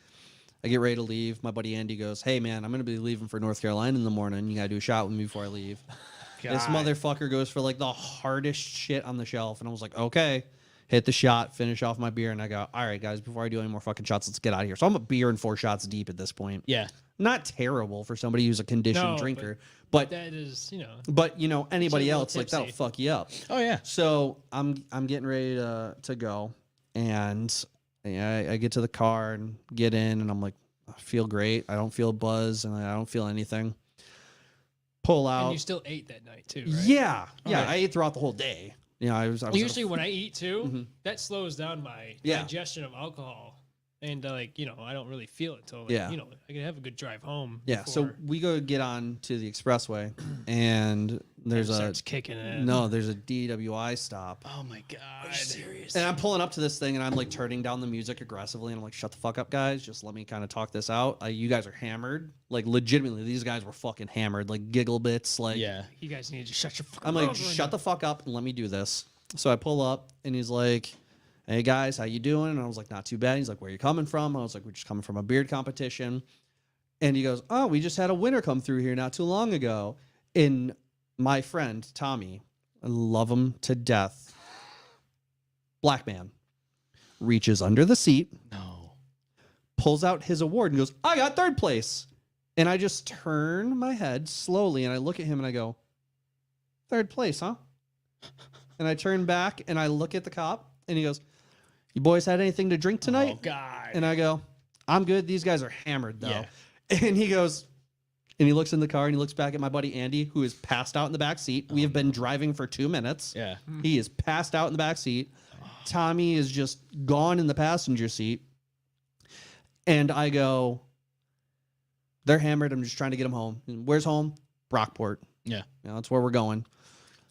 I get ready to leave. My buddy Andy goes, hey, man, I'm going to be leaving for North Carolina in the morning. You got to do a shot with me before I leave. This motherfucker goes for like the hardest shit on the shelf. And I was like, okay, hit the shot, finish off my beer. And I go, all right, guys, before I do any more fucking shots, let's get out of here. So I'm a beer and 4 shots deep at this point. Yeah. Not terrible for somebody who's a conditioned No, drinker. But That is, anybody It's a little else, like, that'll tipsy. fuck you up. Oh, yeah. So I'm getting ready to go. And I get to the car and get in. And I'm like, I feel great. I don't feel buzz. And I don't feel anything. Pull out. and you still ate that night too, right? Yeah. Yeah. Okay. I ate throughout the whole day. I was Usually when I eat too, Mhm. that slows down my Yeah. digestion of alcohol. And I don't really feel it till Yeah. I can have a good drive home. Yeah. So before we go get on to the expressway and there's it a starts kicking in. there's a DWI stop. Oh, my God. serious? And I'm pulling up to this thing and I'm like turning down the music aggressively and I'm like, shut the fuck up, guys. Just let me kind of talk this out. You guys are hammered. Like, legitimately, these guys were fucking hammered. Like, giggle bits. Like, Yeah. You guys need to shut your fucking I'm like, mouths right shut the fuck up and let me do this. So I pull up and he's like, hey guys, how you doing? And I was like, not too bad. He's like, where you coming from? I was like, we're just coming from a beard competition. And he goes, oh, we just had a winner come through here not too long ago. And my friend, Tommy, I love him to death. Black man reaches under the seat, No. pulls out his award and goes, I got 3rd place. And I just turn my head slowly and I look at him and I go, 3rd place, huh? And I turn back and I look at the cop and he goes, you boys had anything to drink tonight? Oh, God. And I go, I'm good. These guys are hammered though. Yeah. And he goes, and he looks in the car and he looks back at my buddy Andy, who is passed out in the back seat. We have been driving for 2 minutes. Yeah. He is passed out in the back seat. Tommy is just gone in the passenger seat. And I go, they're hammered. I'm just trying to get them home. And where's home? Brockport. Yeah. That's where we're going.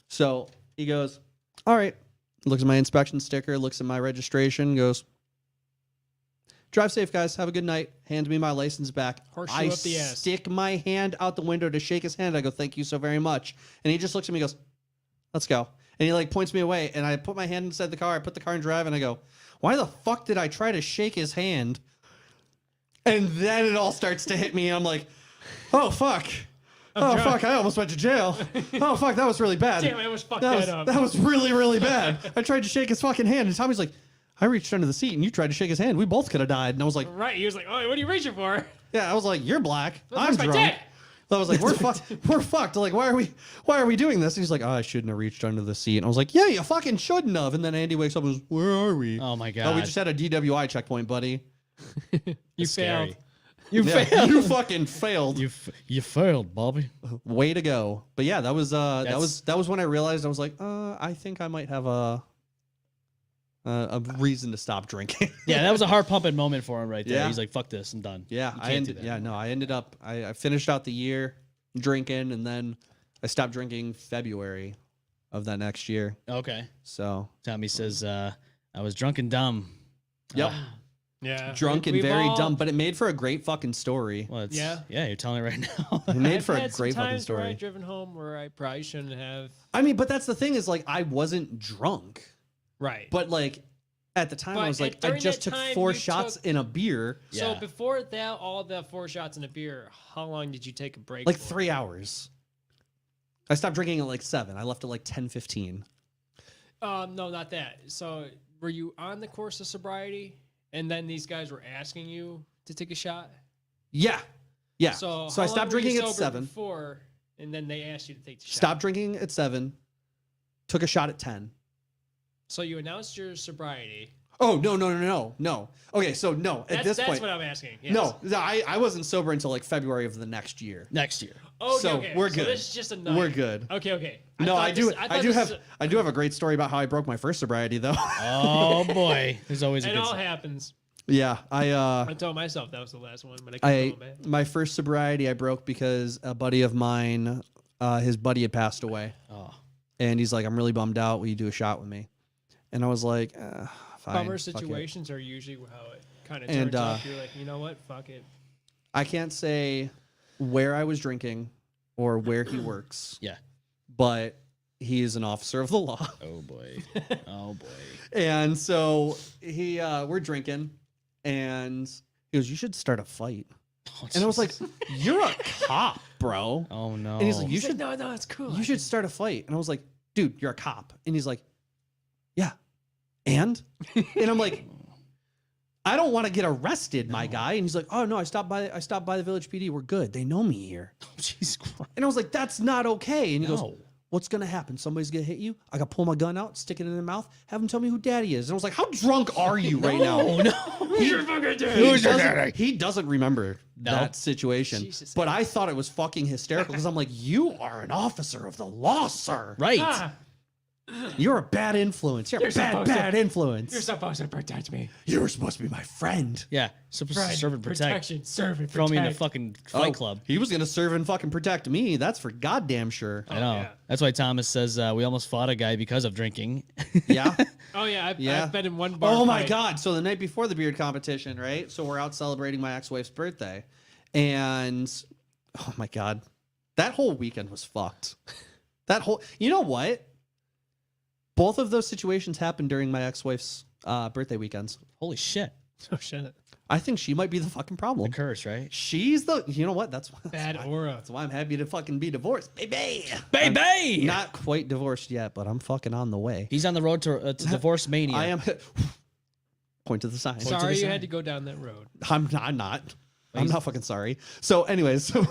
So he goes, all right. Looks at my inspection sticker, looks at my registration, goes, drive safe, guys. Have a good night. Hands me my license back. Horseshoe I up the ass. stick my hand out the window to shake his hand. I go, thank you so very much. And he just looks at me and goes, let's go. And he like points me away. And I put my hand inside the car. I put the car in drive and I go, why the fuck did I try to shake his hand? And then it all starts to hit me. I'm like, oh, fuck. Oh, fuck, I almost went to jail. Oh, fuck, that was really bad. Damn, I almost fucked that up. That was really, really bad. I tried to shake his fucking hand, and Tommy's like, I reached under the seat, and you tried to shake his hand. We both could have died. And I was like, Right. He was like, oh, what are you reaching for? yeah, I was like, you're black. I'm Where's my drunk. dick? I was like, we're fucked. Like, why are we doing this? And he's like, oh, I shouldn't have reached under the seat. And I was like, yeah, you fucking shouldn't have. And then Andy wakes up and goes, where are we? Oh my god. Oh, we just had a DWI checkpoint, buddy. You Scary. failed. You Yeah, failed. you fucking failed. You failed, Bobby. Way to go. But yeah, that was when I realized I was like, I think I might have a reason to stop drinking. Yeah, that was a heart pumping moment for him right there. Yeah. He's like, "Fuck this, I'm done." Yeah, You I can't ended. do that. Yeah, no, I ended up. I finished out the year drinking, and then I stopped drinking February of that next year. Okay. So Tommy says, "I was drunk and dumb." yep, Yeah. drunk and We've very all- dumb, but it made for a great fucking story. Well, it's, Yeah. yeah, you're telling it right now. It made I've for a had some great fucking times where story. I've driven home where I probably shouldn't have. I mean, but that's the thing is like I wasn't drunk, Right. but like at the time I But was like I during just that took time, 4 you shots took- in a beer, So Yeah. before that, all the 4 shots in a beer, how long did you take a break? like for? 3 hours. I stopped drinking at like 7. I left at like 10:15. No, not that. So were you on the course of sobriety, and then these guys were asking you to take a shot? Yeah, yeah. So So I how stopped long were you drinking at sober 7. before, and then they asked you to take the shot. Stopped drinking at 7. Took a shot at 10. So you announced your sobriety. Oh no. Okay, so no. At That's, this that's point, what I'm asking. Yes. no. I wasn't sober until like February of the next year. Next year. Okay, so okay. we're So good. this is just a night. We're good. Okay. No, thought I do. this- I thought do this have. was- I do have a great story about how I broke my first sobriety, though. Oh boy, there's always a It good. all story. happens. Yeah, I told myself that was the last one, but I kept I going back. my first sobriety I broke because a buddy of mine, his buddy had passed away, Oh, and he's like, "I'm really bummed out. Will you do a shot with me?" And I was like, "Fine." Bummer fuck it." situations are usually how it kind of And, turns out. You're like, you know what? Fuck it. I can't say where I was drinking or where he works, yeah. but he is an officer of the law. Oh boy. Oh boy. And so we're drinking, and he goes, "You should start a fight." Oh, And I was like, Jesus. "You're a cop, bro." Oh no. And he's like, "You He's should, like, no, it's cool. you should start a fight." And I was like, "Dude, you're a cop." And he's like, "Yeah, and?" And I'm like, "I don't want to get arrested, my guy." And he's like, "Oh no, I stopped by the Village PD. We're good. They know me here." Oh, Jesus Christ. And I was like, "That's not okay." And he goes, No. "What's gonna happen? Somebody's gonna hit you. I gotta pull my gun out, stick it in their mouth, have them tell me who daddy is." And I was like, "How drunk are you right now?" Oh no. He doesn't remember No. that situation. Jesus. But I thought it was fucking hysterical because I'm like, "You are an officer of the law, sir. Right. Ah, You're a bad influence. You're a supposed to- bad influence. you're supposed to protect me. You were supposed to be my friend." Yeah. Supposed to Friend, serve and protect. protection, serve and Throw me in the protect. fucking fight Oh, club. He was gonna serve and fucking protect me. That's for goddamn sure. I know. yeah. That's why Thomas says we almost fought a guy because of drinking. Yeah. Oh yeah, Yeah. I've been in one bar. Oh my fight. god! So the night before the beard competition, right? So we're out celebrating my ex-wife's birthday, and oh my god, that whole weekend was fucked. You know what? Both of those situations happened during my ex-wife's birthday weekends. Holy shit. Oh shit. I think she might be the fucking The problem. curse, right? She's the. You know what? That's Bad aura. That's why I'm happy to fucking be divorced, baby. Baby! Not quite divorced yet, but I'm fucking on the way. He's on the road to divorce mania. I am. Point to the sign. to Sorry the you side. had to go down that road. I'm not. I'm not fucking sorry. So, anyways, so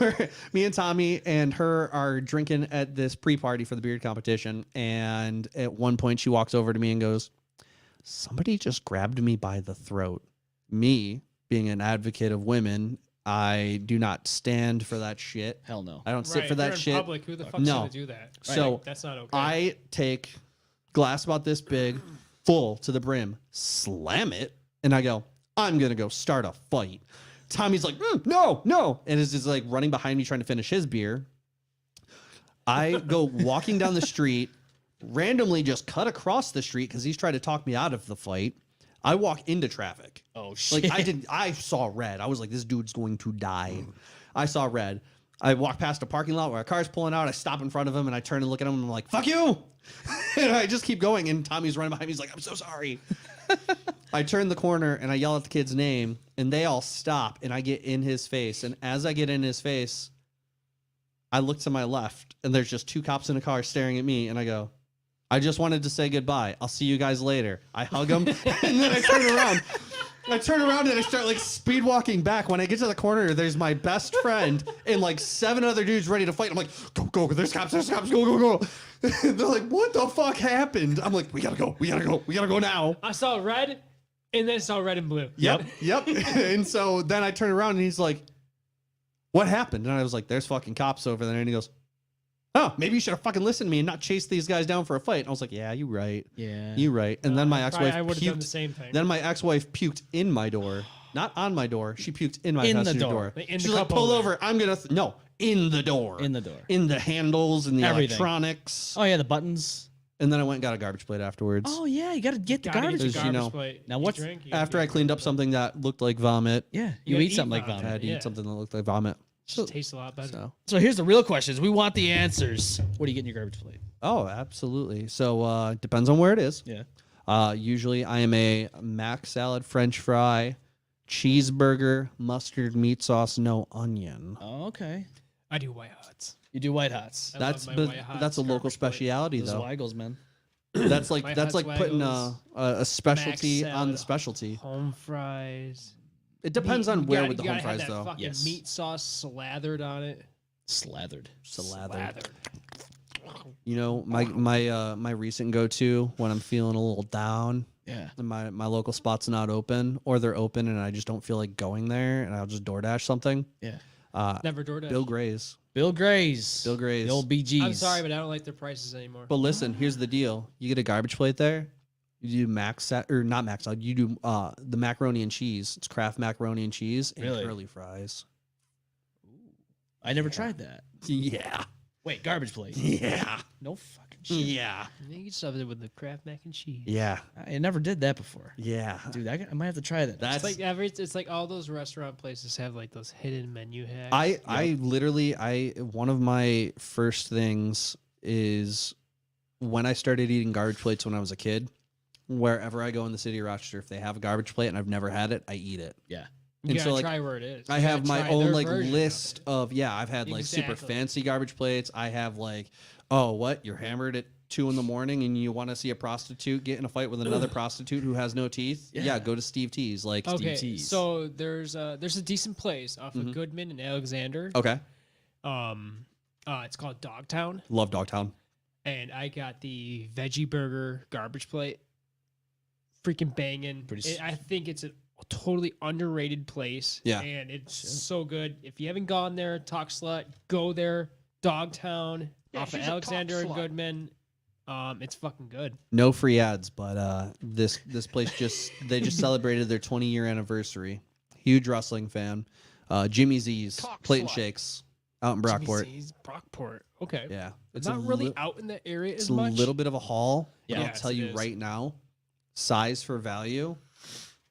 me and Tommy and her are drinking at this pre-party for the beard competition, and at one point she walks over to me and goes, "Somebody just grabbed me by the throat." Me, being an advocate of women, I do not stand for that shit. Hell no. I don't sit Right, for if that you're in shit. Public, who the fuck's No. gonna do that? So, Like, that's not okay. I take glass about this big, full to the brim, slam it, and I go, "I'm gonna go start a fight." Tommy's like, no, and is just like running behind me trying to finish his beer. I go walking down the street, randomly just cut across the street because he's trying to talk me out of the fight. I walk into traffic. Oh shit. Like I saw red. I was like, this dude's going to die. I saw red. I walk past a parking lot where a car's pulling out. I stop in front of him and I turn and look at him and I'm like, "Fuck you!" And I just keep going. And Tommy's running behind me. He's like, "I'm so sorry." I turn the corner and I yell at the kid's name, and they all stop, and I get in his face. And as I get in his face, I look to my left, and there's just 2 cops in a car staring at me, and I go, I just wanted to say goodbye. I'll see you guys later. I hug them, and then I turn around. I turn around and I start like speed walking back. When I get to the corner, there's my best friend and like 7 other dudes ready to fight. I'm like, go, there's cops, go. They're like, what the fuck happened? I'm like, we gotta go now. I saw red, and then saw red and blue. Yep. And so then I turn around and he's like, what happened? And I was like, there's fucking cops over there. And he goes, oh, maybe you should have fucking listened to me and not chased these guys down for a fight. And I was like, yeah, you right. Yeah. You right. And then my ex-wife I would have done puked. the same thing. Then my ex-wife puked in my door. Not on my door. She puked in my In the passenger door. door. Like in She's the like, cup pull holder. over. I'm going to... No, in the door. In the door. In the handles and the Everything. electronics. Oh yeah, the buttons. And then I went and got a garbage plate afterwards. Oh yeah, you gotta get the Gotta garbage. get your Because, you garbage know, plate. now You what's- drink, you gotta After get I your cleaned up garbage something that looked like vomit. Yeah, You you gotta eat something like vomit. I had vomit. to Yeah. eat something that looked like vomit. plate. Just tastes a lot better. So. So here's the real questions. We want the answers. What do you get in your garbage plate? Oh, absolutely. So depends on where it is. Yeah. Usually I am a mac salad, French fry, cheeseburger, mustard, meat sauce, no onion. Oh, okay. I do white hots. You do white hots. I That's love my but White Hots that's a local garbage plate. speciality Those though. Weigels, man. That's like White that's Hots, like putting Waggles, a specialty Mac on the salad, specialty. Home fries. It depends on where with the home fries that though. Fucking Yes. meat sauce slathered on it. Slathered. Slathered. You know, my recent go-to when I'm feeling a little down Yeah. and my local spot's not open, or they're open and I just don't feel like going there, and I'll just DoorDash something. Yeah. Never DoorDash. Bill Gray's. Bill Gray's. Bill Gray's. The old BGs. I'm sorry, but I don't like their prices anymore. But listen, here's the deal: you get a garbage plate there. You do not max salad. You do the macaroni and cheese. It's Kraft macaroni and cheese and Really? curly fries. I never tried that. Yeah, Wait, garbage plate. yeah, No fucking shit. yeah, You can stuff it with the Kraft mac and cheese. yeah, I never did that before. yeah. Dude, I might have to try that. That's It's like all those restaurant places have like those hidden menu hacks. I literally one of my first things is when I started eating garbage plates when I was a kid. Wherever I go in the city of Rochester, if they have a garbage plate and I've never had it, I eat it. Yeah. You and gotta so, like, try where it is. I You have gotta my try own their like version of list it. of I've had like super Exactly. fancy garbage plates. I have like, oh, what? You're hammered at 2 a.m. and you want to see a prostitute get in a fight with another prostitute who has no teeth? Yeah, go to Steve T's. Like Okay, Steve T's. so there's a decent place off of Goodman and Alexander. Okay. It's called Dogtown, Love Dogtown. and I got the veggie burger garbage plate. Freaking banging! I think it's a totally underrated place. Yeah. and it's so good. If you haven't gone there, Talk Slut, go there. Dogtown off of Alexander and Goodman. It's fucking good. No free ads, but this place they just celebrated their 20-year anniversary. Huge wrestling fan. Jimmy Z's Plate and Shakes out in Brockport. Jimmy's Brockport. Okay. Yeah, It's a not really li- out in the area It's as a much. little bit of a haul. Yeah. I'll Yes, tell it you is. right now, size for value,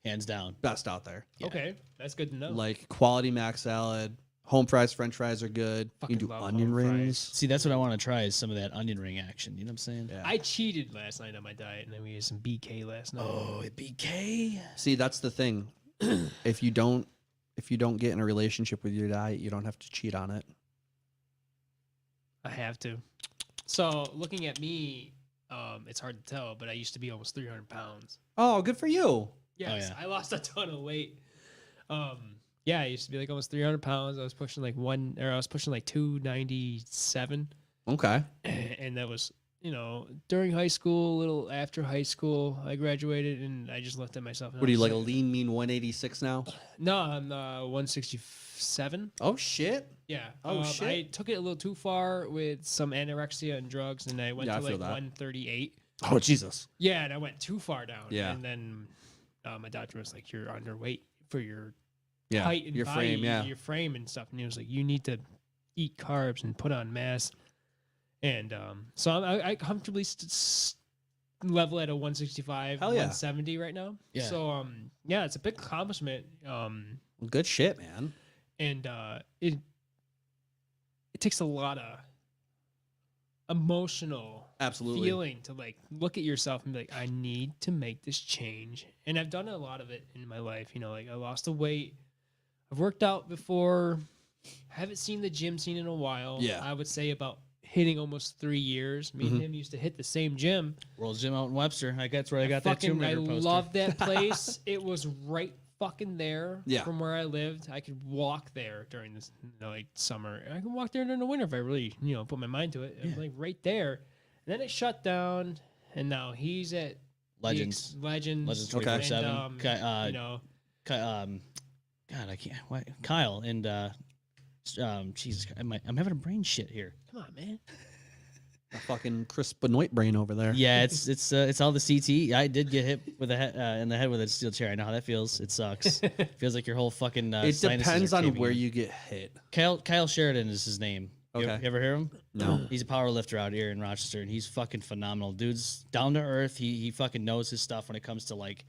Hands down. best out there. Okay, that's good to know. Like quality mac salad, home fries, French fries are good. Fucking you can do love onion home fries. rings. See, that's what I want to try is some of that onion ring action. You know what I'm saying? Yeah. I cheated last night on my diet, and then we had some BK last night. Oh, BK. See, that's the thing. if you don't get in a relationship with your diet, you don't have to cheat on it. I have to. So looking at me, it's hard to tell, but I used to be almost 300 pounds. Oh, good for you. Yes, yeah. I lost a ton of weight. Yeah, I used to be like almost 300 pounds. I was pushing like 297, Okay. and that was during high school, a little after high school. I graduated, and I just looked at myself. And What are I you, was like a lean, mean 186 now? No, I'm 167. Oh, shit. Yeah. Oh, shit. I took it a little too far with some anorexia and drugs, and I went Yeah, to I feel like that. 138. Oh, Jesus. Yeah, and I went too far down. Yeah. And then my doctor was like, "You're underweight for your Yeah. height and Your body, frame, yeah. your frame and stuff." And he was like, "You need to eat carbs and put on mass." And so I comfortably level at a 165, Hell yeah. 170 right now. Yeah. So yeah, it's a big accomplishment. Good shit, man. And it takes a lot emotional Absolutely. feeling to like look at yourself and be like, I need to make this change. And I've done a lot of it in my life. You know, like I lost the weight. I've worked out before. I haven't seen the gym scene in a while. Yeah. I would say about hitting almost 3 years. Me and him used to hit the same gym. World's Gym out in Webster. That's where I got that Tomb I Raider poster. love that place. It was right fucking there Yeah. from where I lived. I could walk there during this like summer. I can walk there during the winter if I really, put my mind to it. I'm like right there. And then it shut down, and now he's at Legends. Legends 24/7. And, God, I can't. What? Kyle and Jesus, I'm having a brain shit here. come on, man. A fucking Chris Benoit brain over there. Yeah, it's all the CT. I did get hit with in the head with a steel chair. I know how that feels. It sucks. Feels like your whole fucking. It sinuses depends are on caving where in. you get hit. Kyle Sheridan is his name. You Okay. ever hear him? No. He's a power lifter out here in Rochester, and he's fucking phenomenal. Dude's down to earth. He fucking knows his stuff when it comes to like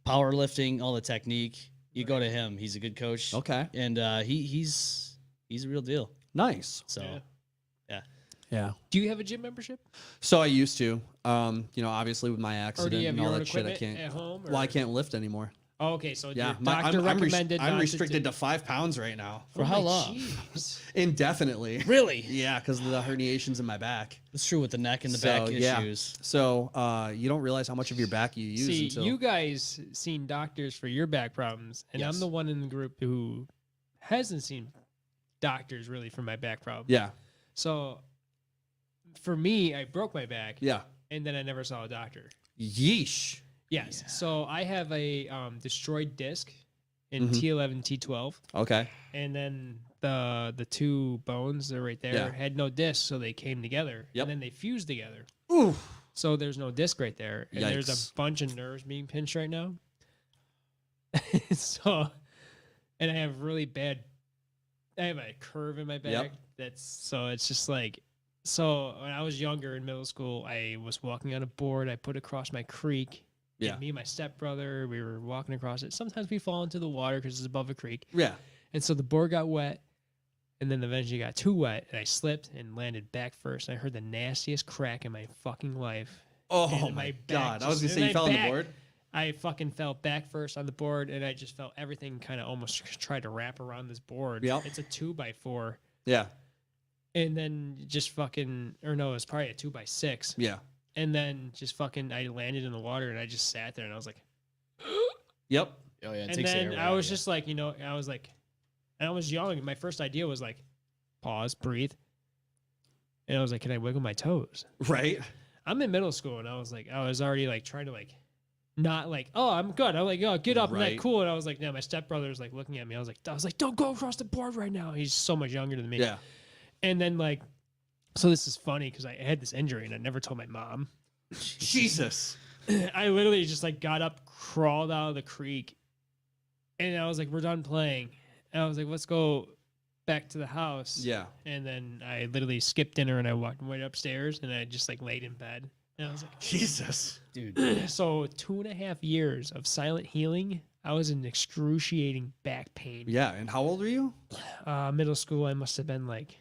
powerlifting, all the technique. You go to him. He's a good coach. Okay. And he's a real deal. Nice. So, yeah. Yeah. Do you have a gym membership? So I used to. Obviously with my Or do accident you have and your all own that shit, I equipment can't. at home? Well, I can't lift anymore. Oh, okay, so Yeah, your doctor recommended I'm not restricted to to 5 pounds right now. For how long? Jeez. Indefinitely. Really? Yeah, because of the herniations in my back. It's true with the neck and the So, back yeah. issues. So you don't realize how much of your back you use See, until you guys seen doctors for your back problems, and Yes. I'm the one in the group who hasn't seen doctors really for my back problem. Yeah. So for me, I broke my back, Yeah. and then I never saw a doctor. Yeesh. Yes. So I have a destroyed disc in Mhm. T11, T12, Okay. and then the two bones that are right there Yeah. had no disc, so they came together, Yep. and then they fused together. Ooh. So there's no disc right there, and there's Yikes. a bunch of nerves being pinched right now. So, and I have really bad. I have a curve in my back. Yep. It's just like. So when I was younger in middle school, I was walking on a board. I put across my creek. Yeah. And me and my stepbrother, we were walking across it. Sometimes we fall into the water because it's above a creek. Yeah. And so the board got wet, and then eventually got too wet, and I slipped and landed back first. And I heard the nastiest crack in my fucking life. Oh And my back god. I was just- gonna say and you fell on the back- board. I fucking fell back first on the board, and I just felt everything kind of almost tried to wrap around this board. Yep. It's a 2x4, Yeah. and then just fucking, or no, it's probably a 2x6, Yeah. and then just fucking, I landed in the water, and I just sat there, and I was like, Yep. Oh yeah. It and takes the then air I out, was yeah. just like, I was like, and I was young, and my first idea was like, pause, breathe, and I was like, can I wiggle my toes? Right. I'm in middle school, and I was already like trying to like, not like, oh, I'm good. I'm like, oh, get up, and Right. like, cool. And I was like, no, my stepbrother's like looking at me. I was like, don't go across the board right now. He's so much younger than me. Yeah. And then like, so this is funny because I had this injury and I never told my mom. Jesus. I literally just like got up, crawled out of the creek, and I was like, we're done playing. And I was like, let's go back to the house. Yeah. And then I literally skipped dinner and I walked right upstairs and I just like laid in bed. And I was like, Jesus. dude. so 2.5 years of silent healing. I was in excruciating back pain. Yeah. And how old were you? Middle school, I must have been like,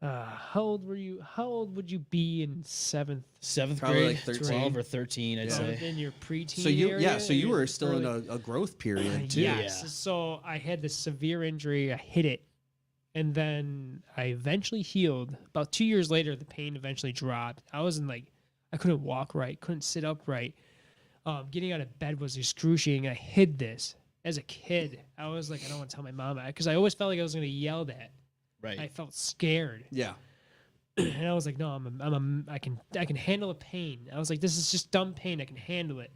how old were you? How old would you be in seventh? Seventh Probably grade, like 13. 12 or 13, I'd Yeah. say. In your preteen So you, area? so you were Your still in early- a growth period too. Yes. Yeah. So I had this severe injury. I hit it. And then I eventually healed. About 2 years later, the pain eventually dropped. I was in like, I couldn't walk right, couldn't sit up right. Getting out of bed was excruciating. I hid this as a kid. I was like, I don't want to tell my mom because I always felt like I was going to yell that. Right. I felt scared. Yeah. And I was like, no, I can handle the pain. I was like, this is just dumb pain. I can handle it.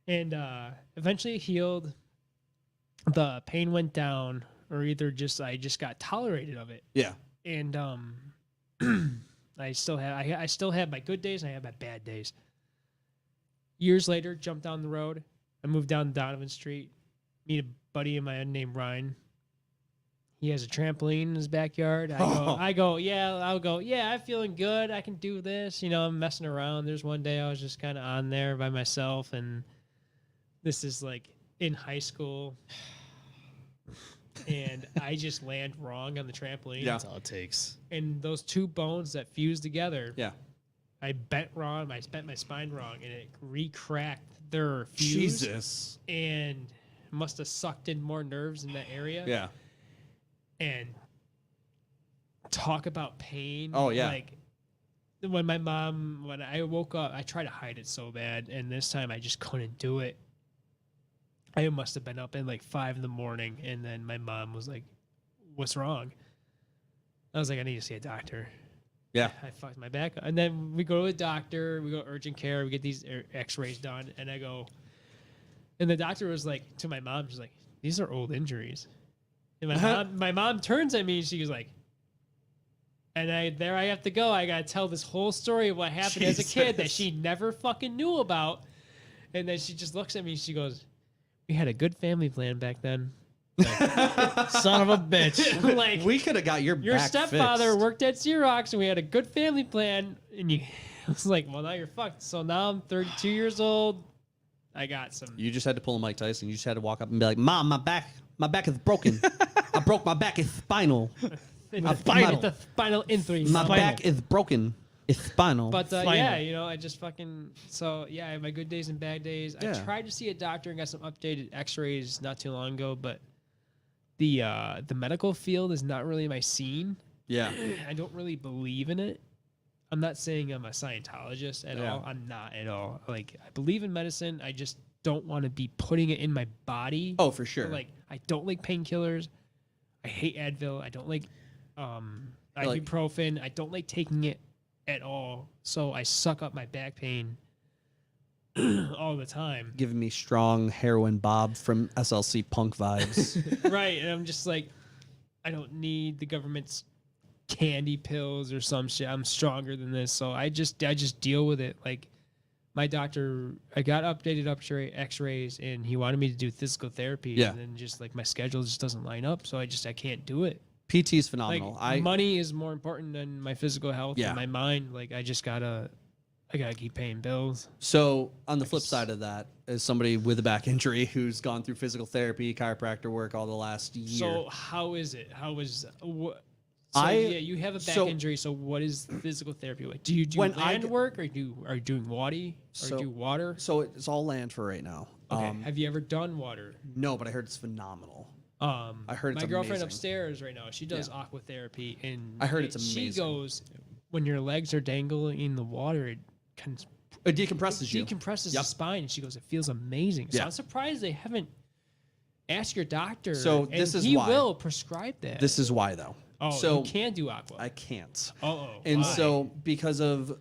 And eventually it healed. The pain went down, or either I just got tolerated of it. Yeah. And I still have my good days and I have my bad days. Years later, jumped down the road. I moved down Donovan Street, meet a buddy of mine named Ryan. He has a trampoline in his backyard. I'll go, yeah, I'm feeling good. I can do this. I'm messing around. There's one day I was just kind of on there by myself, and this is like in high school. and I just land wrong on the trampoline. Yeah. That's all it takes. And those two bones that fuse together, Yeah. I bent wrong. I bent my spine wrong, and it re-cracked their fuse. Jesus. And must have sucked in more nerves in that area. Yeah. And talk about pain. Oh, yeah. Like when I woke up, I tried to hide it so bad, and this time I just couldn't do it. I must have been up at like 5 a.m, and then my mom was like, "What's wrong?" I was like, "I need to see a doctor." Yeah. I fucked my back up. And then we go to the doctor, we go urgent care, we get these x-rays done, and I go, and the doctor was like, to my mom, she's like, "These are old injuries." And my mom turns at me and she was like, and I have to go. I got to tell this whole story of what happened as a kid that she never fucking knew about. And then she just looks at me and she goes, "We had a good family plan back then." Son of a bitch. Like, We could have got your back stepfather fixed. worked at Xerox and we had a good family plan. And I was like, well, now you're fucked. So now I'm 32 years old. I got some. You just had to pull a Mike Tyson. You just had to walk up and be like, "Mom, my back is broken. I broke my back. It's spinal. The spinal injury. My back is broken. It's spinal." But yeah, I just fucking I have my good days and bad days. Yeah. I tried to see a doctor and got some updated X-rays not too long ago, but the medical field is not really my scene. Yeah. I don't really believe in it. I'm not saying I'm a Scientologist at Yeah. all. I'm not at all. Like, I believe in medicine. I just don't want to be putting it in my body. Oh, for sure. Like, I don't like painkillers. I hate Advil. I don't like ibuprofen. I don't like taking it at all. So I suck up my back pain all the time. Giving me strong heroin Bob from SLC punk vibes. Right. And I'm just like, I don't need the government's candy pills or some shit. I'm stronger than this. So I just deal with it. Like, my doctor, I got updated x-rays and he wanted me to do physical therapy. Yeah. And then just like my schedule just doesn't line up. So I can't do it. PT is phenomenal. Like, money is more important than my physical health Yeah. and my mind. Like, I gotta keep paying bills. So on the flip side of that, as somebody with a back injury who's gone through physical therapy, chiropractor work all the last year. So how is it? You have a back injury. So what is physical therapy like? Do you do land work, or are you doing water? So it's all land for right now. Okay. Have you ever done water? No, but I heard it's phenomenal. I heard it's my girlfriend amazing. upstairs right now. She does aqua therapy, and I heard it's amazing. She goes, when your legs are dangling in the water, It decompresses you. Decompresses the spine, and she goes, it feels amazing. So Yeah. I'm surprised they haven't asked your doctor. So and this is he why. will prescribe that. This is why, though. Oh, so you can do aqua. I can't. And And so because of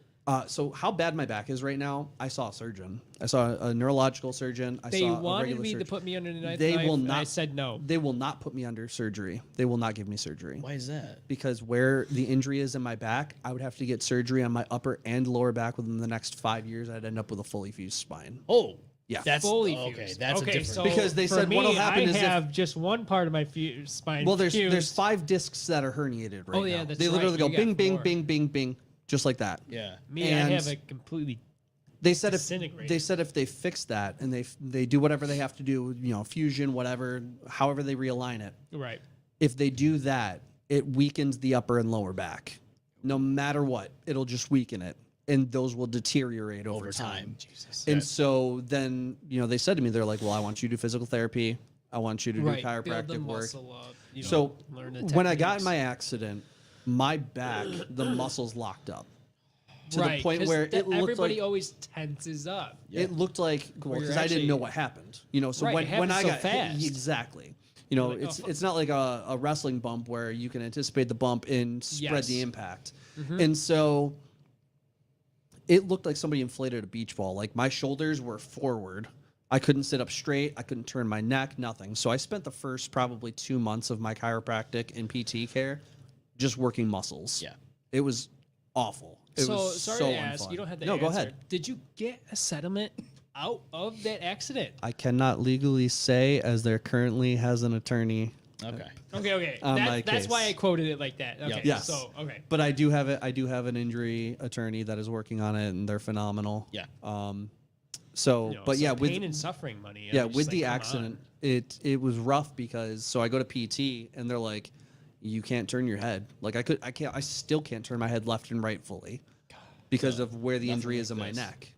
so how bad my back is right now, I saw a surgeon. I saw a neurological surgeon. I they saw a wanted regular me to surgeon. put me under the knife. They will and not. I said no. They will not put me under surgery. They will not give me surgery. Why is that? Because where the injury is in my back, I would have to get surgery on my upper and lower back within the next 5 years. I'd end up with a fully fused spine. Oh, Yeah. that's Fully okay. fused. That's a different. So Because they for said me, what'll happen I is if- have just one part of my spine. Well, there's fused. 5 discs that are herniated right Oh, yeah, now. that's They literally right. go You got bing, bing, 4. bing, bing, bing, just like that. Yeah. Me, I and- have a completely. They said Disintegrate. if they fix that and they do whatever they have to do, fusion, whatever, however they realign it. Right. If they do that, it weakens the upper and lower back. No matter what, it'll just weaken it, and those will deteriorate over time. Jesus. And so then, they said to me, they're like, "Well, I want you to do physical therapy. I want you to do Build the chiropractic work." muscle up, So learn the when I got in techniques. my accident, my back, the muscles locked up to Right, the point 'cause where it looked everybody like always tenses up. it looked like Where because you're I didn't know actually- what happened. So Right, it when happens I so got fast. hit, exactly. like, It's oh, it's not like a wrestling bump where you can anticipate the bump and spread the Yes. impact. And so it looked like somebody inflated a beach ball. Like my shoulders were forward. I couldn't sit up straight. I couldn't turn my neck, nothing. So I spent the first probably 2 months of my chiropractic and PT care just working muscles. Yeah. It was awful. It So was sorry so to ask. unfun. You don't have to No, answer. go ahead. Did you get a settlement out of that accident? I cannot legally say as there currently has an attorney. Okay. Okay. On my That's case. why I quoted it like that. Okay. Yes. So okay. But I do have it. I do have an injury attorney that is working on it, and they're phenomenal. Yeah. So, but so yeah, with pain and suffering money. yeah, I'm just with like, the come on. accident, it was rough because so I go to PT and they're like, you can't turn your head. Like I still can't turn my head left and right fully because of where the injury is in my neck.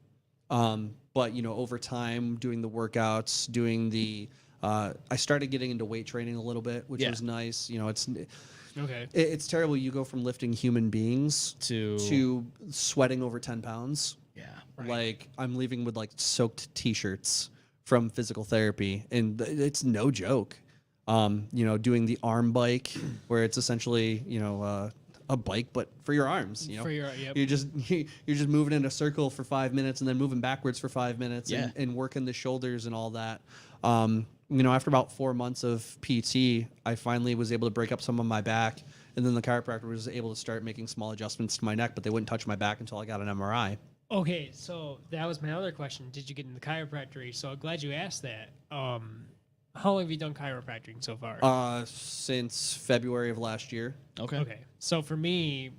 But you know, over time, doing the workouts, doing the, I started getting into weight training a little bit, which was nice. You know, it's terrible. You go from lifting human beings to sweating over 10 pounds. Yeah. Like I'm leaving with like soaked t-shirts from physical therapy, and it's no joke. You know, doing the arm bike where it's essentially, you know, a bike, but for your arms, you know, you're just moving in a circle for 5 minutes and then moving backwards for 5 minutes and working the shoulders and all that. You know, after about 4 months of PT, I finally was able to break up some of my back, and then the chiropractor was able to start making small adjustments to my neck, but they wouldn't touch my back until I got an MRI. Okay, so that was my other question. Did you get into chiropractic? So I'm glad you asked that. How long have you done chiropractic so far? Since February of last year. Okay. So for me,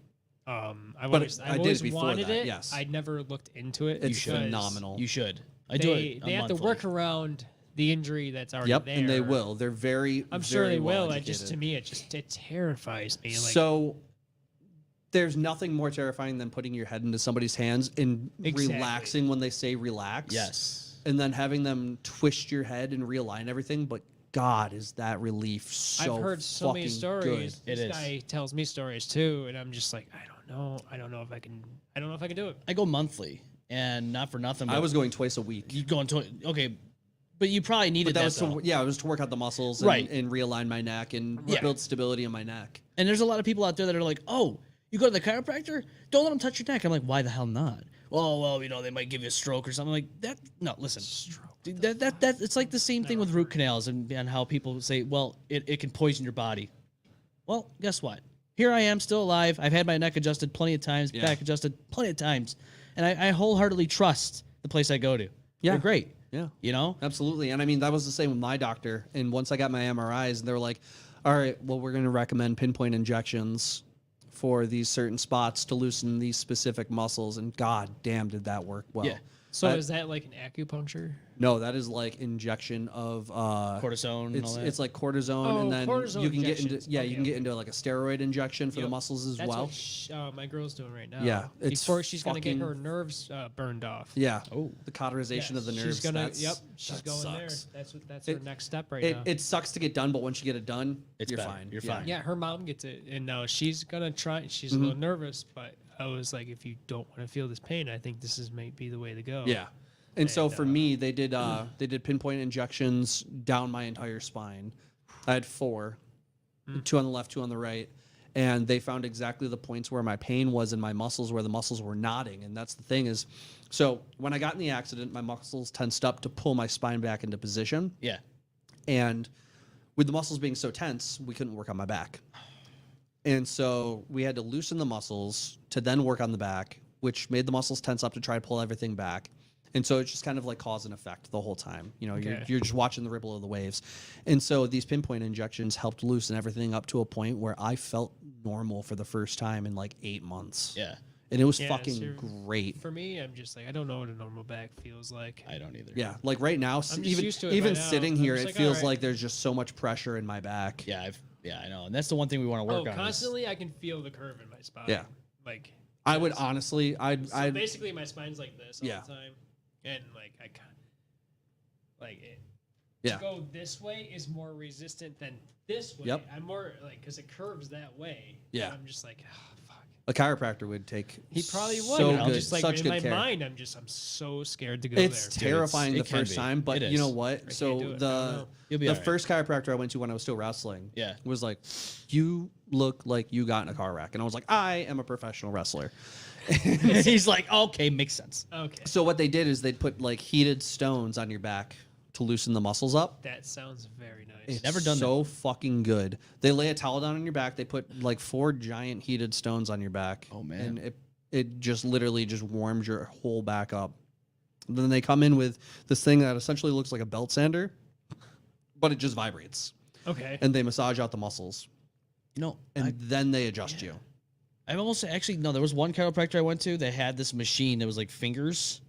I've I always did before wanted that, it. yes. I never looked into it. It's because phenomenal. You should. I They, do it. they have to work around the injury that's already Yep, there. and they will. They're very, I'm sure very they well will. educated. To me, it terrifies me. Like, So there's nothing more terrifying than putting your head into somebody's hands and Exactly. relaxing when they say relax. Yes. And then having them twist your head and realign everything. But God, is that relief so I've heard so many fucking stories. good. This guy tells me stories too, and I'm just like, I don't know. I don't know if I can do it. I go monthly, and not for nothing. I but was going twice a week. You going to okay, but you probably needed But that was though. it was to work out the muscles and, Right. and realign my neck and Yeah. build stability in my neck. And there's a lot of people out there that are like, oh, you go to the chiropractor? Don't let them touch your neck. I'm like, why the hell not? Well, you know, they might give you a stroke or something like that. No, listen. Dude, that it's like the same thing with root canals and how people say, well, it can poison your body. Well, guess what? Here I am, still alive. I've had my neck adjusted plenty of times, back adjusted plenty of times. And I wholeheartedly trust the place I go to. Yeah. They're great. Yeah. You know? Absolutely. And I mean, that was the same with my doctor. And once I got my MRIs, they were like, all right, well, we're going to recommend pinpoint injections for these certain spots to loosen these specific muscles. And God damn, did that work well. Yeah. So is that like an acupuncture? No, that is like injection of Cortisone and all that. It's like cortisone, Oh, and then cortisone you can get into injections. you can get into like a steroid injection for the Yep. muscles as That's well. what my girl's doing right now. Yeah, it's before she's gonna get fucking- her nerves burned off. Yeah. Oh. The cauterization of the nerves. She's gonna. that's- She's that going sucks. there. That's her next step right now. It sucks to get done, but once you get it done, It's you're better. fine. You're Yeah. fine. Yeah, her mom gets it, and now she's gonna try. She's a little nervous, but I was like, if you don't want to feel this pain, I think this might be the way to go. Yeah. And so for me, they did pinpoint injections down my entire spine. I had 4, 2 on the left, 2 on the right, and they found exactly the points where my pain was in my muscles, where the muscles were knotting. And that's the thing is, so when I got in the accident, my muscles tensed up to pull my spine back into position. Yeah. And with the muscles being so tense, we couldn't work on my back. And so we had to loosen the muscles to then work on the back, which made the muscles tense up to try to pull everything back. And so it's just kind of like cause and effect the whole time. You know, you're just watching the ripple of the waves. And so these pinpoint injections helped loosen everything up to a point where I felt normal for the first time in like 8 months. Yeah. And it was Yeah, fucking so great. For me, I'm just like, I don't know what a normal back feels like. I don't either. Yeah. Like right now, just even used to it by even now. sitting I'm here, just it like, feels all right. like there's just so much pressure in my back. Yeah, I know. And that's the one thing we want to work on. is- Constantly, I can feel the curve in my spine. Yeah. Like I would yes. honestly, So basically, my spine's like this all Yeah. the time, and like I kind like it. Yeah. To go this way is more resistant than this way. Yep. I'm more like because it curves that way. Yeah. I'm just like, oh, fuck. a chiropractor would take. He probably would. So and I'm good, just like such in good my care. mind, I'm so scared to go It's there. terrifying it the can first be. time, but It you know is. what? can't do So it. I don't the know. You'll be the all right. first chiropractor I went to when I was still wrestling, Yeah. was like, "You look like you got in a car wreck," and I was like, "I am a professional wrestler." He's like, okay, makes sense. Okay. So what they did is they'd put like heated stones on your back to loosen the muscles up. That sounds very nice. It's Never done so fucking good. They lay a towel down on your back. They put like 4 giant heated stones on your back. Oh, man. And it just literally just warms your whole back up. And then they come in with this thing that essentially looks like a belt sander, but it just vibrates. Okay. And they massage out the muscles. No, And then they adjust you. I've almost actually no. There was one chiropractor I went to. They had this machine that was like fingers,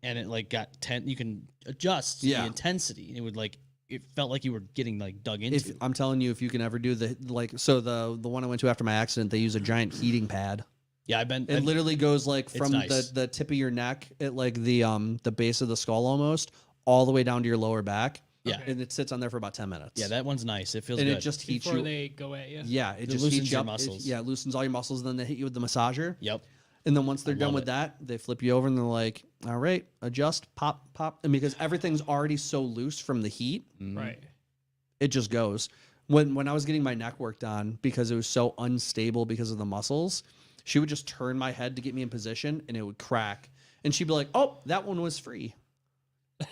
and it like got you can adjust Yeah. the intensity. It would like it felt like you were getting like dug into. If I'm telling you, if you can ever do the the one I went to after my accident, they use a giant heating pad. Yeah, I've been. It literally goes like from nice. the tip of your neck at like the base of the skull almost all the way down to your lower back. Yeah. And it sits on there for about 10 minutes. Yeah, that one's nice. It feels and good. it just heats Before you. they go at you. Yeah, it just loosens heats you your up. muscles. It loosens all your muscles. And then they hit you with the massager. Yep. And then once they're done love with it. that, they flip you over and they're like, "All right, adjust, pop, pop." And because everything's already so loose from the heat, Right. it just goes. When I was getting my neck worked on because it was so unstable because of the muscles, she would just turn my head to get me in position and it would crack. And she'd be like, "Oh, that one was free."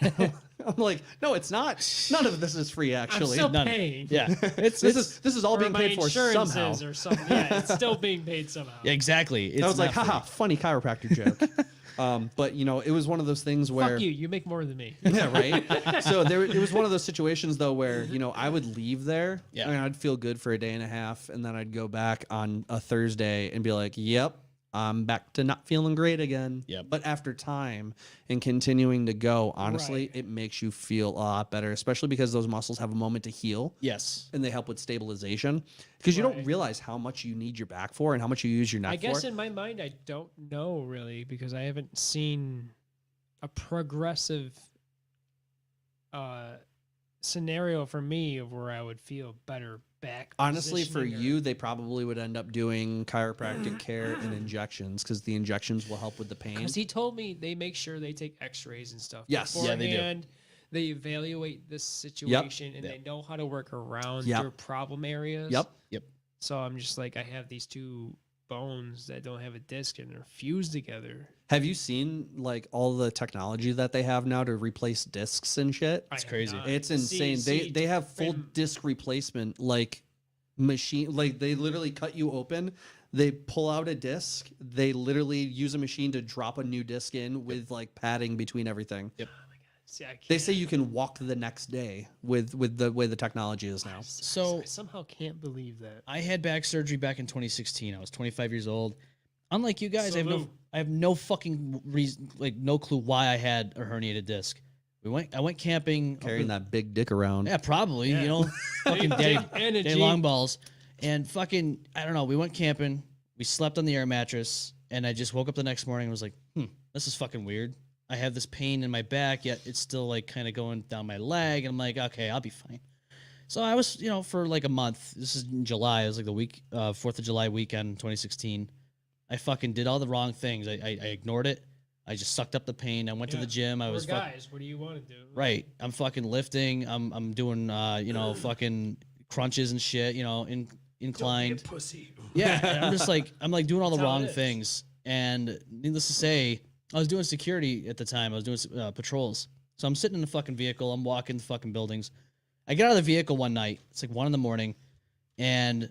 I'm like, "No, it's not. None of this is free, I'm actually. still None. paying. Yeah. this is all Or being my paid for insurances somehow." or something. Yeah, it's still being paid somehow. Yeah, exactly. It's I was like, not free. "Haha, funny chiropractor joke." But you know, it was one of those things where Fuck you. You make more than me. yeah, right. So it was one of those situations though where I would leave there, Yeah. and I'd feel good for a day and a half, and then I'd go back on a Thursday and be like, "Yep, I'm back to not feeling great again." Yep. But after time and continuing to go, honestly, Right. it makes you feel a lot better, especially because those muscles have a moment to heal. Yes. And they help with stabilization because you don't Right. realize how much you need your back for and how much you use your neck I guess for. in my mind, I don't know really because I haven't seen a progressive scenario for me of where I would feel better back. Honestly, for positioning or- you, they probably would end up doing chiropractic care and injections because the injections will help with the pain. Because he told me they make sure they take X-rays and stuff. Yes. Yeah, they do. beforehand. They evaluate this situation and Yep. they know how to work around Yep. your problem areas. Yep. So I'm just like, I have these two bones that don't have a disc and they're fused together. Have you seen like all the technology that they have now to replace discs and shit? It's crazy. It's insane. They have full disc replacement like machine. Like they literally cut you open. They pull out a disc. They literally use a machine to drop a new disc in with like padding between everything. Yep. See, I They can't- say you can walk the next day with the way the technology is now. So I somehow can't believe that. I had back surgery back in 2016. I was 25 years old. Unlike you guys, Salute. I have no fucking reason, like no clue why I had a herniated disc. I went camping. up Carrying in- that big dick around. Yeah, probably. Yeah. You know, fucking daddy, And a daddy Jeep. long balls, and fucking I don't know. We went camping. We slept on the air mattress, and I just woke up the next morning and was like, this is fucking weird. I have this pain in my back, yet it's still like kind of going down my leg, and I'm like, okay, I'll be fine. So I was, for like a month. This is in July. It was like the week, 4th of July weekend, 2016. I fucking did all the wrong things. I ignored it. I just sucked up the pain. I went to the gym. I We're was guys. What do you want to do? right. I'm fucking lifting. I'm doing fucking crunches and shit. Inclined. Pussy. Yeah, and I'm just like doing all the That's how wrong it is. things. And needless to say, I was doing security at the time. I was doing patrols. So I'm sitting in the fucking vehicle. I'm walking the fucking buildings. I get out of the vehicle one night. It's like 1 a.m, and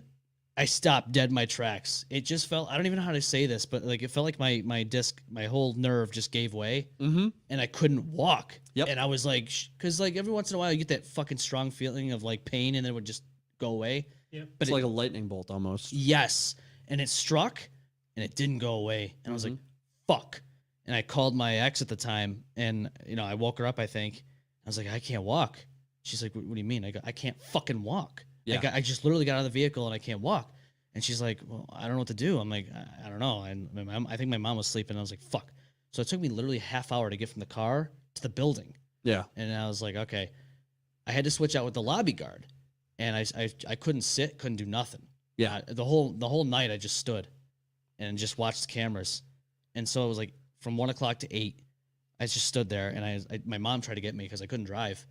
I stopped dead in my tracks. It just felt, I don't even know how to say this, but like it felt like my disc, my whole nerve just gave way, and I couldn't walk. Yep. And I was like, because like every once in a while you get that fucking strong feeling of like pain, and then it would just go away. Yep. But It's like a lightning bolt almost. yes, and it struck, and it didn't go away, and I was like, fuck. And I called my ex at the time, and I woke her up. I think I was like, I can't walk. She's like, what do you mean? I go, I can't fucking walk. Yeah. I just literally got out of the vehicle and I can't walk. And she's like, well, I don't know what to do. I'm like, I don't know. And I think my mom was sleeping. I was like, fuck. So it took me literally a half hour to get from the car to the building. Yeah. And I was like, okay. I had to switch out with the lobby guard, and I couldn't sit, couldn't do nothing. Yeah. The whole night I just stood and just watched the cameras. And so it was like from 1 o'clock to 8, I just stood there, and my mom tried to get me because I couldn't drive.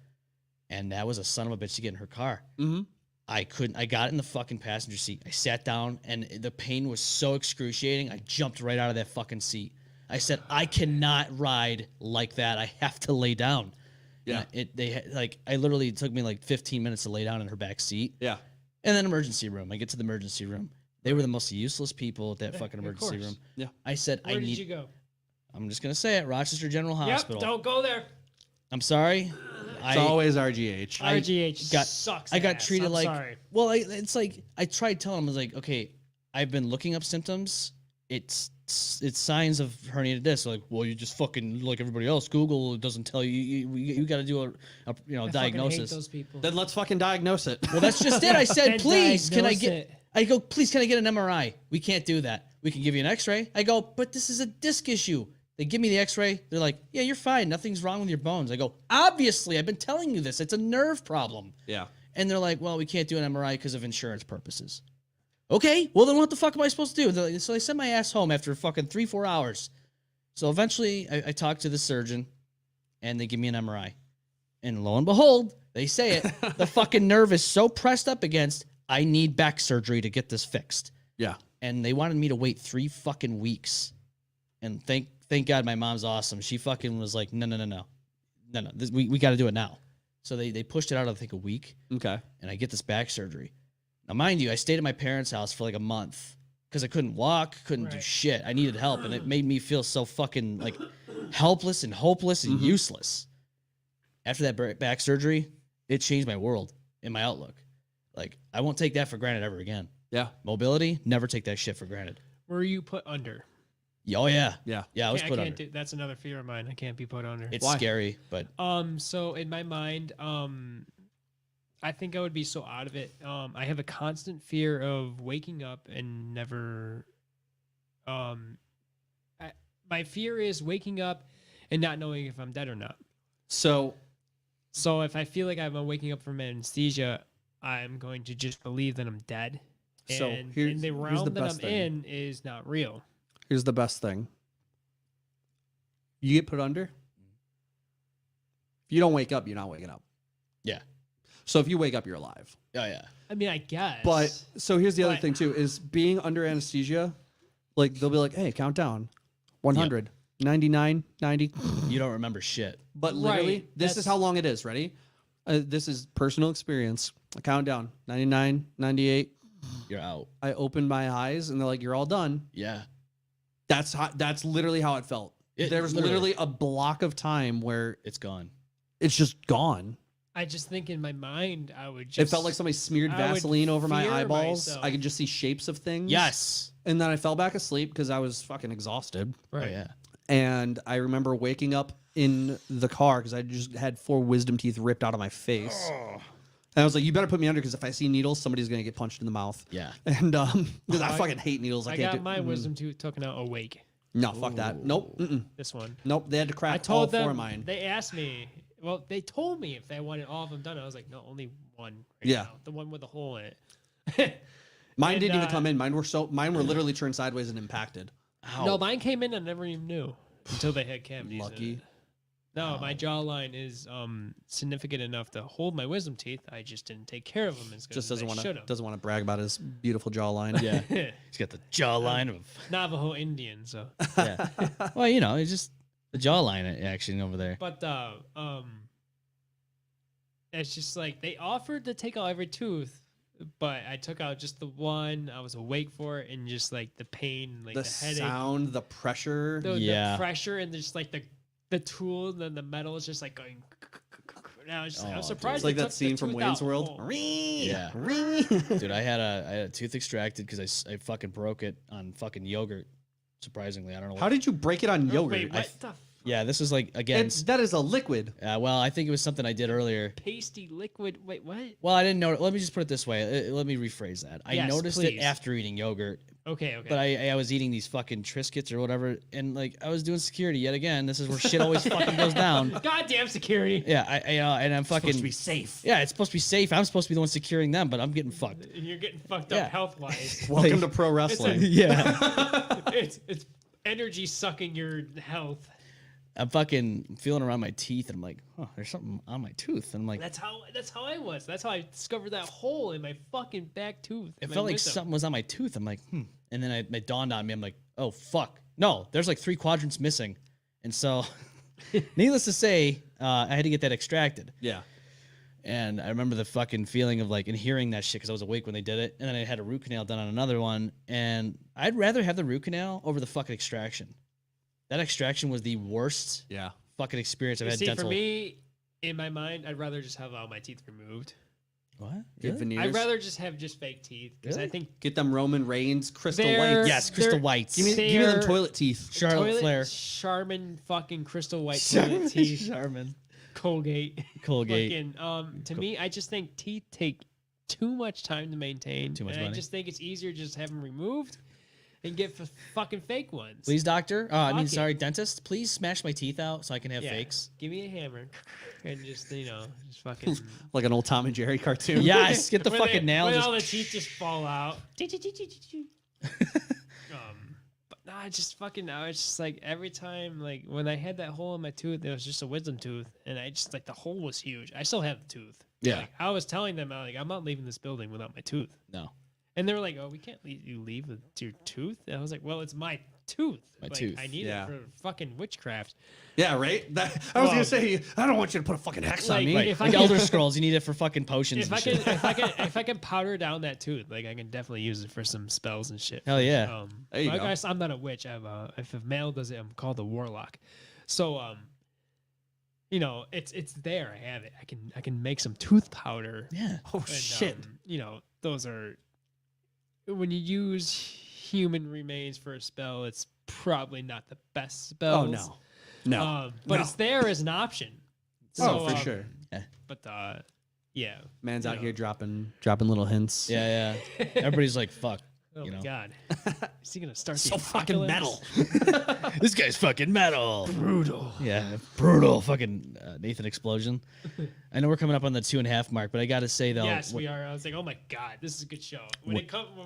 And that was a son of a bitch to get in her car. Mm-hmm. I couldn't. I got in the fucking passenger seat. I sat down, and the pain was so excruciating. I jumped right out of that fucking seat. I said, I cannot ride like that. I have to lay down. Yeah. I literally, it took me like 15 minutes to lay down in her back seat. Yeah. And then emergency room. I get to the emergency room. They were the most useless people at that Yeah, fucking of emergency course. room. Yeah. I said, Where did you go? I'm just gonna say it, Rochester General Hospital. Yep. Don't go there. I'm sorry. It's always RGH. I RGH got- sucks. I got ass. treated I'm like, Sorry. well, it's like I tried telling him, I was like, okay, I've been looking up symptoms, it's signs of herniated disc. Like, well, you just fucking like everybody else. Google doesn't tell you. You got to do a I fucking hate diagnosis. those people. Then let's fucking diagnose it. Well, that's just it. I said, Then please, can I diagnose get? it. I go, please, can I get an MRI? We can't do that. We can give you an X-ray. I go, but this is a disc issue. They give me the X-ray. They're like, yeah, you're fine. Nothing's wrong with your bones. I go, obviously, I've been telling you this. It's a nerve problem. Yeah. And they're like, well, we can't do an MRI because of insurance purposes. Okay, well then what the fuck am I supposed to do? Like, so they send my ass home after fucking 3-4 hours. So eventually I talk to the surgeon and they give me an MRI. And lo and behold, they say it. The fucking nerve is so pressed up against, I need back surgery to get this fixed. Yeah. And they wanted me to wait 3 fucking weeks. And thank God my mom's awesome. She fucking was like, no. We got to do it now. So they pushed it out, I think, a week. Okay. And I get this back surgery. Now, mind you, I stayed at my parents' house for like a month because I couldn't walk, couldn't do shit. I needed help, and it made me feel so fucking like helpless and hopeless and useless. After that back surgery, it changed my world and my outlook. Like, I won't take that for granted ever again. Yeah. Mobility, never take that shit for granted. Were you put under? Oh, yeah. Yeah. Yeah, I was I put can't under. that's another fear of mine. I can't be put under. It's Why? scary, but So in my mind, I think I would be so out of it. I have a constant fear of waking up and never. My fear is waking up and not knowing if I'm dead or not. So So if I feel like I'm waking up from anesthesia, I'm going to just believe that I'm dead. So And here's- in the here's realm the that I'm best thing. in is not real. here's the best thing. You get put under. If you don't wake up, you're not waking up. yeah. So if you wake up, you're alive. Oh, yeah. I mean, I guess. But so here's the other But- thing too: is being under anesthesia. Like they'll be like, "Hey, count down, 100, 99, 90." You don't remember shit. But literally, Right, this is that's- how long it is. Ready? This is personal experience. I count down 99, 98. You're out. I opened my eyes and they're like, "You're all done." Yeah. That's literally how it felt. There was literally a block of time where It's gone. it's just gone. I just think in my mind, I would just. It felt like somebody smeared I would Vaseline over my fear eyeballs. myself. I could just see shapes of things. Yes. And then I fell back asleep because I was fucking exhausted. Oh, yeah. And I remember waking up in the car because I just had 4 wisdom teeth ripped out of my face. And I was like, "You better put me under because if I see needles, somebody's gonna get punched in the mouth." Yeah. And because I I- fucking hate needles. I I can't got do. my wisdom tooth taken out awake. No, fuck that. Nope. Mm-mm. This one. Nope. They had to crack I all told 4 them. of mine. They asked me. Well, they told me if they wanted all of them done. I was like, no, only one. Right Yeah. now, the one with the hole in it. Mine and, didn't even uh, come in. Mine were literally turned sideways and impacted. No, mine came in. I never even knew until they had cavities. in Lucky. it. No, my jawline is significant enough to hold my wisdom teeth. I just didn't take care of them as good Just as I should have. doesn't want to brag about his beautiful jawline. Yeah. He's got the jawline of. Navajo Indian. So, Yeah. Well, you know, it's just the jawline action over there. but it's just like they offered to take out every tooth, but I took out just the one. I was awake for it, and just like the pain, like The the headache, sound, the pressure. Yeah. the pressure, and just like the tool, and then the metal is just like going. And I was just, Oh, I'm dude. surprised. It's like they that took the scene from tooth Wayne's out World. whole. Yeah. Dude, I had a tooth extracted because I fucking broke it on fucking yogurt. Surprisingly, I don't know. How did you break it on yogurt? Wait, what the Yeah, this is like again. That is a liquid. Well, I think it was something I did earlier. pasty liquid? Wait, what? Well, I didn't know. Let me just put it this way. Let me rephrase that. I Yes, noticed please. it after eating yogurt, Okay. but I was eating these fucking Triscuits or whatever, and like I was doing security yet again. This is where shit always fucking goes down. Goddamn security. Yeah, and I'm fucking. Supposed to be safe. Yeah, it's supposed to be safe. I'm supposed to be the one securing them, but I'm getting fucked. And you're getting fucked Yeah. up health wise. Welcome to pro wrestling. Yeah. it's energy sucking your health. I'm fucking feeling around my teeth, and I'm like, oh, there's something on my tooth, and I'm like, That's how I was. That's how I discovered that hole in my fucking back tooth. it my felt like wisdom. something was on my tooth. I'm like, and then it dawned on me. I'm like, oh fuck, no, there's like 3 quadrants missing, and so, needless to say, I had to get that extracted. Yeah. And I remember the fucking feeling of like, and hearing that shit because I was awake when they did it, and then I had a root canal done on another one, and I'd rather have the root canal over the fucking extraction. That extraction was the worst Yeah. fucking experience I've You had see, dental. for me, in my mind, I'd rather just have all my teeth removed. What? Get Really? veneers. I'd rather just have just fake teeth because I Really? think get them Roman Reigns crystal They're- whites. Yes, crystal They're- whites. Give me them they're- toilet teeth. Charlotte toilet Flair. Charmin fucking crystal white toilet teeth. Charmin. Colgate. Colgate. Fucking, to me, I just think teeth take too much time to maintain. Too much and money. I just think it's easier to just have them removed and get fucking fake ones. Please, doctor. Fuck it. Sorry, dentist. Please smash my teeth out so I can have Yeah. fakes. Give me a hammer and just just fucking. Like an old Tom and Jerry cartoon. Yes, get the When fucking nail. When just- all the teeth just fall out. But no, I just fucking now. It's just like every time, like when I had that hole in my tooth, it was just a wisdom tooth, and I just like the hole was huge. I still have the tooth. Yeah. Like, I was telling them, I'm not leaving this building without my tooth. No. And they were like, "Oh, we can't leave you with your tooth." And I was like, "Well, it's my tooth. My Like, tooth. I need Yeah. it for fucking witchcraft." Yeah, right? I was Well- gonna say, I don't want you to put a fucking hex on Like, me. Right. If I Like can- Elder Scrolls, you need it for fucking potions If and I can, shit. if I can powder down that tooth, like I can definitely use it for some spells and shit. Hell yeah. There you like go. I'm not a witch. If a male does it, I'm called a warlock. So it's there. I have it. I can make some tooth powder. Yeah. Oh, And, shit. those are when you use human remains for a spell. It's probably not the best spell. Oh, no. No. but No. it's there as an option. Oh, for um, sure. But yeah. Man's you out know. here dropping little hints. Yeah, yeah. Everybody's like, fuck. Oh you my know. god. Is he gonna start the So fucking apocalypse? metal. This guy's fucking metal. Brutal. Yeah, brutal fucking Nathan explosion. I know we're coming up on the 2.5 mark, but I got to say though, Yes, we are. I was like, oh my god, this is a good show. When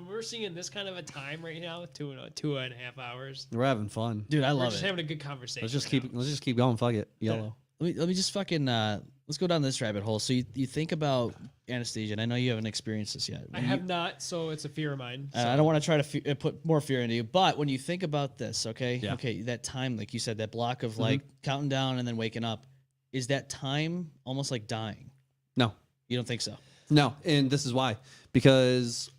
we're seeing this kind of a time right now, 2.5 hours. We're having fun. dude, I We're love just it. having a good conversation. Let's just right keep going. Fuck it. Yellow. Let me just fucking let's go down this rabbit hole. So you think about anesthesia, and I know you haven't experienced this yet. now. I have not, so it's a fear of mine. So. I don't want to try to put more fear into you, but when you think about this, okay, Yeah. okay, that time, like you said, that block of like counting down and then waking up, is that time almost like dying? No. You don't think so? No, and this is why. Because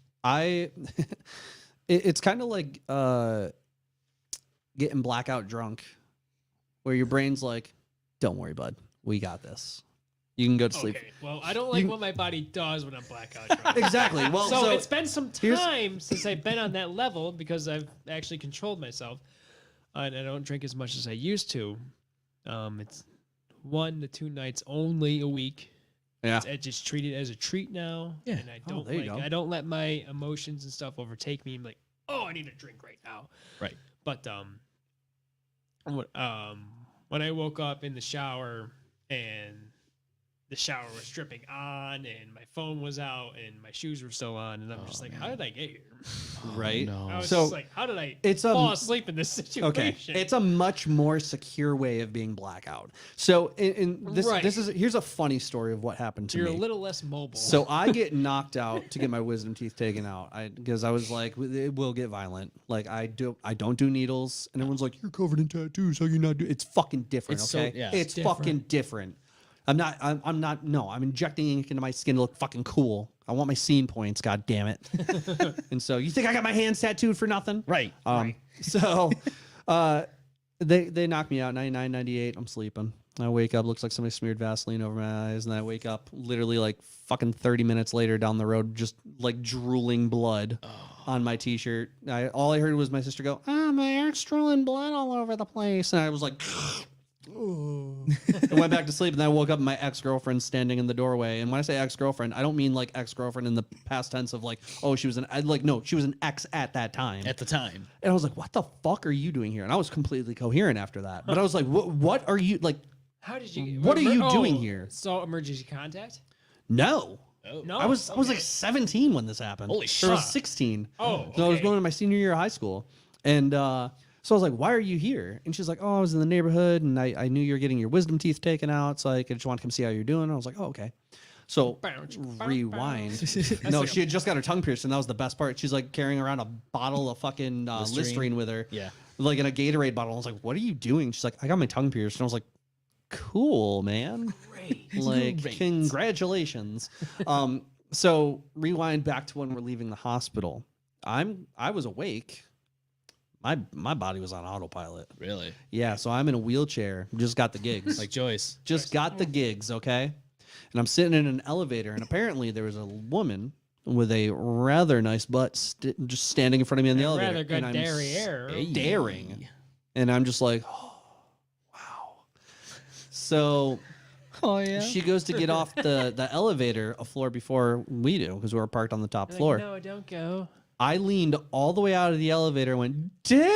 it's kind of like getting blackout drunk, where your brain's like, "Don't worry, bud, we got this. You can go to sleep." Okay. Well, I don't like what my body does when I'm blackout drunk. Exactly. Well, so, so it's been some here's- time since I've been on that level because I've actually controlled myself, and I don't drink as much as I used to. It's 1 to 2 nights only a week. yeah, I just treat it as a treat now. Yeah. And I don't there you go. I don't let my emotions and stuff overtake me. I'm like, oh, I need a drink right now. Right. But when I woke up in the shower and the shower was dripping on and my phone was out and my shoes were still on and I'm just like, how did I get here? right. no. I was So, just like, how did I it's fall asleep in this situation? Okay, it's a much more secure way of being blackout. So, in this, Right. here's a funny story of what happened to You're me. a little less mobile. So I get knocked out to get my wisdom teeth taken out because I was like, it will get violent. Like I don't do needles, and everyone's like, you're covered in tattoos, so you're not. It's fucking different. It's so- Okay, yeah. it's Different. fucking different. I'm not. No, I'm injecting ink into my skin to look fucking cool. I want my scene points. God damn it. And so you think I got my hands tattooed for nothing? Right. So, they knock me out 99, 98. I'm sleeping. I wake up, looks like somebody smeared Vaseline over my eyes, and then I wake up literally like fucking 30 minutes later down the road, just like drooling blood on my t-shirt. All I heard was my sister go, "Oh, my Eric's drooling blood all over the place," and I was like, I went back to sleep, and then I woke up and my ex-girlfriend standing in the doorway. And when I say ex-girlfriend, I don't mean like ex-girlfriend in the past tense of like, oh, she was no, she was an ex at that time. At the time. And I was like, what the fuck are you doing here? And I was completely coherent after that. But I was like, what are you like? how did you? What are you doing here? So emergency contact? No. No, I was like 17 when this happened. Holy Or I shit. was 16. Oh, So I was okay. going to my senior year of high school. And so I was like, why are you here? And she's like, oh, I was in the neighborhood and I knew you were getting your wisdom teeth taken out. So I just want to come see how you're doing. And I was like, oh, okay. So rewind. No, she had just got her tongue pierced, and that was the best part. She's like carrying around a bottle of fucking Listerine with her. Yeah. Like in a Gatorade bottle. I was like, what are you doing? She's like, I got my tongue pierced. And I was like, cool, man. Great. Like, Great. congratulations. So rewind back to when we're leaving the hospital. I was awake. My body was on autopilot. Really? Yeah, so I'm in a wheelchair. Just got the gigs. Like Joyce. just got the gigs, okay? and I'm sitting in an elevator, and apparently there was a woman with a rather nice butt just standing in front of me in the elevator. Rather good and I'm derriere. staring, and I'm just like, oh, wow. So Oh yeah. she goes to get off the elevator a floor before we do because we were parked on the top floor. No, don't go. I leaned all the way out of the elevator and went, damn!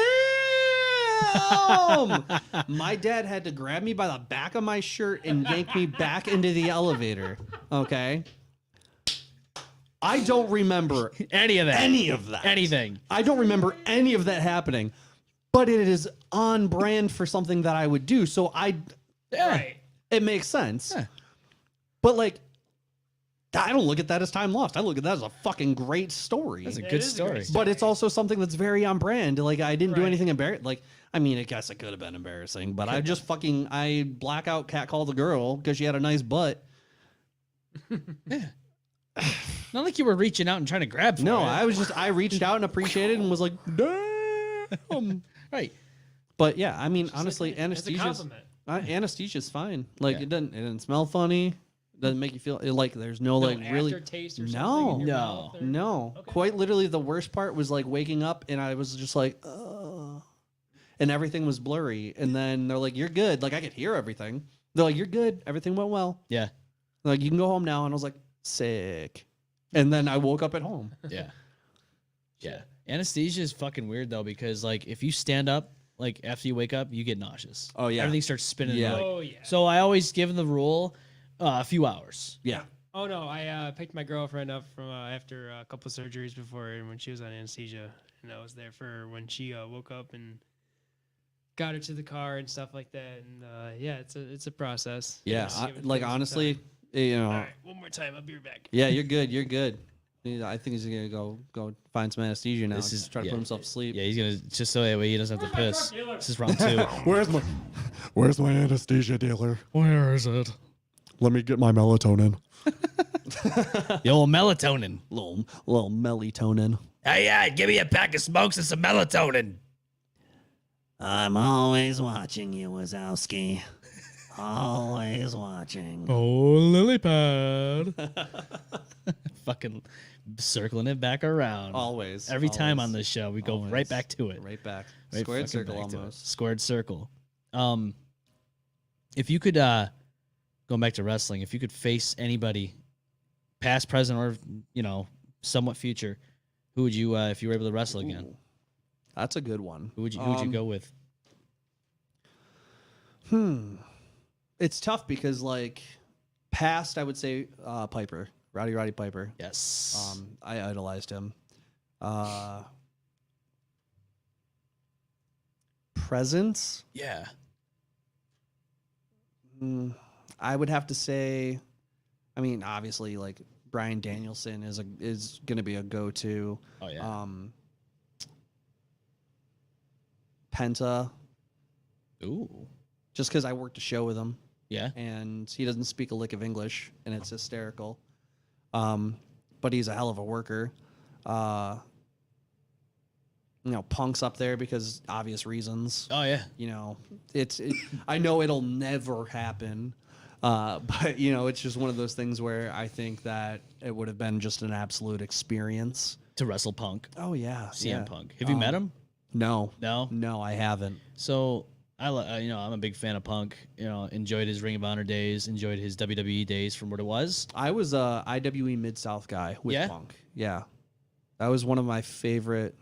My dad had to grab me by the back of my shirt and yank me back into the elevator. Okay? I don't remember Any of that. any of that. Anything. I don't remember any of that happening, but it is on brand for something that I would do. So Right. it makes sense. Yeah. But like, I don't look at that as time lost. I look at that as a fucking great story. That's a It good is a story. great story. But it's also something that's very on brand. Like I didn't do Right. anything embarrassing. Like I mean, I guess it could have been embarrassing, but I blackout catcalled the girl because she had a nice butt. Not like you were reaching out and trying to grab for No, it. I reached out and appreciated and was like, damn. Right. But yeah, I mean, honestly, It's a anesthesia's compliment. anesthesia's fine. Like Yeah. it didn't smell funny. Doesn't make you feel like there's no like really aftertaste or no something in your No. mouth or- no. Okay. Quite literally, the worst part was like waking up and I was just like, ugh. And everything was blurry. And then they're like, "You're good." Like I could hear everything. They're like, "You're good. Everything went well." Yeah. They're like, "You can go home now." And I was like, "Sick." And then I woke up at home. Yeah. Yeah. Anesthesia is fucking weird though because like if you stand up like after you wake up, you get nauseous. Oh, yeah. Everything starts spinning. Yeah. Like, Oh yeah. so I always give them the rule a few hours. Yeah. Oh no, I picked my girlfriend up from after a couple surgeries before when she was on anesthesia, and I was there for her when she woke up and got her to the car and stuff like that. And yeah, it's a process. Yeah. Just give it Like some honestly, time. you know. All right, one more time, I'll be right back. Yeah, you're good. You're good. I think he's gonna go find some anesthesia now. This and is try to yeah. put himself to sleep. Yeah, he's gonna just so that way he doesn't have to piss. This is round 2. Where's my anesthesia dealer? Where is it? Let me get my melatonin. The old melatonin. Little melatonin. Hey, give me a pack of smokes and some melatonin. I'm always watching you, Wazowski. Always watching. Oh, lily pad. Fucking circling it back around. Always. Every time always, on this show, we go always. right back to it. Right back. Right Squared fucking circle back to it. almost. Squared circle. If you could, going back to wrestling, if you could face anybody, past, present, or somewhat future, who would you, if you were able to wrestle again? Ooh, that's a good one. Who would you go with? It's tough because like past, I would say Piper, Roddy Piper. Yes. I idolized him. Presence. Yeah. I would have to say, I mean, obviously, like Bryan Danielson is going to be a go-to. Oh yeah. Penta, Ooh. just because I worked a show with him, Yeah. and he doesn't speak a lick of English, and it's hysterical. But he's a hell of a worker. Punk's up there because obvious reasons. Oh yeah. I know it'll never happen. But it's just one of those things where I think that it would have been just an absolute experience. To wrestle Punk, Oh yeah, CM Punk. Have you met him? No, No. I haven't. So I'm a big fan of Punk. Enjoyed his Ring of Honor days. Enjoyed his WWE days from what it was. I was a IWE Mid-South guy with Yeah? Punk. Yeah, that was one of my favorite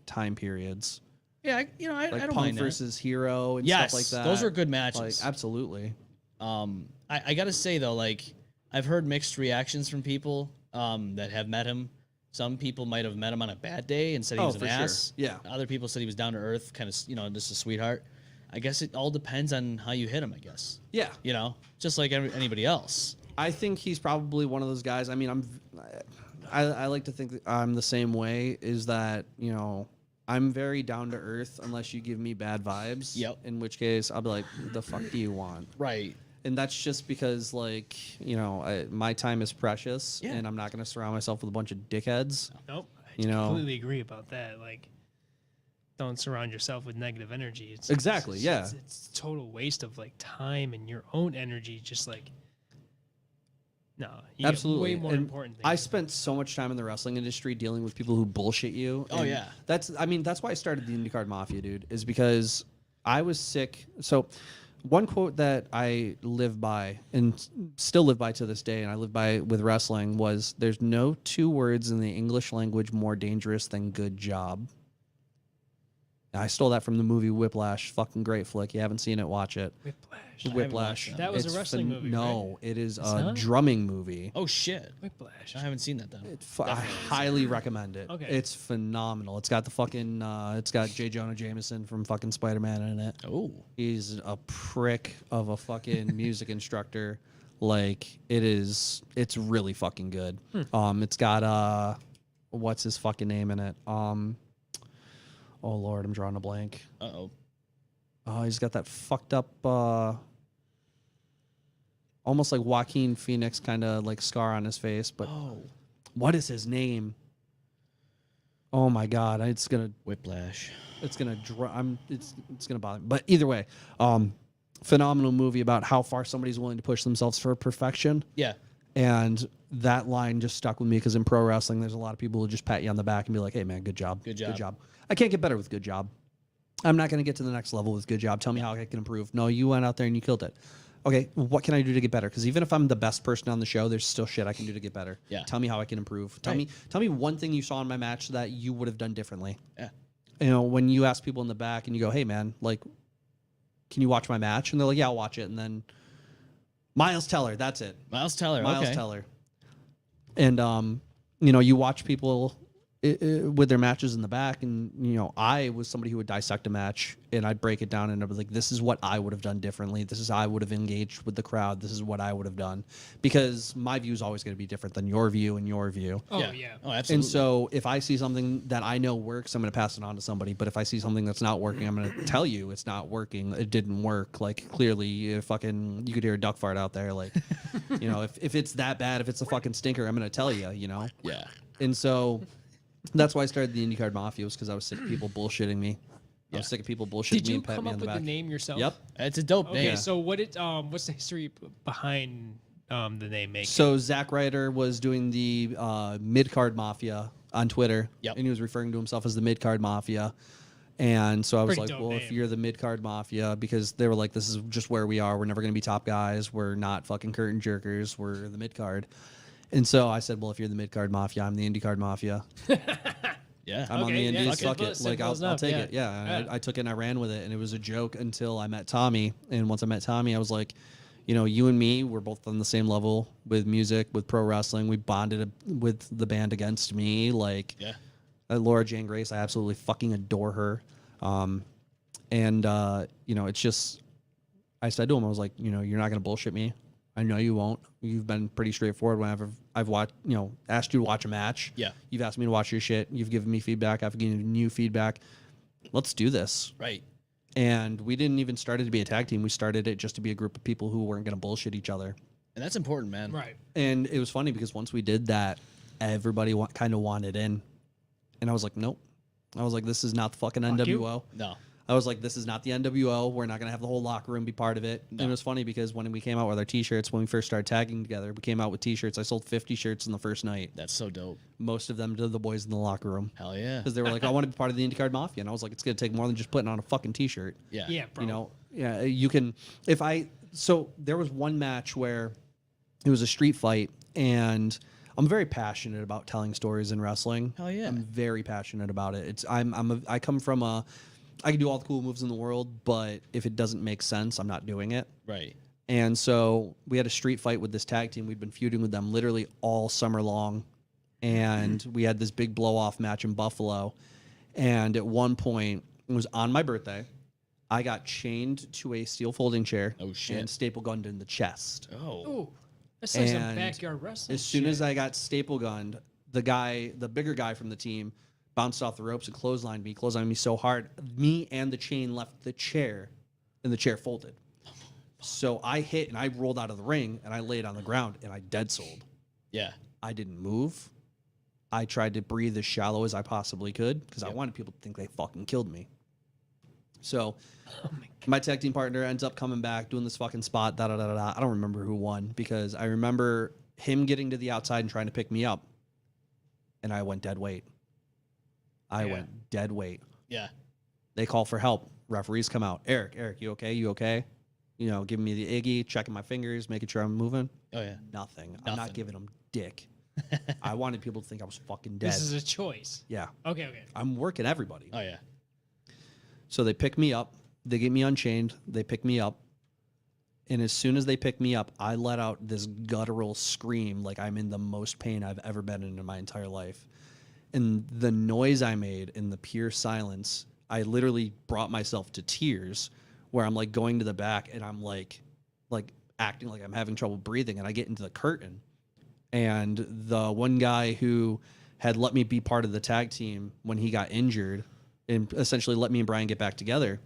time periods. Yeah, I Like don't Punk mind that. versus Hero and Yes, stuff like that. those were good matches. Like absolutely. I gotta say though, like I've heard mixed reactions from people that have met him. Some people might have met him on a bad day and said he was an for sure. ass. Yeah. Other people said he was down to earth, kind of just a sweetheart. I guess it all depends on how you hit him. I guess. Yeah. Just like anybody else. I think he's probably one of those guys. I mean, I like to think that I'm the same way. Is that I'm very down to earth unless you give me bad vibes. Yep. In which case I'll be like, the fuck do you want? Right. And that's just because my time is precious, Yeah. and I'm not going to surround myself with a bunch of dickheads. Nope. I You know? completely agree about that. Like, don't surround yourself with negative energy. It's Exactly, yeah. It's a total waste of like time and your own energy. Just like No, you Absolutely. get way more And important things. I spent so much time in the wrestling industry dealing with people who bullshit you. Oh, and yeah. That's why I started the IndyCar Mafia, dude, is because I was sick. So one quote that I live by and still live by to this day, and I live by with wrestling, was there's no two words in the English language more dangerous than good job. I stole that from the movie Whiplash. Fucking great flick. You haven't seen it, watch it. Whiplash. That was a It's wrestling movie, No, it is a not? drumming movie. Oh shit! Whiplash. I haven't seen that though. I highly recommend it. Okay. It's phenomenal. It's got the fucking it's got J. Jonah Jameson from fucking Spider-Man in it. Oh, He's a prick of a fucking music instructor. Like it's really fucking good. It's got what's his fucking name in it? Oh Lord, I'm drawing a blank. oh. He's got that fucked up almost like Joaquin Phoenix kind of like scar on his face, but what is his name? Oh my god, it's gonna Whiplash. it's gonna it's gonna bother me. But either way, phenomenal movie about how far somebody's willing to push themselves for perfection. Yeah. And that line just stuck with me because in pro wrestling, there's a lot of people who just pat you on the back and be like, "Hey man, good job, Good job. good job." I can't get better with good job. I'm not going to get to the next level with good job. Tell me how I can improve. No, you went out there and you killed it. Okay, what can I do to get better? Because even if I'm the best person on the show, there's still shit I can do to get better. Yeah. Tell me how I can improve. Tell me one thing you saw in my match that you would have done differently. Yeah. You know, when you ask people in the back and you go, "Hey man, like, can you watch my match?" And they're like, "Yeah, I'll watch it." And then Miles Teller, that's it. Miles Teller. Miles okay. Teller. And you know, you watch people with their matches in the back, and you know, I was somebody who would dissect a match and I'd break it down and I'd be like, this is what I would have done differently. This is how I would have engaged with the crowd. This is what I would have done, because my view is always going to be different than your view and your view. Oh Yeah. yeah. Oh, absolutely. And so if I see something that I know works, I'm going to pass it on to somebody. But if I see something that's not working, I'm going to tell you it's not working. It didn't work. Like clearly, you could hear a duck fart out there. Like, you know, if it's that bad, if it's a fucking stinker, I'm going to tell you, you know? Yeah. And so that's why I started the IndyCar Mafia, was because I was sick of people bullshitting me. I was sick of people bullshitting Did me you and patting come me up on with the the back. name yourself? Yep. It's a dope Okay, name. so what's the history behind the name making? So Zack Ryder was doing the mid-card Mafia on Twitter. Yep. And he was referring to himself as the mid-card Mafia. And so I was Pretty like, dope well, if name. you're the mid-card Mafia, because they were like, this is just where we are. We're never going to be top guys. We're not fucking curtain jerkers. We're the mid-card. And so I said, well, if you're the mid-card Mafia, I'm the IndyCard Mafia. Yeah. I'm on the Okay, yeah, Indies. simple- Fuck it. Like, simple I'll enough, take yeah. it. Yeah. Yeah. I took it and I ran with it. And it was a joke until I met Tommy. And once I met Tommy, I was like, you know, you and me, we're both on the same level with music, with pro wrestling. We bonded with the band Against Me. Like, Yeah. Laura Jane Grace, I absolutely fucking adore her. You know, it's just, I said to him, I was like, you know, you're not going to bullshit me. I know you won't. You've been pretty straightforward whenever I've watched, you know, asked you to watch a match. Yeah. You've asked me to watch your shit. You've given me feedback. I've given you feedback. Let's do this. Right. And we didn't even start it to be a tag team. We started it just to be a group of people who weren't going to bullshit each other. And that's important, man. Right. And it was funny because once we did that, everybody kind of wanted in. And I was like, nope. I was like, this is not the fucking Fuck you. NWO. No. I was like, this is not the NWO. We're not going to have the whole locker room be part of it. No. And it was funny because when we came out with our T-shirts, when we first started tagging together, we came out with T-shirts. I sold 50 shirts in the first night. That's so dope. Most of them to the boys in the locker room. Hell yeah. Because they were like, I want to be part of the IndyCar Mafia. And I was like, it's going to take more than just putting on a fucking T-shirt. Yeah. Yeah, bro. You know, yeah, you can, so there was one match where it was a street fight, and I'm very passionate about telling stories in wrestling. Hell yeah. I'm very passionate about it. I come from I can do all the cool moves in the world, but if it doesn't make sense, I'm not doing it. Right. And so we had a street fight with this tag team. We'd been feuding with them literally all summer long. And we had this big blow off match in Buffalo. And at one point, it was on my birthday, I got chained to a steel folding chair. Oh, shit. And staple gunned in the chest. Oh. Ooh, that's like some And backyard wrestling. As soon shit. as I got staple gunned, the bigger guy from the team, bounced off the ropes and clotheslined me so hard, me and the chain left the chair, and the chair folded. So I hit and I rolled out of the ring and I laid on the ground and I dead sold. Yeah. I didn't move. I tried to breathe as shallow as I possibly could because I wanted people to think they fucking killed me. So my tag team partner ends up coming back, doing this fucking spot, I don't remember who won because I remember him getting to the outside and trying to pick me up, and I went dead weight. I went dead weight. Yeah. They call for help. Referees come out. Eric, you okay? You okay? You know, giving me the Iggy, checking my fingers, making sure I'm moving. Oh yeah. Nothing. I'm not giving them dick. I wanted people to think I was fucking dead. This is a choice. Yeah. Okay. I'm working everybody. Oh yeah. So they pick me up. They get me unchained. They pick me up. And as soon as they pick me up, I let out this guttural scream like I'm in the most pain I've ever been in my entire life. And the noise I made in the pure silence, I literally brought myself to tears where I'm like going to the back and I'm like acting like I'm having trouble breathing. And I get into the curtain. And the one guy who had let me be part of the tag team when he got injured and essentially let me and Brian get back together,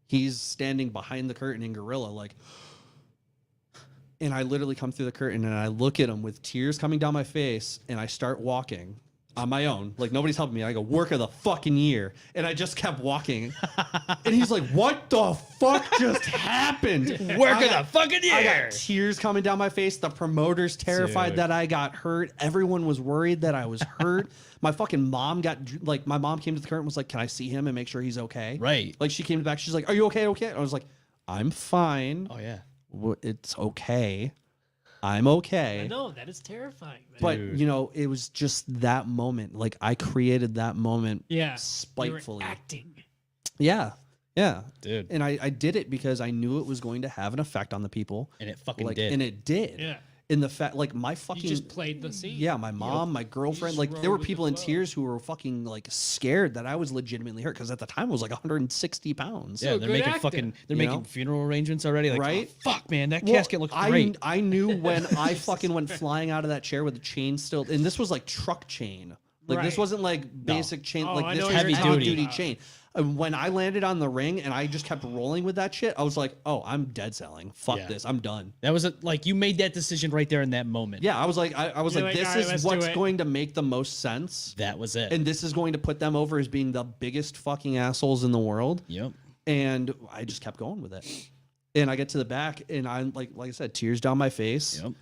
he's standing behind the curtain in gorilla, like, and I literally come through the curtain and I look at him with tears coming down my face and I start walking on my own. Like, nobody's helping me. I go, work of the fucking year. And I just kept walking. And he's like, what the fuck just happened? Work of the fucking I year. got tears coming down my face. The promoter's terrified Dude. that I got hurt. Everyone was worried that I was hurt. My fucking mom my mom came to the curtain and was like, can I see him and make sure he's okay? Right. Like, she came back. She's like, are you okay? Okay. I was like, I'm fine. Oh yeah. It's okay. I'm okay. I know that is terrifying. Man. But, you know, it was just that moment. Like, I created that moment yeah, spitefully. You were acting. Yeah. Yeah. Dude. And I did it because I knew it was going to have an effect on the people. And it fucking Like, did. and it did. Yeah. In the fact, like, my fucking. You just played the scene. Yeah, my mom, my girlfriend, like, there were people in tears who were fucking, like, scared that I was legitimately hurt because at the time I was like 160 pounds. Yeah, So they're good making acting. fucking they're You making know? funeral arrangements already. Like, Right? oh, fuck, man, that Well, casket looks great. I knew when I fucking went flying out of that chair with the chain still, and this was like truck chain. Like, this Right. wasn't like basic chain. Oh, Like, I this know was what you're heavy talking duty about. chain. And when I landed on the ring and I just kept rolling with that shit, I was like, oh, I'm dead selling. Fuck Yeah. this. I'm done. That was like you made that decision right there in that moment. Yeah, I was like, I was You're like, like, this "All right, is let's do what's it." going to make the most sense. That was it. And this is going to put them over as being the biggest fucking assholes in the world. Yep. And I just kept going with it. And I get to the back and I'm like I said, tears down my face. Yep.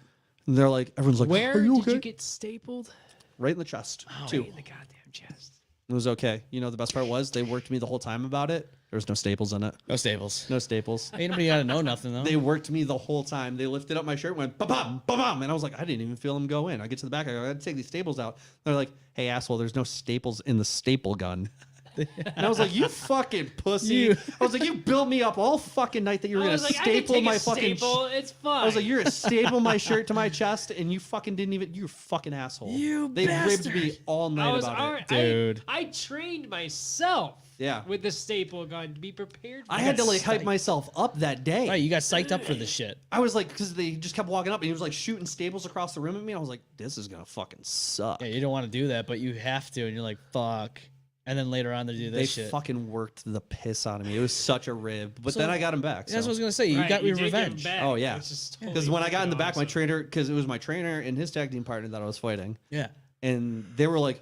And they're like, everyone's like, Where are you did okay? you get stapled? Right in the chest, too. Right in the goddamn chest. It was okay. You know, the best part was they worked me the whole time about it. There was no staples in it. No staples. No staples. Ain't nobody gotta know nothing though. They worked me the whole time. They lifted up my shirt, went ba-bam, ba-bam, and I was like, I didn't even feel them go in. I get to the back, I go, I gotta take these staples out. They're like, hey, asshole, there's no staples in the staple gun. And I was like, you fucking pussy. I was like, you built me up all fucking night that you were I gonna was like, staple my fucking. staple. It's fine. I was like, you're gonna staple my shirt to my chest, and you fucking didn't even. You fucking asshole. They ribbed me all night about it. Dude. I trained myself. Yeah. With the staple gun to be prepared. For I had to like hype psyched. myself up that day. Right, you got psyched up for this shit. I was like, because they just kept walking up and he was like shooting staples across the room at me. I was like, this is gonna fucking suck. Yeah, you don't want to do that, but you have to, and you're like, fuck. And then later on they do They this shit. fucking worked the piss out of me. It was such a rib. But So- then I got him back. That's what I was So. gonna say. You Right, got your did get him revenge. back, Oh yeah, which is because totally when I got in the fucking back, my awesome. trainer, because it was my trainer and his tag team partner that I was fighting, Yeah. and they were like,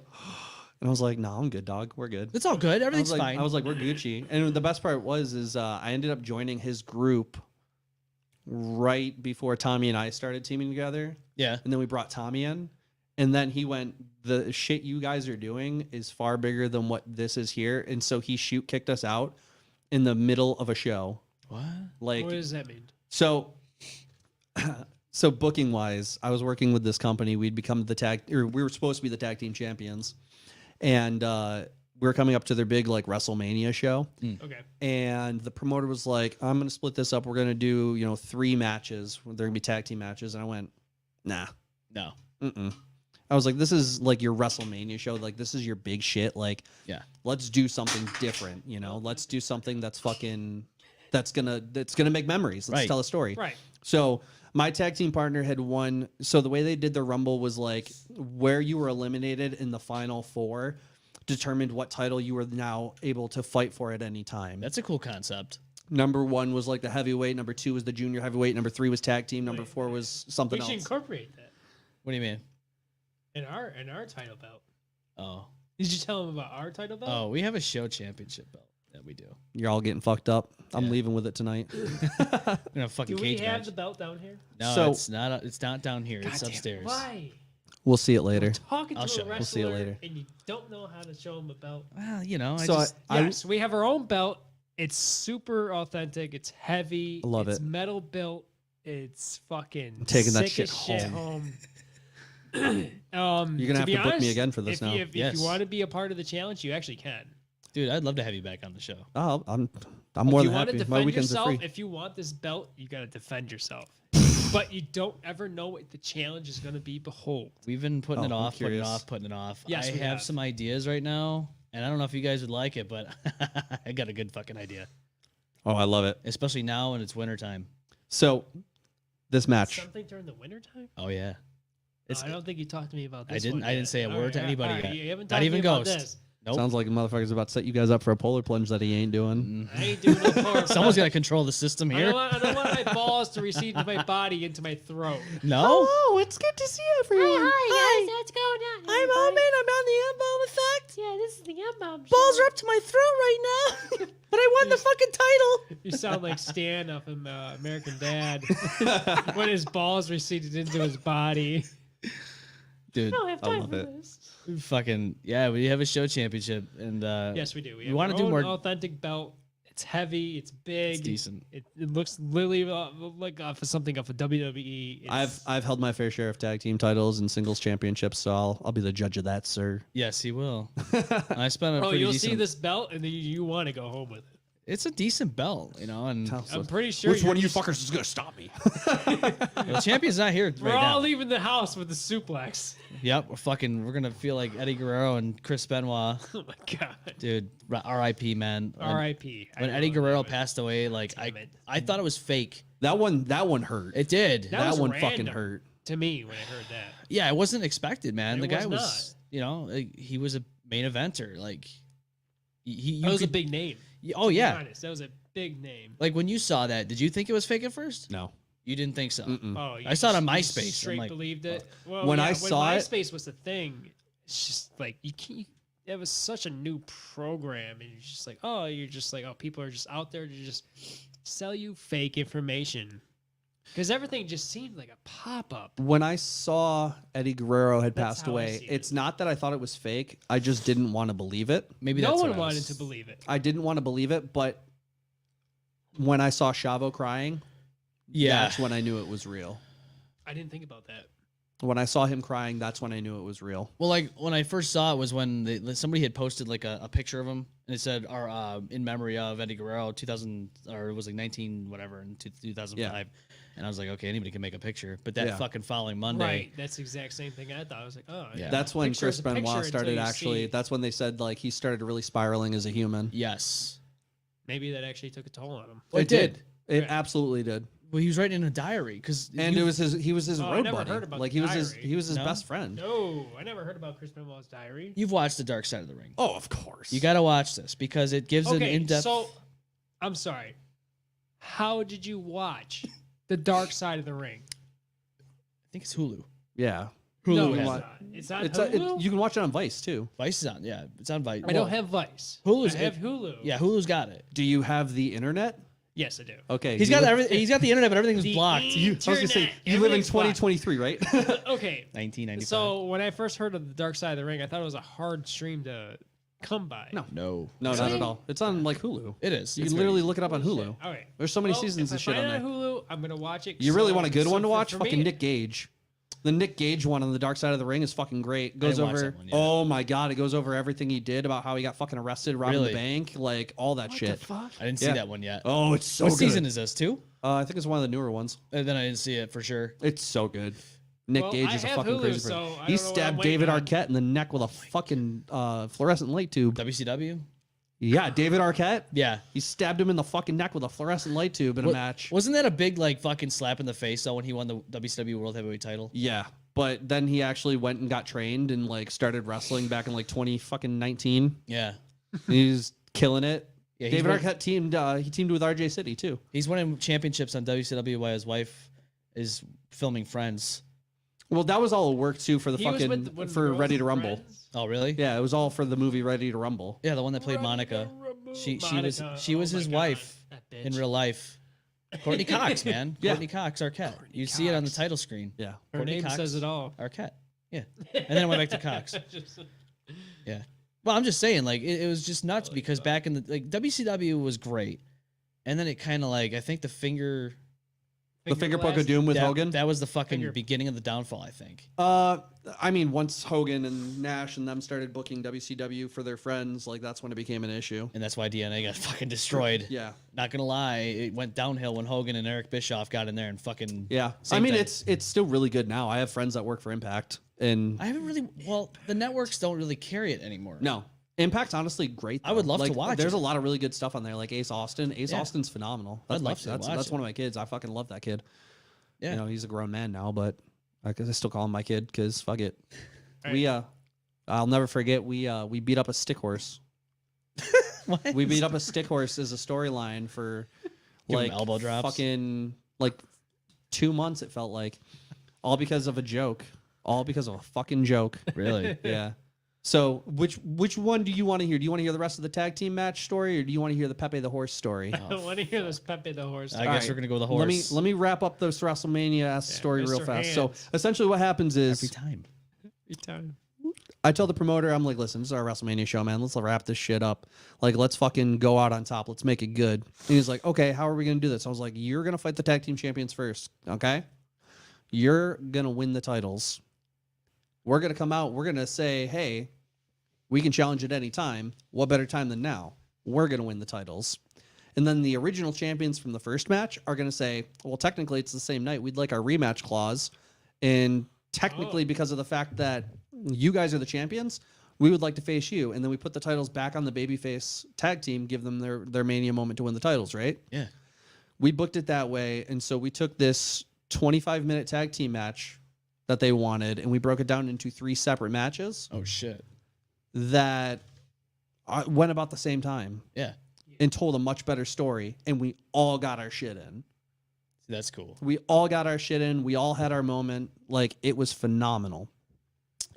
and I was like, no, I'm good, dog. We're good. It's all good. Everything's I was like, fine. I was like, we're Gucci. And the best part was I ended up joining his group right before Tommy and I started teaming together. yeah. And then we brought Tommy in. And then he went, the shit you guys are doing is far bigger than what this is here. And so he kicked us out in the middle of a show. What? Like, What does that mean? so booking wise, I was working with this company. We'd become we were supposed to be the tag team champions. And we were coming up to their big like WrestleMania show. Okay. And the promoter was like, I'm going to split this up. We're going to do, 3 matches. They're going to be tag team matches. And I went, nah. No. Mm-mm. I was like, this is like your WrestleMania show. Like, this is your big shit. Like, Yeah. let's do something different. Let's do something that's fucking, that's gonna make memories. Let's Right. tell a story. Right. So my tag team partner had won. So the way they did the Rumble was like where you were eliminated in the final 4 determined what title you were now able to fight for at any time. That's a cool concept. Number 1 was like the heavyweight. Number 2 was the junior heavyweight. Number 3 was tag team. Number 4 was something We should else. incorporate that What do you mean? in our title belt. Oh. Did you tell him about our title belt? Oh, we have a show championship belt. Yeah, we do. You're all getting fucked up. I'm leaving with it tonight. We're gonna fucking Do we cage have match. the belt down here? No, So- it's not. It's not down here. It's Goddamn, upstairs. Why? We'll see it later. Talking I'll to show a you. wrestler We'll see you later. and you don't know how to show him a belt. Well, you know, So Yes, we have our own belt. It's super authentic. It's heavy. I love it's it. metal built. It's fucking taking that sick shit as home. You're You're gonna have to book me again for this if now. If Yes. you want to be a part of the challenge, you actually can. dude, I'd love to have you back on the show. Oh, I'm more If you than want to happy. My defend weekends yourself, are free. if you want this belt, you got to defend yourself. But you don't ever know what the challenge is going to be. Behold. We've been putting Oh, it I'm off, putting it curious. off, putting it off. Yes, I we have have. some ideas right now, and I don't know if you guys would like it, but I got a good fucking idea. Oh, I love it. Especially now when it's wintertime. So, this match. Something during the wintertime? Oh yeah. I don't think you talked to me about this. I didn't. one I yet. didn't say a All word right, to all anybody right, yet. You haven't Not talked to even me about Ghost. this. Nope. Sounds like a motherfucker's about to set you guys up for a polar plunge that he ain't doing. I ain't doing no power. Someone's got to control the system I here. don't want my balls to recede to my body into my throat. No. Oh, it's good to see everyone. Hi guys, what's going on? I'm Omen. I'm on the M-Balm effect. Yeah, this is the M-Balm Balls are up to my throat right now, but I won the fucking title. You sound like Stan up in American Dad when his balls receded into his body. Dude, I don't have I time love for it. this. fucking yeah, we have a show championship, and Yes, we do. We wanna have do our more- own authentic belt. It's heavy. It's big. It's decent. It looks literally like off of something off of WWE. It's- I've held my fair share of tag team titles and singles championships, so I'll be the judge of that, sir. Yes, he will. I spent a Oh, pretty you'll decent. see this belt and then you want to go home with it. It's a decent belt, you know, and I'm pretty sure. Which one of you just- fuckers is gonna stop me? the champion's not here We're right all now. leaving the house with the suplex. Yep, we're gonna feel like Eddie Guerrero and Chris Benoit, Oh my god. dude. R.I.P. Man. R.I.P. When Eddie Guerrero passed away, like Damn it. I thought it was fake. That one hurt. It did. That was one random. fucking hurt. To me, when I heard that, Yeah, it wasn't expected, man. It The guy was was, you know, like, he was a main eventer. Like you that was a could- big name. Oh To be yeah. honest, that was a big name. Like when you saw that, did you think it was fake at first? No. You didn't think so. Oh, you I saw it on just- you MySpace. I'm Straight like, believed it. Well, When yeah, I saw it- MySpace was the thing. It's just like you can't. It was such a new program, and you're just like, oh, people are just out there to just sell you fake information. Because everything just seemed like a pop up. When I saw Eddie Guerrero had That's passed how I away, see it. it's not that I thought it was fake. I just didn't want to believe it. maybe No that's one what I wanted was- to believe it. I didn't want to believe it, but when I saw Chavo crying, Yeah. that's when I knew it was real. I didn't think about that. When I saw him crying, that's when I knew it was real. Well, like when I first saw it was when somebody had posted like a picture of him and it said, "Our in memory of Eddie Guerrero, 2000 or it was like 19 whatever in 2005," and I was like, okay, anybody can make a picture. But that Yeah. fucking following Monday, Right. That's the exact same thing I thought. I was like, oh, Yeah. That's when Picture is Chris a picture Benoit until started you actually. see- That's when they said like he started really spiraling as a human. yes, maybe that actually took a toll on him. Well, it did. It Right. absolutely did. Well, he was writing in a diary because And he was his Oh, I road never buddy. heard about Like the he was diary. his No? best friend. No, I never heard about Chris Benoit's diary. You've watched The Dark Side of the Ring. Oh, of course. You got to watch this because it gives an Okay, in-depth. so I'm sorry. How did you watch The Dark Side of the Ring? I think it's Hulu. Yeah. No, has it's it. not. It's on It's Hulu. you can watch it on Vice too. Vice is on. Yeah, it's on Vice. I don't have Vice. Hulu's I have it- Hulu. Yeah, Hulu's got it. Do you have the internet? Yes, I do. Okay. He's you got live- everything. He's got the internet, but everything was The blocked. I was gonna say internet, you live in everything's blocked. 2023, right? Okay. 1995. So when I first heard of The Dark Side of the Ring, I thought it was a hard stream to come by. No. no, No, not at all. It's on like Hulu. it is. You It's can very- literally look it up on Hulu. All right. There's so many Well, seasons if of shit I on find there. it Hulu, I'm gonna watch it. You really So- want a good one to so watch? for Fucking me, Nick Gage. The Nick Gage one on the Dark Side of the Ring is fucking great. Goes didn't watch over. that one yet. Oh my god, it goes over everything he did about how he got fucking arrested, robbing Really? the bank, like all that What shit. the fuck? I didn't see Yeah. that one yet. Oh, it's so what good. season is this? 2? I think it's one of the newer ones. And then I didn't see it for sure. It's so good. Nick Well, Gage I is a have fucking Hulu, crazy so person. I He don't know what stabbed I'm waiting David on. Arquette in the neck with a fucking fluorescent light tube. WCW. Yeah, David Arquette. Yeah. He stabbed him in the fucking neck with a fluorescent light tube in a match. Wasn't that a big like fucking slap in the face though when he won the WCW World Heavyweight title? Yeah, but then he actually went and got trained and like started wrestling back in like 2019. Yeah. He's killing it. Yeah, he's David won- Arquette teamed. He teamed with RJ City too. He's winning championships on WCW while his wife is filming Friends. Well, that was all a work too for the He was fucking with one of the for girls Ready in to Rumble. Friends? Oh really? Yeah, it was all for the movie Ready to Rumble. Yeah, the one that played Monica. She Monica, was oh his my God, wife that in bitch. real life. Courtney Cox, man. Yeah. Courtney Cox Arquette. You see it on the Cox. title screen. Yeah. Her Courtney name Cox, says it all. Arquette. Yeah. And then it went back to Cox. Yeah. Well, I'm just saying, like, it was just nuts because back in the WCW was great, and then it kind of like I think the finger poke of doom with that, Hogan. that was the fucking Finger- beginning of the downfall. I think. I mean, once Hogan and Nash and them started booking WCW for their friends, like that's when it became an issue. And that's why DNA got fucking destroyed. Yeah. Not gonna lie, it went downhill when Hogan and Eric Bischoff got in there and fucking. Yeah. same I mean, thing. it's still really good now. I have friends that work for Impact, and I haven't really. Well, the networks don't really carry it anymore. no, Impact's honestly great. I would though. love to Like, watch There's it. a lot of really good stuff on there, like Ace Austin. Ace Yeah. Austin's phenomenal. I'd That's love to watch that's it. one of my kids. I fucking love that kid. Yeah. You know, he's a grown man now, but I still call him my kid because fuck it. Right. We I'll never forget. We beat up a stick horse. What? We beat up a stick horse as a storyline for Give him like elbow drops? fucking like 2 months. It felt like all because of a joke. All because of a fucking joke. Really? Yeah. So which one do you want to hear? Do you want to hear the rest of the tag team match story, or do you want to hear the Pepe the Horse story? I want to hear this Pepe the horse. I guess Alright. we're gonna go with the horse. Let me wrap up this WrestleMania ass story real Mr. fast. So Hands. essentially, what happens is every time. Every time. I tell the promoter, I'm like, listen, this is our WrestleMania show, man. Let's wrap this shit up. Like, let's fucking go out on top. Let's make it good. And he's like, okay, how are we going to do this? I was like, you're going to fight the tag team champions first, okay? You're going to win the titles. We're going to come out. We're going to say, hey, we can challenge at any time. What better time than now? We're going to win the titles. And then the original champions from the first match are going to say, well, technically it's the same night. We'd like our rematch clause. And technically, because of the fact that you guys are the champions, we would like to face you. And then we put the titles back on the babyface tag team, give them their Mania moment to win the titles, right? Yeah. We booked it that way. And so we took this 25-minute tag team match that they wanted, and we broke it down into 3 separate matches Oh shit. that went about the same time Yeah. and told a much better story. And we all got our shit in. That's cool. We all got our shit in. We all had our moment. Like, it was phenomenal.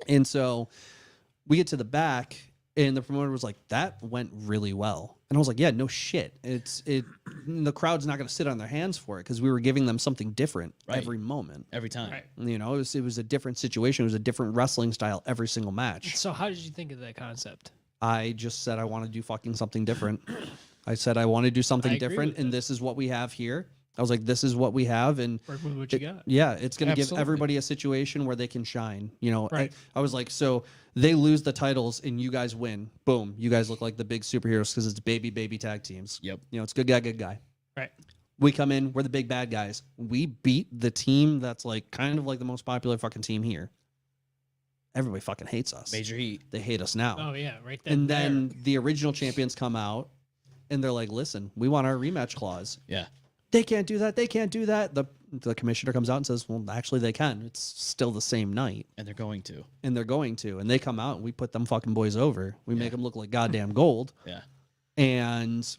And so we get to the back, and the promoter was like, that went really well. And I was like, yeah, no shit. The crowd's not going to sit on their hands for it because we were giving them something different Right. every moment. Every time. Right. You know, it was a different situation. It was a different wrestling style every single match. So how did you think of that concept? I just said I want to do fucking something different. I said I want to do something I agree different, with and that. this is what we have here. I was like, this is what we have, and Work with what you got. yeah, it's going to give Absolutely. everybody a situation where they can shine. You know, Right. I was like, so they lose the titles and you guys win. Boom, you guys look like the big superheroes because it's baby tag teams. Yep. You know, it's good guy. Right. We come in, we're the big bad guys. We beat the team that's like kind of like the most popular fucking team here. Everybody fucking hates us. Major heat. They hate us now. Oh yeah, right then. And then there. the original champions come out and they're like, listen, we want our rematch clause. Yeah. They can't do that. They can't do that. The commissioner comes out and says, well, actually they can. It's still the same night. And they're going to. And they're going to. And they come out and we put them fucking boys over. We make them look like goddamn gold. Yeah. And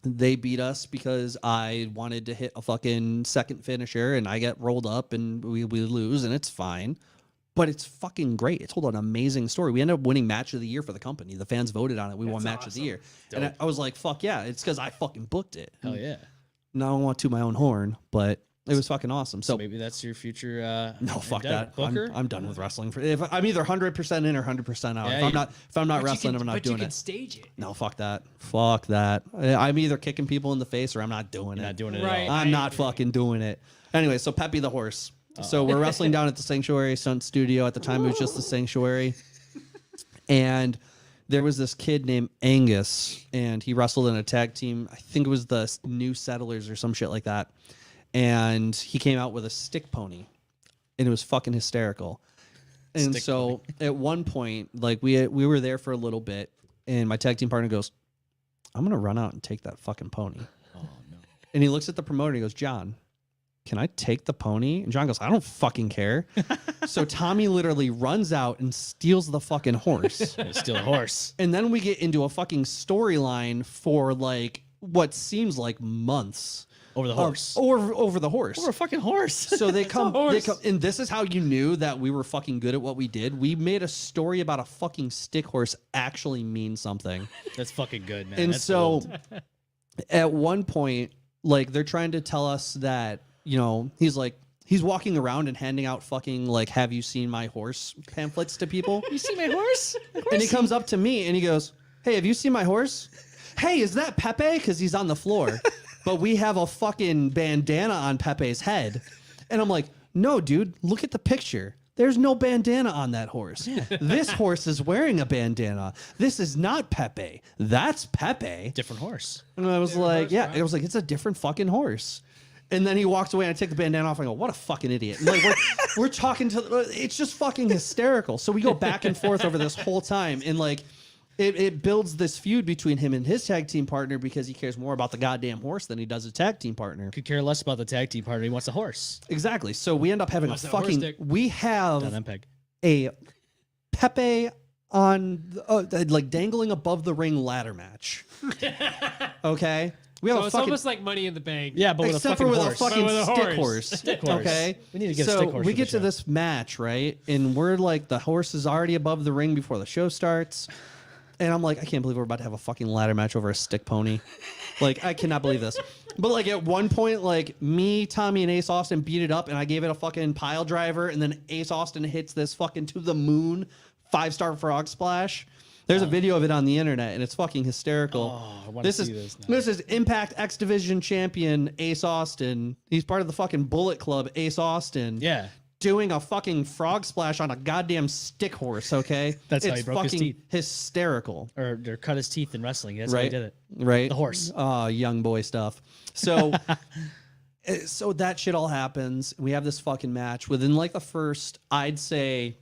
they beat us because I wanted to hit a fucking second finisher and I get rolled up and we lose and it's fine. But it's fucking great. It told an amazing story. We ended up winning match of the year for the company. The fans voted on it. We won match of the year. And I was like, fuck yeah. It's because I fucking booked it. Hell yeah. No, I don't want to my own horn, but it was fucking awesome. So Maybe that's your future. no, fuck endeavor. that. Booker. I'm done with wrestling. If I'm either 100% in or 100% out. Yeah, if I'm not But wrestling, you can, I'm not but doing you can it. stage it. No, fuck that. Fuck that. I'm either kicking people in the face or I'm not doing You're it. not doing it Right. at all. I'm I not agree. fucking doing it. Anyway, so Pepe the horse. So we're wrestling down at the Sanctuary Stunt Studio. At the time, it was just the Sanctuary. And there was this kid named Angus, and he wrestled in a tag team. I think it was the New Settlers or some shit like that. And he came out with a stick pony, and it was fucking hysterical. And Stick so at one point, like we were there for a little bit, and my tag team partner goes, "I'm gonna run out and take that fucking pony." Oh no. And he looks at the promoter and he goes, "John, can I take the pony?" And John goes, "I don't fucking care." So Tommy literally runs out and steals the fucking horse. It's still a horse. And then we get into a fucking storyline for like what seems like months Over the horse. Or over the horse. Over a fucking horse. So they come, and this is how you knew that we were fucking good at what we did. We made a story about a fucking stick horse actually mean something. That's fucking good, man. And That's so gold. at one point, like they're trying to tell us that, you know, he's walking around and handing out fucking like, have you seen my horse pamphlets to people? You see my horse? And he comes up to me and he goes, hey, have you seen my horse? Hey, is that Pepe? Because he's on the floor. But we have a fucking bandana on Pepe's head. And I'm like, no, dude, look at the picture. There's no bandana on that horse. This horse is wearing a bandana. This is not Pepe. That's Pepe. Different horse. And I was like, yeah, it was like, it's a different fucking horse. And then he walks away and I take the bandana off and I go, what a fucking idiot. And like we're talking to, it's just fucking hysterical. So we go back and forth over this whole time. And like, it builds this feud between him and his tag team partner because he cares more about the goddamn horse than he does his tag team partner. Could care less about the tag team partner. He wants a horse. Exactly. So we end up having we have MPEG. a Pepe on like dangling above the ring ladder match. Okay. We have So a it's fucking, almost like Money in the Bank. Yeah, but with a except fucking for with horse. a fucking But with a stick horse. horse. Stick horse. Okay. We need to get a so stick horse we for get the to show. this match, right? And we're like, the horse is already above the ring before the show starts. And I'm like, I can't believe we're about to have a fucking ladder match over a stick pony. Like, I cannot believe this. But like at one point, like me, Tommy, and Ace Austin beat it up, and I gave it a fucking pile driver, and then Ace Austin hits this fucking to the moon 5-star frog splash. There's a video of it on the internet, and it's fucking hysterical. Oh, I want to see this now. This is Impact X Division champion Ace Austin. He's part of the fucking Bullet Club, Ace Austin. Yeah. Doing a fucking frog splash on a goddamn stick horse, okay? That's how it's he broke his fucking teeth. hysterical. Or cut his teeth in wrestling. That's how Right. he did it. Right. The horse. Young boy stuff. So so that shit all happens. We have this fucking match. Within like the first, I'd say,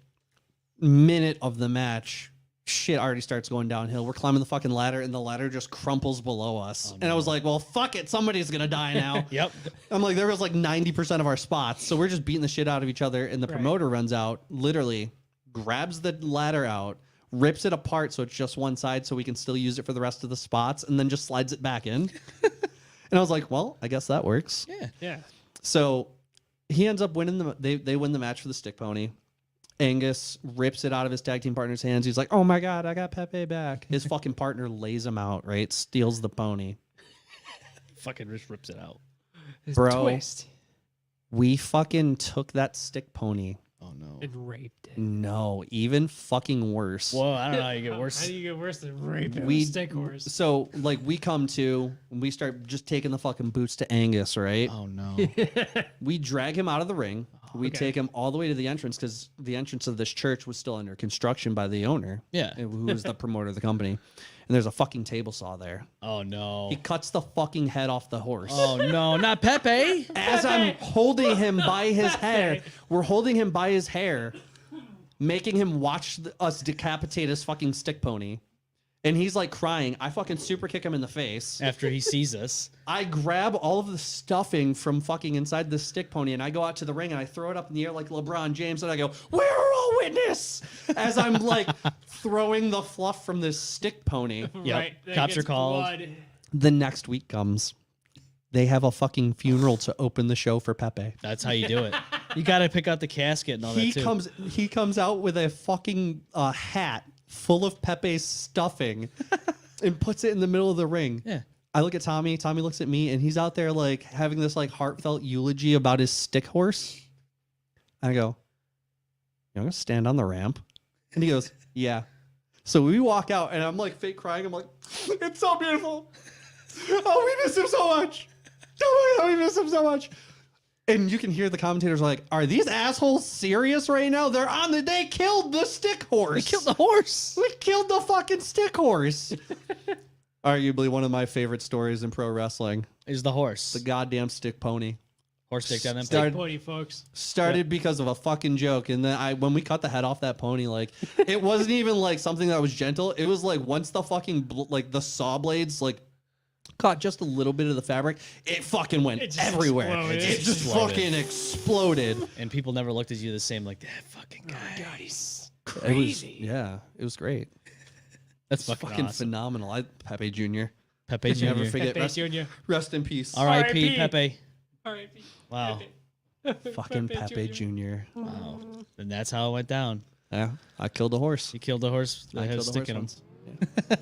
minute of the match, shit already starts going downhill. We're climbing the fucking ladder and the ladder just crumples below us. And I was like, well, fuck it. Somebody's going to die now. Yep. I'm like, there was like 90% of our spots. So we're just beating the shit out of each other. And the promoter runs out, literally grabs the ladder out, rips it apart so it's just one side so we can still use it for the rest of the spots, and then just slides it back in. And I was like, well, I guess that works. Yeah. So he ends up winning they win the match for the stick pony. Angus rips it out of his tag team partner's hands. He's like, oh my God, I got Pepe back. His fucking partner lays him out, right? Steals the pony. Fucking just rips it out. Bro. Twist. We fucking took that stick pony. Oh, no. And raped it. No, even fucking worse. Whoa, I don't know how you get worse. How do you get worse than raping We- a stick horse? So, like, we come to, and we start just taking the fucking boots to Angus, right? Oh, no. We drag him out of the ring. We Okay. take him all the way to the entrance because the entrance of this church was still under construction by the owner. Yeah. Who was the promoter of the company. And there's a fucking table saw there. Oh, no. He cuts the fucking head off the horse. Oh, no. Not Pepe. As I'm holding him by his hair, we're holding him by his hair, making him watch us decapitate his fucking stick pony. And he's like crying. I fucking super kick him in the face. After he sees us. I grab all of the stuffing from fucking inside the stick pony and I go out to the ring and I throw it up in the air like LeBron James and I go, we're all witness! As I'm like throwing the fluff from this stick pony. Yep. Right, that Cops are gets called. blood. The next week comes. They have a fucking funeral to open the show for Pepe. That's how you do it. You got to pick out the casket and all He that, too. he comes out with a fucking hat full of Pepe's stuffing and puts it in the middle of the ring. Yeah. I look at Tommy. Tommy looks at me, and he's out there like having this like heartfelt eulogy about his stick horse. I go, "You gonna stand on the ramp?" And he goes, "Yeah." So we walk out, and I'm like fake crying. I'm like, "It's so beautiful. Oh, we miss him so much. Oh, we miss him so much." And you can hear the commentators like, "Are these assholes serious right now? They killed the stick horse. We killed the horse. We killed the fucking stick horse." Arguably one of my favorite stories in pro wrestling. Is the horse. The goddamn stick pony. Horse dick down them. Started- Stick pony, folks. Started because of a fucking joke. And then when we cut the head off that pony, like, it wasn't even like something that was gentle. It was like once the fucking, like the saw blades, like, caught just a little bit of the fabric, it fucking went It just everywhere. exploded. It just Exploded. fucking exploded. And people never looked at you the same, like, that fucking guy. Oh, God, he's It was, crazy. yeah, it was great. That's It's fucking fucking awesome. phenomenal. Pepe Jr. Pepe Jr. Never forget. Pepe Jr. Rest in peace. R.I.P. Pepe. R.I.P. Wow. Fucking Pepe Jr. Wow. And that's how it went down. Yeah, I killed a horse. You killed the horse. I They had a killed a stick horse in him. once.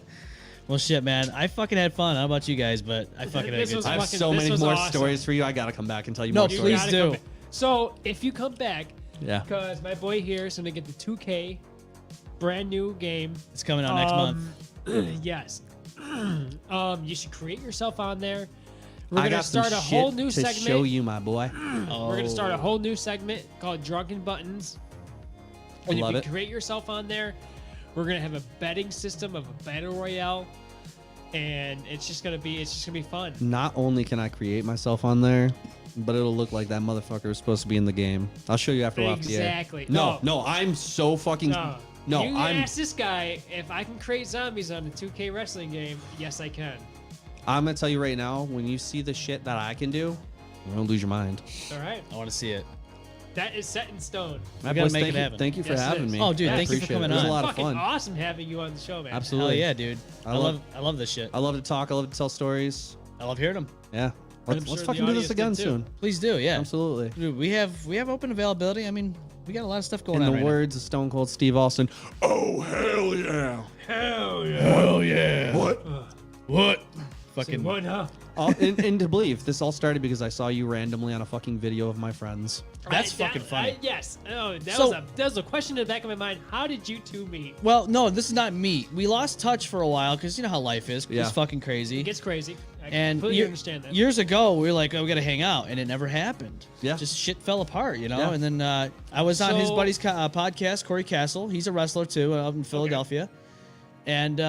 Well, shit, man. I fucking had fun. I don't know about you guys, but I fucking had a This good was I time. have fucking- so this many was more awesome. stories for you. I gotta come back and tell you No, more You stories. please gotta do. come back. So if you come back, Yeah. because my boy here is gonna get the 2K brand new game. It's coming out next month. Yes. You should create yourself on there. We're I gonna got some start a whole shit new to segment. show you, my boy. Oh. We're gonna start a whole new segment called Drunken Buttons. And Love if it. you create yourself on there, we're gonna have a betting system of a battle royale, and it's just gonna be fun. Not only can I create myself on there, but it'll look like that motherfucker was supposed to be in the game. I'll show you after we're off the air. Exactly. No, I'm so fucking. No, you I'm. ask this guy if I can create zombies on the 2K wrestling game. Yes, I can. I'm gonna tell you right now. When you see the shit that I can do, you're gonna lose your mind. All right, I want to see it. that is set in stone. My gotta boys, make thank it you, happen. Thank you for Yes, it having is. me. Oh, dude, I thank you for appreciate coming it. It was on. a lot of Fucking fun. awesome having you on the show, man. Absolutely. Hell yeah, dude. I love this shit. I love to talk. I love to tell stories. I love hearing them. Yeah. I'm Let's sure the fucking do this audience again did too. soon. Please do, yeah. Absolutely. Dude, we have open availability. I mean, we got a lot of stuff going In on the right words of Stone Cold Steve Austin, Oh, hell yeah. Hell yeah. Hell yeah. What? What? Say Fucking. what, huh? and to believe this all started because I saw you randomly on a fucking video of my friends. That's fucking funny. Yes. Oh, that So- was a question in the back of my mind. How did you two meet? Well, no, this is not me. We lost touch for a while because you know how life is. Yeah. It's fucking crazy. It gets crazy. I And completely year- understand that. years ago, we were like, oh, we got to hang out. And it never happened. Yeah. Just shit fell apart, you know? Yeah. And then I was on his So- buddy's podcast, Corey Castle. He's a wrestler too, out in Philadelphia. And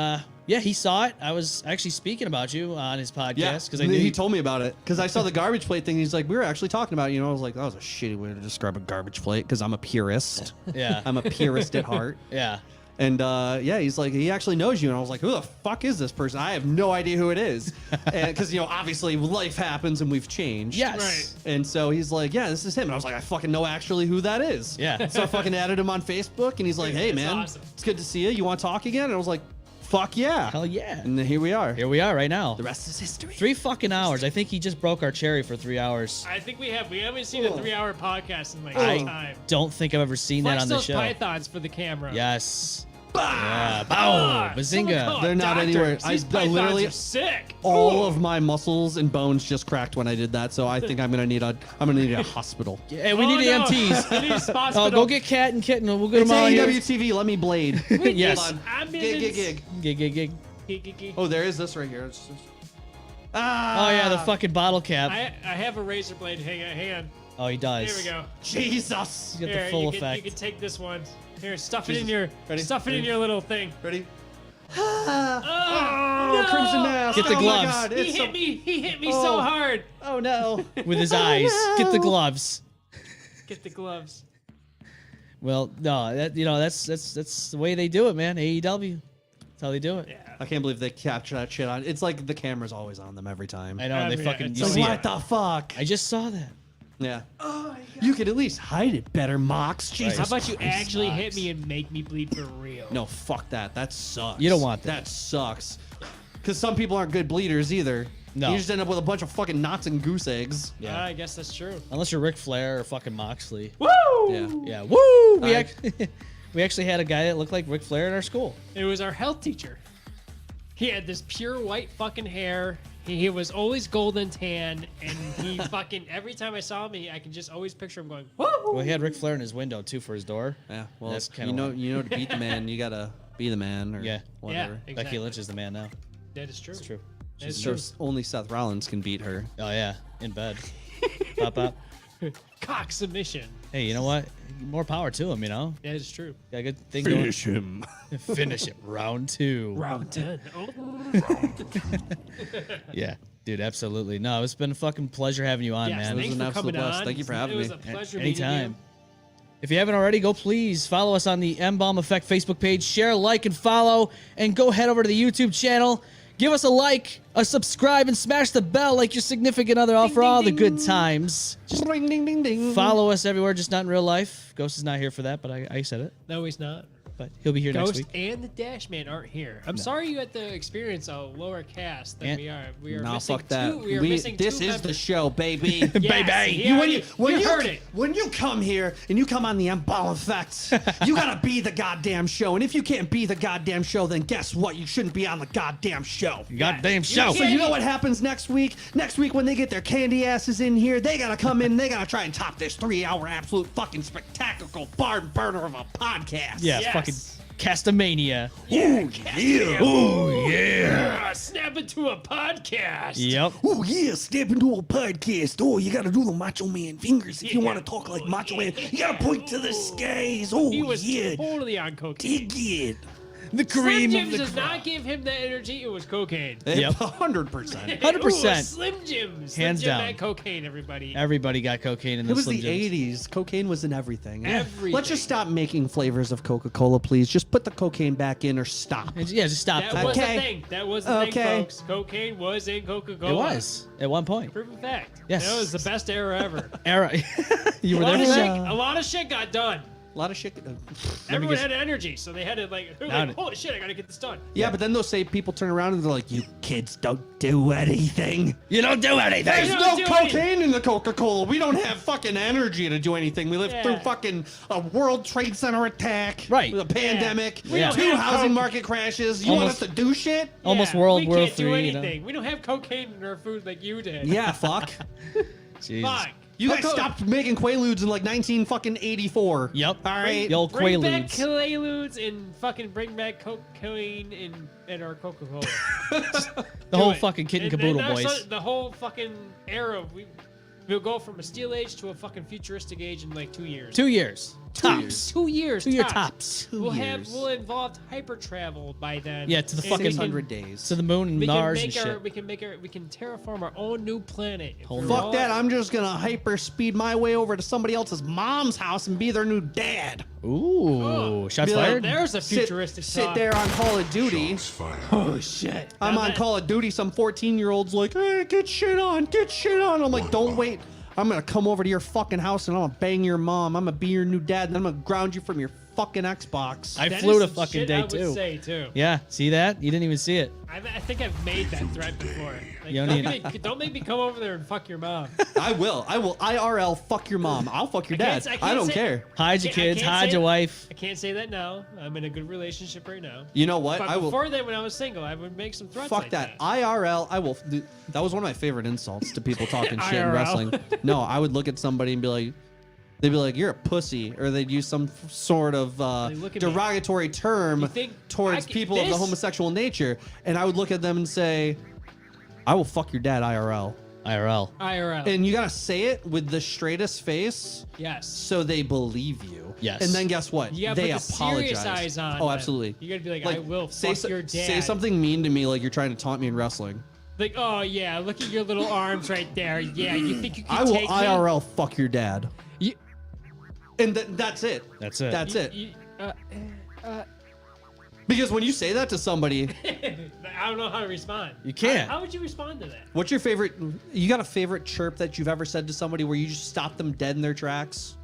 yeah, he saw it. I was actually speaking about you on his podcast because I knew he told me about it because I saw the garbage plate thing. He's like, we were actually talking about it. You know, I was like, that was a shitty way to describe a garbage plate because I'm a purist. Yeah. I'm a purist at heart. Yeah. And yeah, he's like, he actually knows you. And I was like, who the fuck is this person? I have no idea who it is. And because, you know, obviously life happens and we've changed. Yes. Right. And so he's like, yeah, this is him. And I was like, I fucking know actually who that is. Yeah. So I fucking added him on Facebook and he's like, hey, That's man, awesome. it's good to see you. You want to talk again? And I was like, fuck yeah. Hell yeah. And then here we are. Here we are right now. The rest is history. 3 fucking hours. I think he just broke our cherry for 3 hours. I think we haven't seen a 3-hour podcast in like I some time. don't think I've ever seen that Flex on the those show. pythons for the camera. Yes. Yeah. Ah, Boom. someone call Bazinga. a They're not doctor. anywhere. These I pythons literally- are sick. All Ooh. of my muscles and bones just cracked when I did that, so I think I'm gonna need a hospital. Hey, we Oh, need no. EMTs. We need a spot Oh, go get Cat and Kitten. We'll get It's them all here. AEW TV. Let me blade. Yes. Hold on. Ambulance. Gig. Gig. Oh, there is this right here. It's Oh, yeah, the fucking bottle cap. I have a razor blade. Hang on. Oh, he does. Here we go. Jesus. He's got Here, the full you effect. can take this one. Here, stuff it Jesus. in your Ready? stuff it in Ready? your little thing. Ready? Oh, no! Crimson Mask. Get the Oh my gloves. God, He it's so- hit me. He hit me Oh. so hard. Oh no. With his eyes. Get the gloves. Get the gloves. Well, no, that's the way they do it, man. AEW. That's how they do it. Yeah. I can't believe they capture that shit on. It's like the camera's always on them every time. I know, and they Yeah, fucking, it's you like, see What it. the fuck? I just saw that. Yeah. You could at least hide it better, Mox. Jesus. How about you Christ, actually Mox. hit me and make me bleed for real? No, fuck that. That sucks. You don't want that. That sucks. Because some people aren't good bleeders either. No. You just end up with a bunch of fucking knots and goose eggs. Yeah. I guess that's true. Unless you're Ric Flair or fucking Moxley. Woo! Yeah. Yeah. Woo! I- We actually had a guy that looked like Ric Flair in our school. It was our health teacher. He had this pure white fucking hair. He was always golden tan, and he fucking every time I saw him, I can just always picture him going, woo! Well, he had Ric Flair in his window too for his door. Yeah. Well, That's kinda you know, to beat the man, you gotta be the man or Yeah. whatever. Yeah. Becky Exactly. Lynch is the man now. That is true. It's true. That is So true. only Seth Rollins can beat her. Oh yeah, in bed. Pop up. Cock submission. Hey, you know what? More power to him. You know, That is true. got a good thing Finish him. going. Finish it. Round 2. Round 10. Yeah, dude, absolutely. No, it's been a fucking pleasure having you on, Yes, man. thanks an for absolute coming blast. on. Thank you for having It was me. a pleasure meeting Anytime. you. If you haven't already, go please follow us on the M-Balm Effect Facebook page. Share, like, and follow. And go head over to the YouTube channel. Give us a like, a subscribe, and smash the bell like your significant other all for all the good times. Just Ring, ding, ding, ding. follow us everywhere, just not in real life. Ghost is not here for that, but I said it. No, he's not. but he'll be here next Ghost week. and the Dash Man aren't here. I'm sorry you had to experience a lower cast than And- we are. We are No, missing fuck that. two. We are missing This two is members. the show, baby. Yes, Baby. yeah, when you you heard it. When you come here and you come on the M-Balm Effect, you gotta be the goddamn show. And if you can't be the goddamn show, then guess what? You shouldn't be on the goddamn show. Goddamn show. So you know what happens next week? Next week when they get their candy asses in here, they gotta come in. They gotta try and top this 3-hour absolute fucking spectacular barn burner of a podcast. Yeah, Yes. fucking Castamania. Oh, yeah. Snap into a podcast. Yep. Oh yeah, step into a podcast. Oh, you gotta do the Macho Man fingers if you want to talk like Macho Man. You gotta point to the skies. Oh He was yeah, totally on cocaine. dig it. The Slim cream Jims of the does not give him that energy. It was cocaine. Yep. 100%. 100%. Ooh, Slim Jims. Hands Slim Jim down. had cocaine, everybody. Everybody got cocaine in the It was Slim the Jims. 80s. Cocaine was in everything. Everything. Let's just stop making flavors of Coca-Cola, please. Just put the cocaine back in or stop. Yeah, just stop. That was the Okay. thing. That was the thing, Okay. folks. Cocaine was in Coca-Cola. It was at one point. Proof of fact. Yes. That was the best era ever. Era. You a, were lot there of for shit, that? a lot of shit got done. A lot of shit. Everyone guess- had energy, so they had to they were Now- like, holy shit, I gotta get this done. Yeah, but then they'll say people turn around and they're like, "You kids don't do anything." You don't do anything. There's don't no do cocaine in the Coca-Cola. We don't have fucking energy to do anything. We lived Yeah. through fucking a World Trade Center attack. Right. With a pandemic. We don't 2 have housing Coke. market crashes. You Almost- want us to do shit? Almost Yeah, World we War can't do III, you know? anything. We don't have cocaine in our food like you did. Yeah, fuck. Jeez. Fuck. You guys Coca- stopped making Quaaludes in like 1984. Yep. All right. The old Bring back Quaaludes. Quaaludes and fucking bring back cocaine in our Coca-Cola. The whole Do it. fucking kit and then caboodle, that's boys. what- The whole fucking era. We'll go from a steel age to a fucking futuristic age in like 2 years. 2 years. Tops. 2 years. 2 year tops. We'll involve hyper travel by then. Yeah, to the And fucking- we can- 600 days. To the moon and We can Mars make and our, shit. we can terraform our own new planet. If Holy we're Fuck all- that. I'm just going to hyper speed my way over to somebody else's mom's house and be their new dad. Ooh. Shots Be like, fired? There's a Sit- futuristic Sit talk. there on Call of Duty. Oh shit! I'm Now on that- Call of Duty. Some 14-year-old's like, hey, get shit on, get shit on. I'm like, don't wait. I'm going to come over to your fucking house and I'm going to bang your mom. I'm going to be your new dad and I'm going to ground you from your fucking Xbox. I that flew is to some fucking shit day I would two. say too. Yeah, see that? You didn't even see it. I think I've made that threat before. Like, You don't don't make me come over there and fuck your mom. I will. IRL fuck your mom. I'll fuck your dad. can't I don't say- care. Hide your I kids, can't hide say- your wife. I can't say that now. I'm in a good relationship right now. You know what? But I will. before then, when I was single, I would make some threats. Fuck like that. IRL, I will. That was one of my favorite insults to people talking shit in IRL. wrestling. No, I would look at somebody and be like, they'd be like, "You're a pussy," or they'd use some sort of look at me. derogatory term You think towards I c- people of the this- homosexual nature, and I would look at them and say, "I will fuck your dad, IRL." IRL. IRL. And you gotta say it with the straightest face, yes. so they believe you. Yes. And then guess what? You gotta They put the apologize. serious eyes on. Oh, them. absolutely. You gotta be like, I will say, fuck your dad. say something mean to me, like you're trying to taunt me in wrestling. Like, oh yeah, look at your little arms right there. Yeah, you think you can I will take me? IRL fuck your dad. You- And that's it. That's it. That's it. you- Because when you say that to somebody, I don't know how to respond. You can't. How would you respond to that? what's your favorite? You got a favorite chirp that you've ever said to somebody where you just stop them dead in their tracks?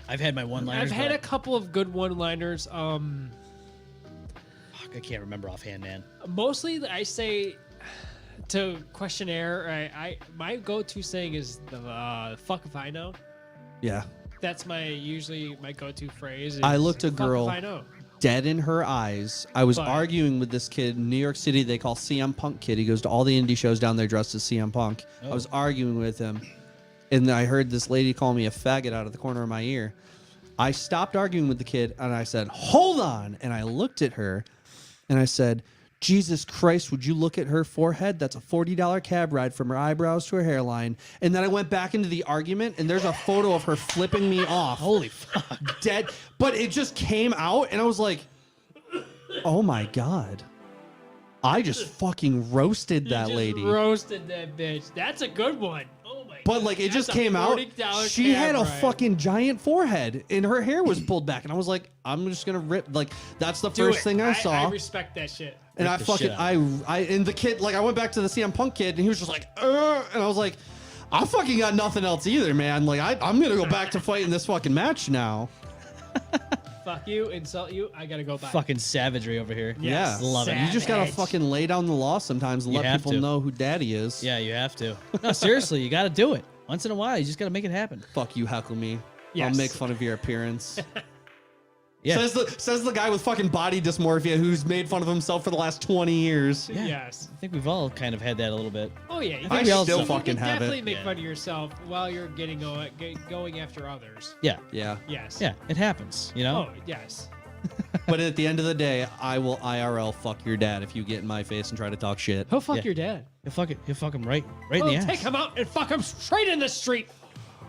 I've had my one-liners. I've had a but couple of good one-liners. fuck, I can't remember offhand, man. Mostly I say to questionnaire. My go-to saying is the fuck if I know. Yeah. That's usually my go-to phrase. Is, I looked a "Fuck girl if I know. dead in her eyes. I was But- arguing with this kid in New York City. They call CM Punk kid. He goes to all the indie shows down there dressed as CM Punk. I was arguing with him, and I heard this lady call me a faggot out of the corner of my ear. I stopped arguing with the kid, and I said, "Hold on!" And I looked at her, and I said, "Jesus Christ, would you look at her forehead? That's a $40 cab ride from her eyebrows to her hairline." And then I went back into the argument, and there's a photo of her flipping me off. Holy fuck. Dead. But it just came out, and I was like, oh my God. I just fucking roasted You that just lady. roasted that bitch. That's a good one. Oh my. But like it That's just a came out. $40 She had a cab ride. fucking giant forehead, and her hair was pulled back, and I was like, I'm just gonna rip. Like that's the Do first it. thing I saw. I respect that shit. And I the fucking shit out I and the kid, like I went back to the CM Punk kid, and he was just like, and I was like, I fucking got nothing else either, man. Like I'm gonna go back to fighting this fucking match now. fuck you, insult you, I gotta go back. Fucking savagery over here. Yes. Yeah. Love it. You just gotta Savage. fucking lay down the law sometimes and You let have people to. know who daddy is. Yeah, you have to. No, seriously, you got to do it. Once in a while, you just got to make it happen. Fuck you, heckle me. Yes. I'll make fun of your appearance. Yeah. Says the guy with fucking body dysmorphia who's made fun of himself for the last 20 years. Yeah. Yes. I think we've all kind of had that a little bit. Oh yeah. You I we all still suffer. fucking can have definitely it. make Yeah. fun of yourself while you're going after others. Yeah. Yeah. Yes. Yeah. It happens, you know? Oh yes. But at the end of the day, I will IRL fuck your dad if you get in my face and try to talk shit. He'll fuck Yeah. your dad. He'll fuck him right in the We'll ass. take him out and fuck him straight in the street.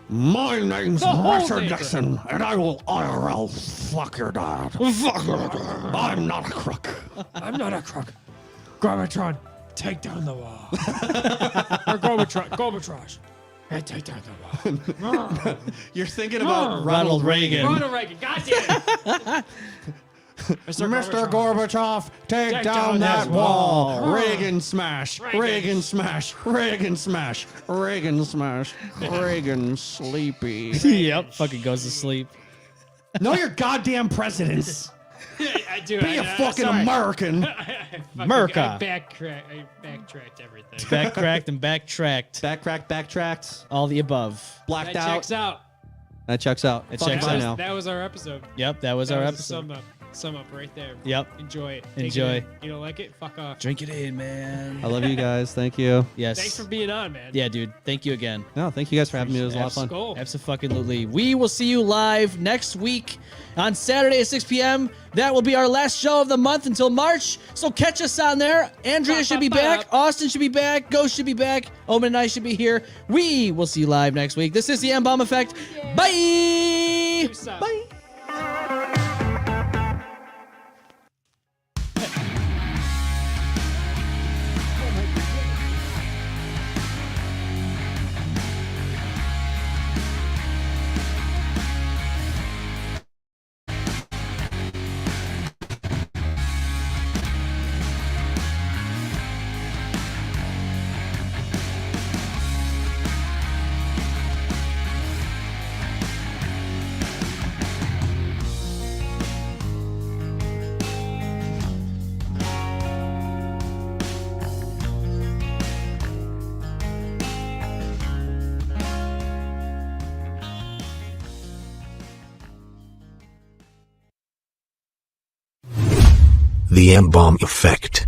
My name's The whole Richard neighborhood. Nixon, and I will IRL fuck your dad. Fuck your dad. I'm not a crook. I'm not a crook. Gorbatron, take down the wall. Or Gorbatrosh. Hey, take down the wall. You're thinking about Ronald Reagan. Ronald Reagan, goddamn. Mr. Gorbachev, take down down that that wall. wall. Reagan smash. Reagan smash. Reagan smash. Reagan smash. Reagan sleepy. Yep. Fucking goes to sleep. Know your goddamn presidents. I do. Be a fucking American. America. I backtracked everything. Backcracked and backtracked. backtracked, All the above. blacked That out. checks out. That checks out. It Fuck checks bye out. now. That was our episode. Yep. That was That our was episode. a sum up right there. Yep. Enjoy it. Take Enjoy. it in. You don't like it? Fuck off. Drink it in, man. I love you guys. Thank you. Yes. Thanks for being on, man. Yeah, dude. Thank you again. No, thank you guys for having me. It was a lot of fun. Skull. Absolutely. We will see you live next week on Saturday at 6 p.m. That will be our last show of the month until March. So catch us on there. Andrea should be back. Austin should be back. Ghost should be back. Omen and I should be here. We will see you live next week. This is the M-Balm Effect. Bye. Bye. The M-Balm Effect.